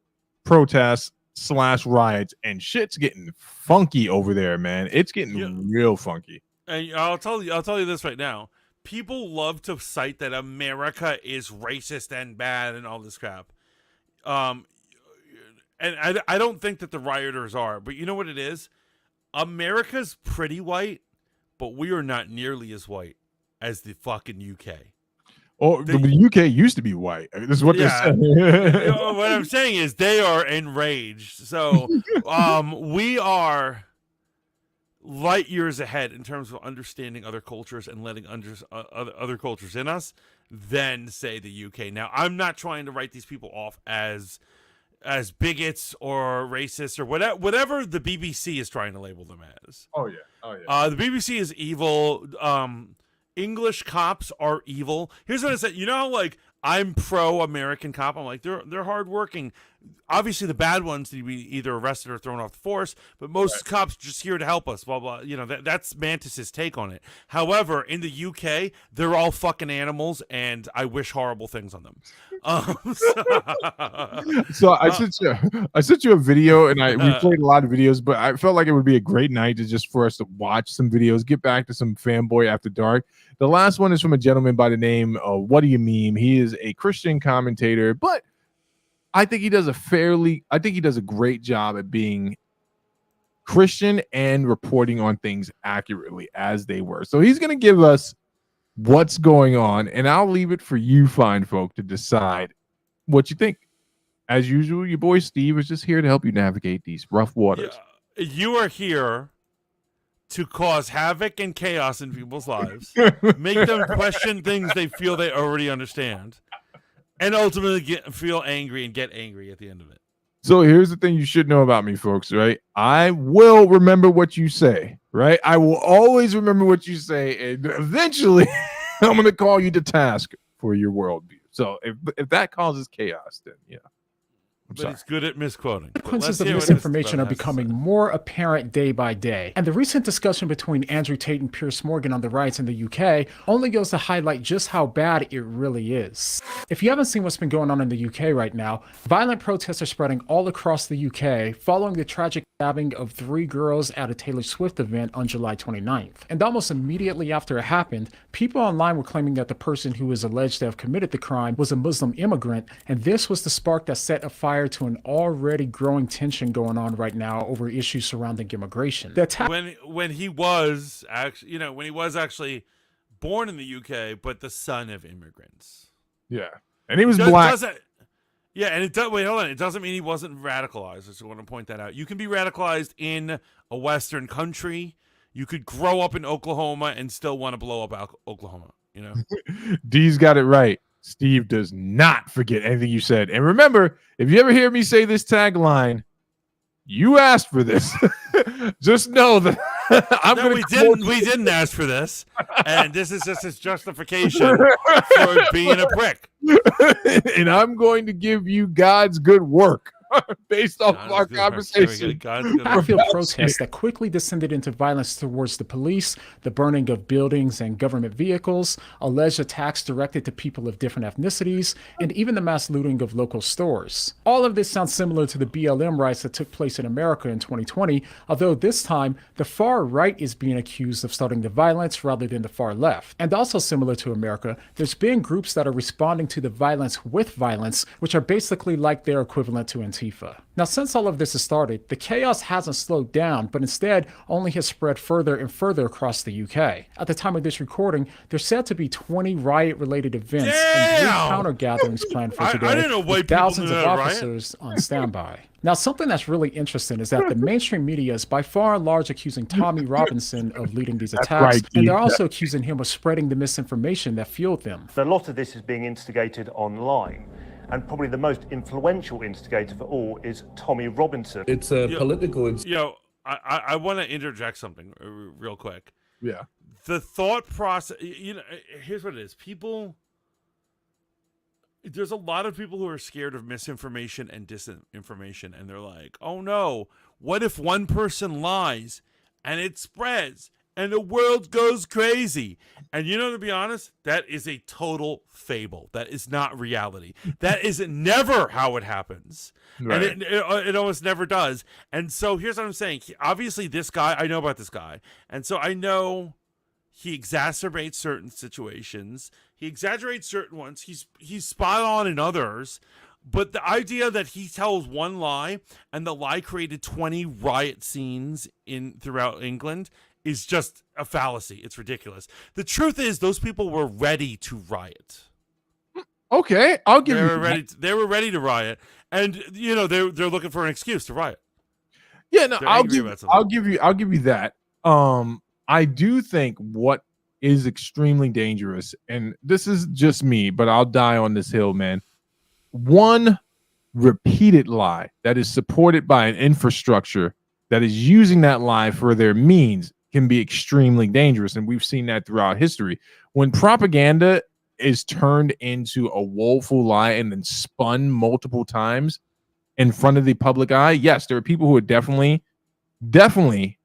B: protests / riots, and shit's getting funky over there, man. It's getting real funky.
A: And I'll tell you this right now. People love to cite that America is racist and bad and all this crap. And I don't think that the rioters are, but you know what it is? America's pretty white, but we are not nearly as white as the fucking UK.
B: Oh, the UK used to be white. I mean, this is what they're saying.
A: What I'm saying is they are enraged. So we are light years ahead in terms of understanding other cultures and letting other cultures in us than, say, the UK. Now, I'm not trying to write these people off as bigots or racists or whatever the BBC is trying to label them as.
B: Oh yeah.
A: The BBC is evil. English cops are evil. Here's what I said. You know how, like, I'm pro-American cop. I'm like, they're hardworking. Obviously, the bad ones need to be either arrested or thrown off the force, but most cops are just here to help us, blah, blah. You know, that's Mantis's take on it. However, in the UK, they're all fucking animals, and I wish horrible things on them.
B: So I sent you a video, and we played a lot of videos, but I felt like it would be a great night for us to watch some videos, get back to some fanboy after dark. The last one is from a gentleman by the name of What Do You Meme? He is a Christian commentator, but I think he does a great job at being Christian and reporting on things accurately as they were. So he's going to give us what's going on, and I'll leave it for you fine folk to decide what you think. As usual, your boy Steve is just here to help you navigate these rough waters.
A: You are here to cause havoc and chaos in people's lives, make them question things they feel they already understand, and ultimately feel angry and get angry at the end of it.
B: So here's the thing you should know about me, folks, right? I will remember what you say, right? I will always remember what you say, and eventually I'm going to call you to task for your worldview. So if that causes chaos, then yeah.
A: But he's good at misquoting.
I: Consequences of misinformation are becoming more apparent day by day. And the recent discussion between Andrew Tate and Piers Morgan on the riots in the UK only goes to highlight just how bad it really is. If you haven't seen what's been going on in the UK right now, violent protests are spreading all across the UK following the tragic stabbing of 3 girls at a Taylor Swift event on July 29th. And almost immediately after it happened, people online were claiming that the person who is alleged to have committed the crime was a Muslim immigrant, and this was the spark that set a fire to an already growing tension going on right now over issues surrounding immigration.
A: When he was actually born in the UK, but the son of immigrants.
B: Yeah, and he was black.
A: It doesn't mean he wasn't radicalized. I just want to point that out. You can be radicalized in a Western country. You could grow up in Oklahoma and still want to blow up Oklahoma. You know,
B: D's got it right. Steve does not forget anything you said. And remember, if you ever hear me say this tagline, you asked for this. Just know that
A: we didn't ask for this, and this is just his justification for being a prick.
B: And I'm going to give you God's good work. based off of our conversation.
I: Battlefield protests that quickly descended into violence towards the police, the burning of buildings and government vehicles, alleged attacks directed to people of different ethnicities, and even the mass looting of local stores. All of this sounds similar to the BLM riots that took place in America in 2020, although this time the far right is being accused of starting the violence rather than the far left. And also similar to America, there's been groups that are responding to the violence with violence, which are basically like their equivalent to Antifa. Now, since all of this has started, the chaos hasn't slowed down, but instead only has spread further and further across the UK. At the time of this recording, there's said to be 20 riot-related events and 3 counter-gatherings planned for today, with thousands of officers on standby. Now, something that's really interesting is that the mainstream media is by far and large accusing Tommy Robinson of leading these attacks, and they're also accusing him of spreading the misinformation that fueled them.
J: A lot of this is being instigated online, and probably the most influential instigator for all is Tommy Robinson.
K: It's a political...
A: I want to interject something real quick.
B: Yeah.
A: The thought process, here's what it is. There's a lot of people who are scared of misinformation and disinformation, and they're like, oh no, what if one person lies and it spreads and the world goes crazy? And to be honest, that is a total fable. That is not reality. That is never how it happens. Right. And it almost never does. And so here's what I'm saying. Obviously, this guy, I know about this guy. And so I know he exacerbates certain situations. He exaggerates certain ones. He's spot on in others. But the idea that he tells one lie and the lie created 20 riot scenes throughout England is just a fallacy. It's ridiculous. The truth is, those people were ready to riot.
B: Okay, I'll give you that.
A: They were ready to riot, and they're looking for an excuse to riot.
B: Yeah, no, I'll give you that. I do think what is extremely dangerous, and this is just me, but I'll die on this hill, man. One repeated lie that is supported by an infrastructure that is using that lie for their means can be extremely dangerous. And we've seen that throughout history. When propaganda is turned into a woeful lie and then spun multiple times in front of the public eye, yes, there are people who are definitely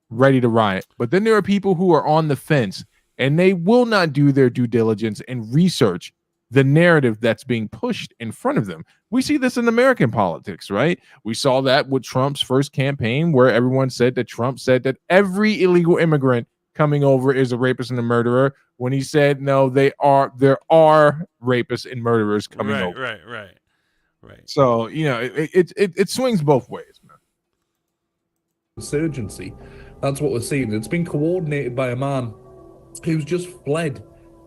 B: ready to riot. But then there are people who are on the fence and they will not do their due diligence and research the narrative that's being pushed in front of them. We see this in American politics, right? We saw that with Trump's first campaign, where everyone said that Trump said that every illegal immigrant coming over is a rapist and a murderer, when he said, no, there are rapists and murderers coming over.
A: Right.
B: So, it swings both ways, man.
K: Insurgency. That's what we're seeing. It's been coordinated by a man who's just fled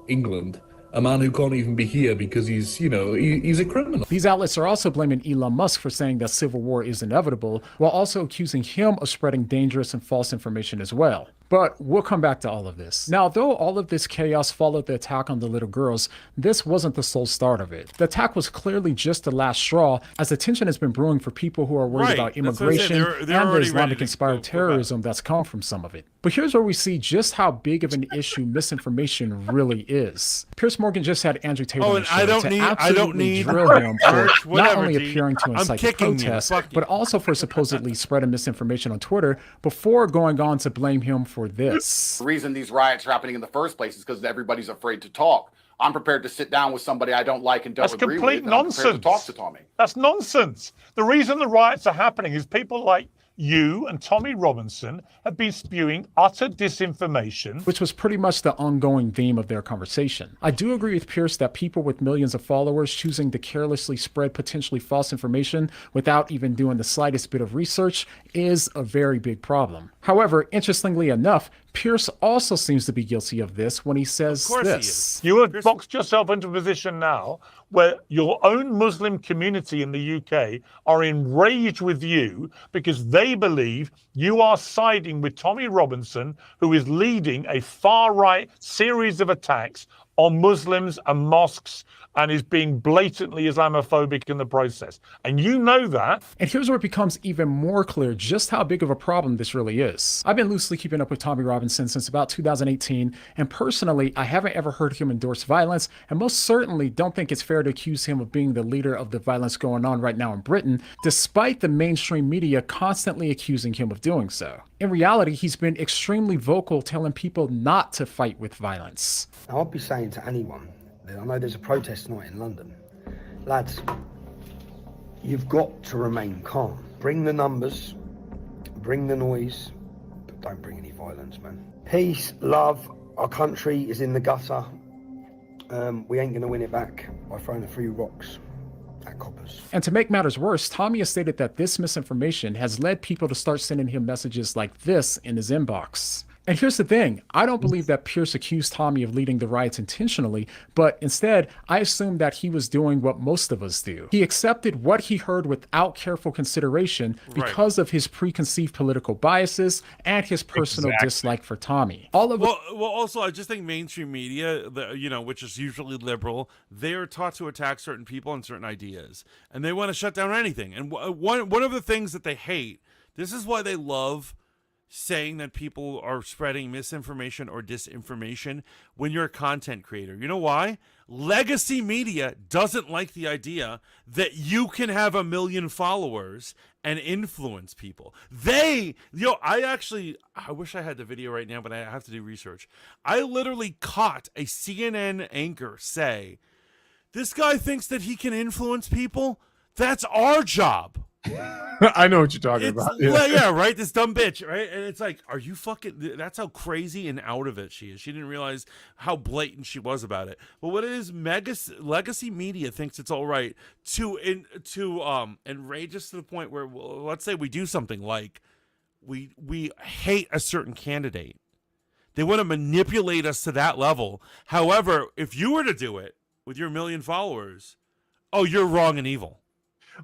K: England. A man who can't even be here because he's a criminal.
I: These outlets are also blaming Elon Musk for saying that civil war is inevitable, while also accusing him of spreading dangerous and false information as well. But we'll come back to all of this. Now, though all of this chaos followed the attack on the little girls, this wasn't the sole start of it. The attack was clearly just the last straw, as the tension has been brewing for people who are worried about immigration and the Islamic-inspired terrorism that's come from some of it. But here's where we see just how big of an issue misinformation really is. Piers Morgan just had Andrew Tate on the show to absolutely drill him for not only appearing to incite the protests, but also for supposedly spreading misinformation on Twitter before going on to blame him for this.
L: The reason these riots are happening in the first place is because everybody's afraid to talk. I'm prepared to sit down with somebody I don't like and don't agree with.
M: That's complete nonsense.
L: To talk to Tommy.
M: That's nonsense. The reason the riots are happening is people like you and Tommy Robinson have been spewing utter disinformation.
I: Which was pretty much the ongoing theme of their conversation. I do agree with Pierce that people with millions of followers choosing to carelessly spread potentially false information without even doing the slightest bit of research is a very big problem. However, interestingly enough, Pierce also seems to be guilty of this when he says this.
M: You have boxed yourself into a position now where your own Muslim community in the UK are enraged with you because they believe you are siding with Tommy Robinson, who is leading a far-right series of attacks on Muslims and mosques and is being blatantly Islamophobic in the process. And you know that.
I: And here's where it becomes even more clear just how big of a problem this really is. I've been loosely keeping up with Tommy Robinson since about 2018, and personally, I haven't ever heard him endorse violence, and most certainly don't think it's fair to accuse him of being the leader of the violence going on right now in Britain, despite the mainstream media constantly accusing him of doing so. In reality, he's been extremely vocal telling people not to fight with violence.
N: I'll be saying to anyone, I know there's a protest tonight in London. Lads, you've got to remain calm. Bring the numbers, bring the noise, but don't bring any violence, man. Peace, love, our country is in the gutter. We ain't gonna win it back by throwing a few rocks at coppers.
I: And to make matters worse, Tommy has stated that this misinformation has led people to start sending him messages like this in his inbox. And here's the thing, I don't believe that Pierce accused Tommy of leading the riots intentionally, but instead, I assume that he was doing what most of us do. He accepted what he heard without careful consideration because of his preconceived political biases and his personal dislike for Tommy.
A: Well, also, I just think mainstream media, which is usually liberal, they are taught to attack certain people and certain ideas, and they want to shut down anything. And one of the things that they hate, this is why they love saying that people are spreading misinformation or disinformation when you're a content creator. You know why? Legacy media doesn't like the idea that you can have 1 million followers and influence people. I wish I had the video right now, but I have to do research. I literally caught a CNN anchor say, this guy thinks that he can influence people. That's our job.
B: I know what you're talking about.
A: Yeah, right? This dumb bitch, right? And it's like, are you fucking... That's how crazy and out of it she is. She didn't realize how blatant she was about it. But what it is, legacy media thinks it's all right to enrage us to the point where, well, let's say we do something like we hate a certain candidate. They want to manipulate us to that level. However, if you were to do it with your 1 million followers, oh, you're wrong and evil.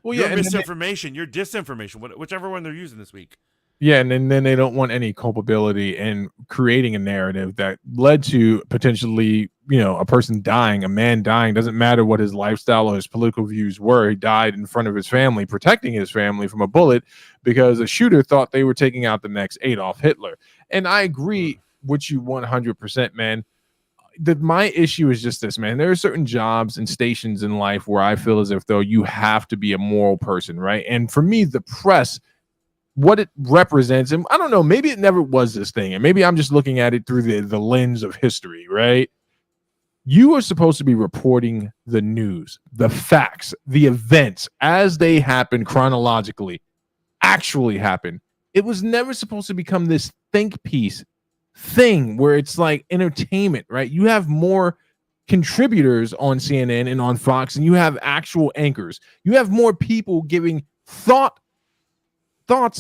A: Well, yeah, misinformation, your disinformation, whichever one they're using this week.
B: Yeah, and then they don't want any culpability in creating a narrative that led to potentially, a person dying, a man dying. Doesn't matter what his lifestyle or his political views were. He died in front of his family, protecting his family from a bullet because a shooter thought they were taking out the next Adolf Hitler. And I agree with you 100%, man. My issue is just this, man. There are certain jobs and stations in life where I feel as if though you have to be a moral person, right? And for me, the press, what it represents, and I don't know, maybe it never was this thing, and maybe I'm just looking at it through the lens of history, right? You are supposed to be reporting the news, the facts, the events as they happen chronologically, actually happen. It was never supposed to become this think piece thing where it's like entertainment, right? You have more contributors on CNN and on Fox, and you have actual anchors. You have more people giving thoughts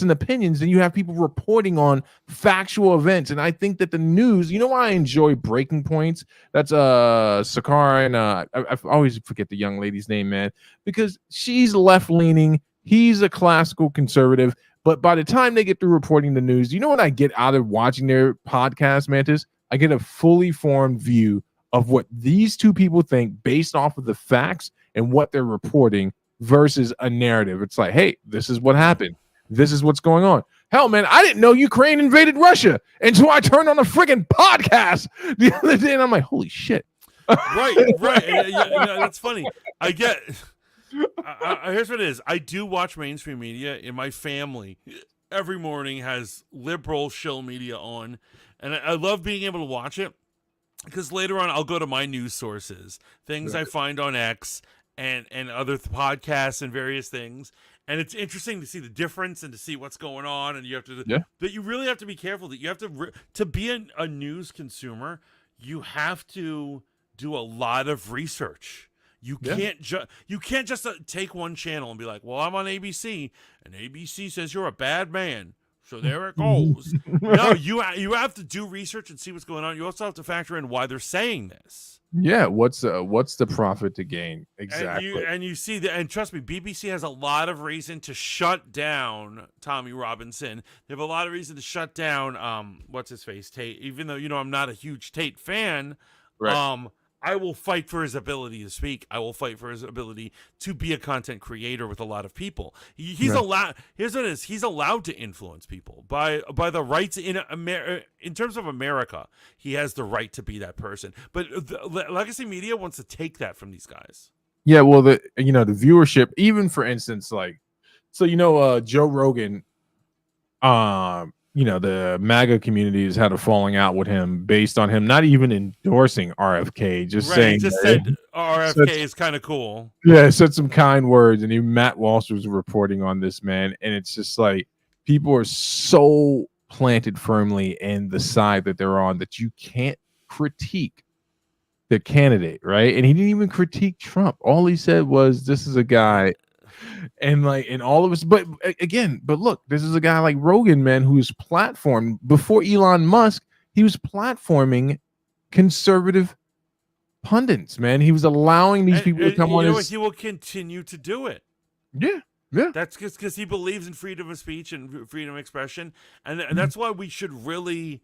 B: and opinions than you have people reporting on factual events. And I think that the news, why I enjoy Breaking Points? That's Sakara, and I always forget the young lady's name, man, because she's left-leaning. He's a classical conservative. But by the time they get through reporting the news, you know what I get out of watching their podcast, Mantis? I get a fully formed view of what these two people think based off of the facts and what they're reporting versus a narrative. It's like, hey, this is what happened. This is what's going on. Hell, man, I didn't know Ukraine invaded Russia until I turned on a friggin' podcast the other day, and I'm like, holy shit.
A: Right. Yeah, that's funny. I get... here's what it is. I do watch mainstream media. In my family, every morning has liberal shill media on, and I love being able to watch it because later on I'll go to my news sources, things I find on X and other podcasts and various things, and it's interesting to see the difference and to see what's going on. And you have to, but you really have to be careful that you have to be a news consumer. You have to do a lot of research. You can't just take one channel and be like, well, I'm on ABC, and ABC says you're a bad man, so there it goes. No, you have to do research and see what's going on. You also have to factor in why they're saying this.
B: Yeah, what's the profit to gain? Exactly.
A: And you see that, and trust me, BBC has a lot of reason to shut down Tommy Robinson. They have a lot of reason to shut down what's his face, Tate. Even though I'm not a huge Tate fan,
B: right.
A: I will fight for his ability to speak. I will fight for his ability to be a content creator with a lot of people. He's allowed. Here's what it is. He's allowed to influence people by the rights in terms of America. He has the right to be that person. But the legacy media wants to take that from these guys.
B: Yeah, well, the viewership, even for instance, like, so Joe Rogan, the MAGA community has had a falling out with him based on him not even endorsing RFK, just saying,
A: he just said RFK is kind of cool.
B: Yeah, said some kind words, and even Matt Walsh was reporting on this, man, and it's just like people are so planted firmly in the side that they're on that you can't critique the candidate, right? And he didn't even critique Trump. All he said was, "This is a guy." And all of us, but look, this is a guy like Rogan, man, who's platformed before Elon Musk. He was platforming conservative pundits, man. He was allowing these people to come on his.
A: He will continue to do it.
B: Yeah.
A: That's because he believes in freedom of speech and freedom of expression, and that's why we should really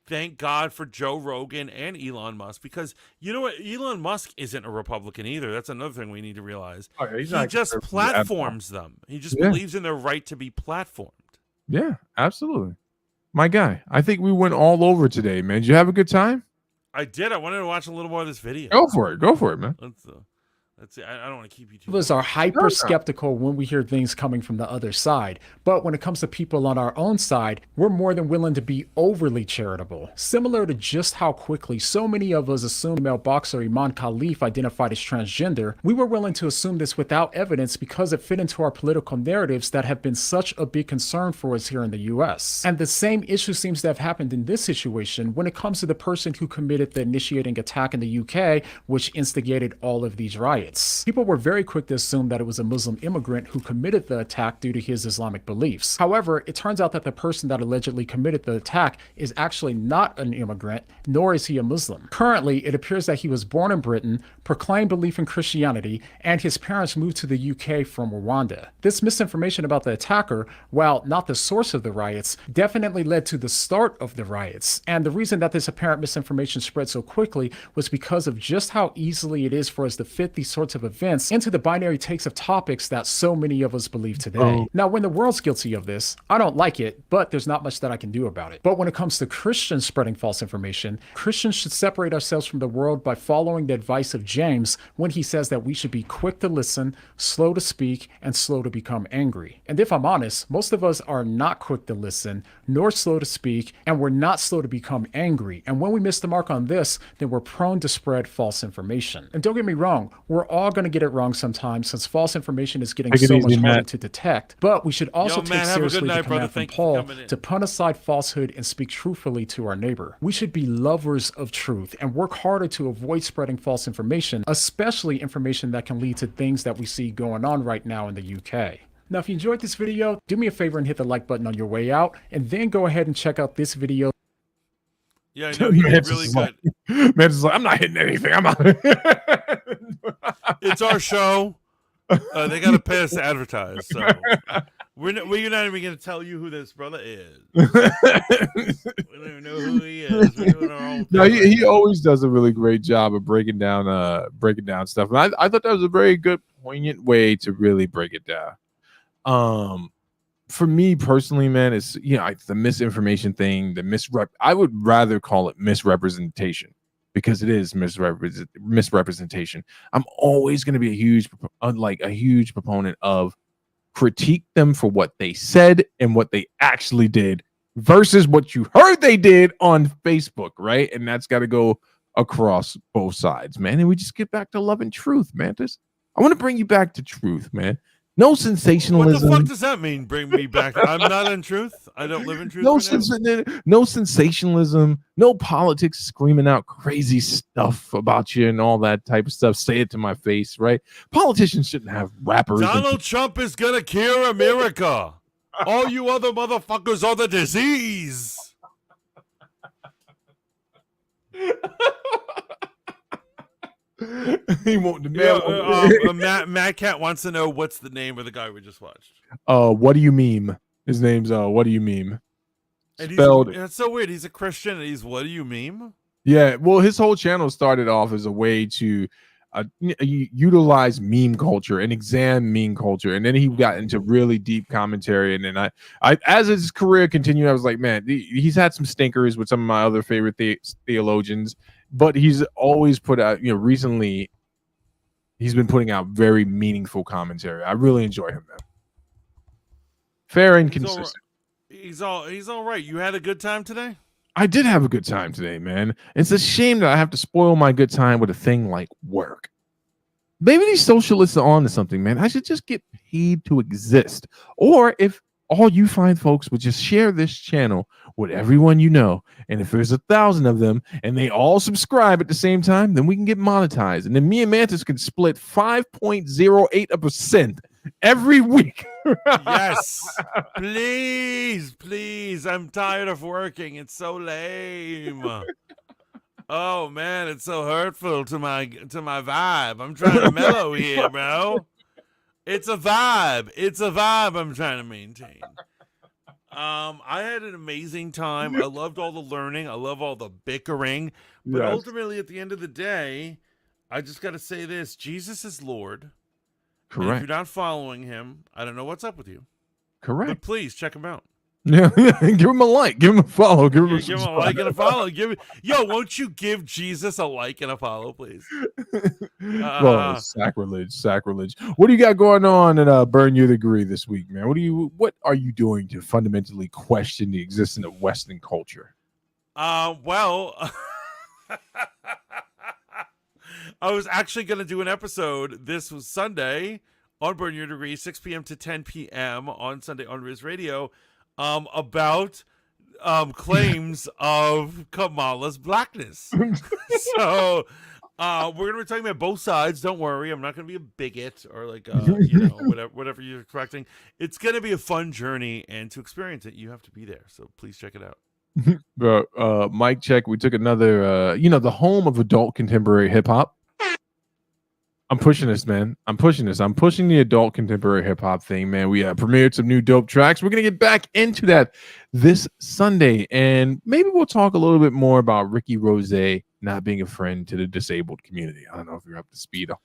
A: thank God for Joe Rogan and Elon Musk, because you know what? Elon Musk isn't a Republican either. That's another thing we need to realize.
B: Oh, yeah,
A: he just platforms them. He just believes in their right to be platformed.
B: Yeah, absolutely. My guy, I think we went all over today, man. Did you have a good time?
A: I did. I wanted to watch a little more of this video.
B: Go for it, man.
A: Let's see. I don't want to keep you too
I: Us are hyper skeptical when we hear things coming from the other side. But when it comes to people on our own side, we're more than willing to be overly charitable. Similar to just how quickly so many of us assumed male boxer Iman Khalif identified as transgender, we were willing to assume this without evidence because it fit into our political narratives that have been such a big concern for us here in the US. And the same issue seems to have happened in this situation when it comes to the person who committed the initiating attack in the UK, which instigated all of these riots. People were very quick to assume that it was a Muslim immigrant who committed the attack due to his Islamic beliefs. However, it turns out that the person that allegedly committed the attack is actually not an immigrant, nor is he a Muslim. Currently, it appears that he was born in Britain, proclaimed belief in Christianity, and his parents moved to the UK from Rwanda. This misinformation about the attacker, while not the source of the riots, definitely led to the start of the riots. And the reason that this apparent misinformation spread so quickly was because of just how easily it is for us to fit these sorts of events into the binary takes of topics that so many of us believe today. Now, when the world's guilty of this, I don't like it, but there's not much that I can do about it. But when it comes to Christians spreading false information, Christians should separate ourselves from the world by following the advice of James when he says that we should be quick to listen, slow to speak, and slow to become angry. And if I'm honest, most of us are not quick to listen, nor slow to speak, and we're not slow to become angry. And when we miss the mark on this, then we're prone to spread false information. And don't get me wrong, we're all going to get it wrong sometimes, since false information is getting so much harder to detect. But we should also take seriously the command from Paul to put aside falsehood and speak truthfully to our neighbor. We should be lovers of truth and work harder to avoid spreading false information, especially information that can lead to things that we see going on right now in the UK. Now, if you enjoyed this video, do me a favor and hit the like button on your way out, and then go ahead and check out this video.
A: Yeah, I know, he did really good.
B: Man, it's like, I'm not hitting anything. I'm not.
A: It's our show. They got to pay us to advertise. So we're not even going to tell you who this brother is. We don't even know who he is. We're doing our own thing.
B: No, he always does a really great job of breaking down stuff. And I thought that was a very good, poignant way to really break it down. For me personally, man, it's the misinformation thing, I would rather call it misrepresentation, because it is misrepresentation. I'm always going to be a huge proponent of critique them for what they said and what they actually did versus what you heard they did on Facebook, right? And that's got to go across both sides, man. And we just get back to love and truth, Mantis. I want to bring you back to truth, man. No sensationalism.
A: What the fuck does that mean? Bring me back. I'm not in truth. I don't live in truth.
B: No sensationalism. No politics screaming out crazy stuff about you and all that type of stuff. Say it to my face, right? Politicians shouldn't have rappers.
A: Donald Trump is gonna cure America. All you other motherfuckers are the disease.
B: He won't.
A: Matt Cat wants to know what's the name of the guy we just watched.
B: What do you meme? His name's what do you meme?
A: And
B: Spelled.
A: that's so weird. He's a Christian and he's what do you meme?
B: Yeah, well, his whole channel started off as a way to utilize meme culture and examine meme culture, and then he got into really deep commentary. And then I as his career continued, I was like, man, he's had some stinkers with some of my other favorite theologians, but he's always put out, recently he's been putting out very meaningful commentary. I really enjoy him, man. Fair and consistent.
A: He's all right. You had a good time today?
B: I did have a good time today, man. It's a shame that I have to spoil my good time with a thing like work. Maybe these socialists are on to something, man. I should just get paid to exist. Or if all you fine folks would just share this channel with everyone you know, and if there's 1,000 of them and they all subscribe at the same time, then we can get monetized. And then me and Mantis can split 5.08% every week.
A: Yes, please. I'm tired of working. It's so lame. Oh man, it's so hurtful to my vibe. I'm trying to mellow here, bro. It's a vibe. I'm trying to maintain. I had an amazing time. I loved all the learning. I love all the bickering. But ultimately, at the end of the day, I just got to say this: Jesus is Lord.
B: Correct.
A: And if you're not following him, I don't know what's up with you.
B: Correct.
A: But please check him out.
B: Yeah, give him a like, give him a follow, give him a
A: like and a follow. Won't you give Jesus a like and a follow, please?
B: Well, sacrilege. What do you got going on at Burn Your Degree this week, man? What are you doing to fundamentally question the existence of Western culture?
A: Well, I was actually going to do an episode. This was Sunday on Burn Your Degree, 6 p.m. to 10 p.m. on Sunday on Riz Radio, about claims of Kamala's blackness. So we're going to be talking about both sides. Don't worry. I'm not going to be a bigot or like, whatever you're expecting. It's going to be a fun journey, and to experience it, you have to be there. So please check it out.
B: Mic check. We took another, the home of adult contemporary hip hop. I'm pushing this, man. I'm pushing the adult contemporary hip hop thing, man. We premiered some new dope tracks. We're going to get back into that this Sunday. And maybe we'll talk a little bit more about Ricky Rose not being a friend to the disabled community. I don't know if you're up to speed on.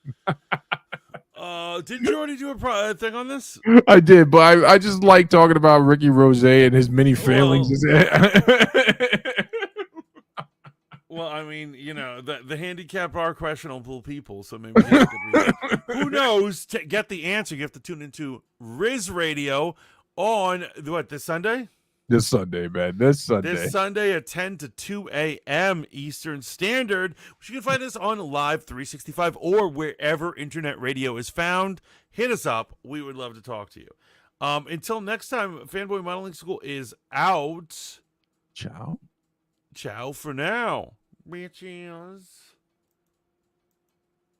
A: Didn't you already do a thing on this?
B: I did, but I just like talking about Ricky Rose and his many failings.
A: Well, I mean, the handicap are questionable people, so maybe that's a good reason. Who knows? To get the answer, you have to tune into Riz Radio on, this Sunday?
B: This Sunday, man. This
A: Sunday at 10 to 2 a.m. Eastern Standard. You can find us on Live 365 or wherever internet radio is found. Hit us up. We would love to talk to you. Until next time, Fanboy Modeling School is out.
B: Ciao
A: Ciao for now. Bitches.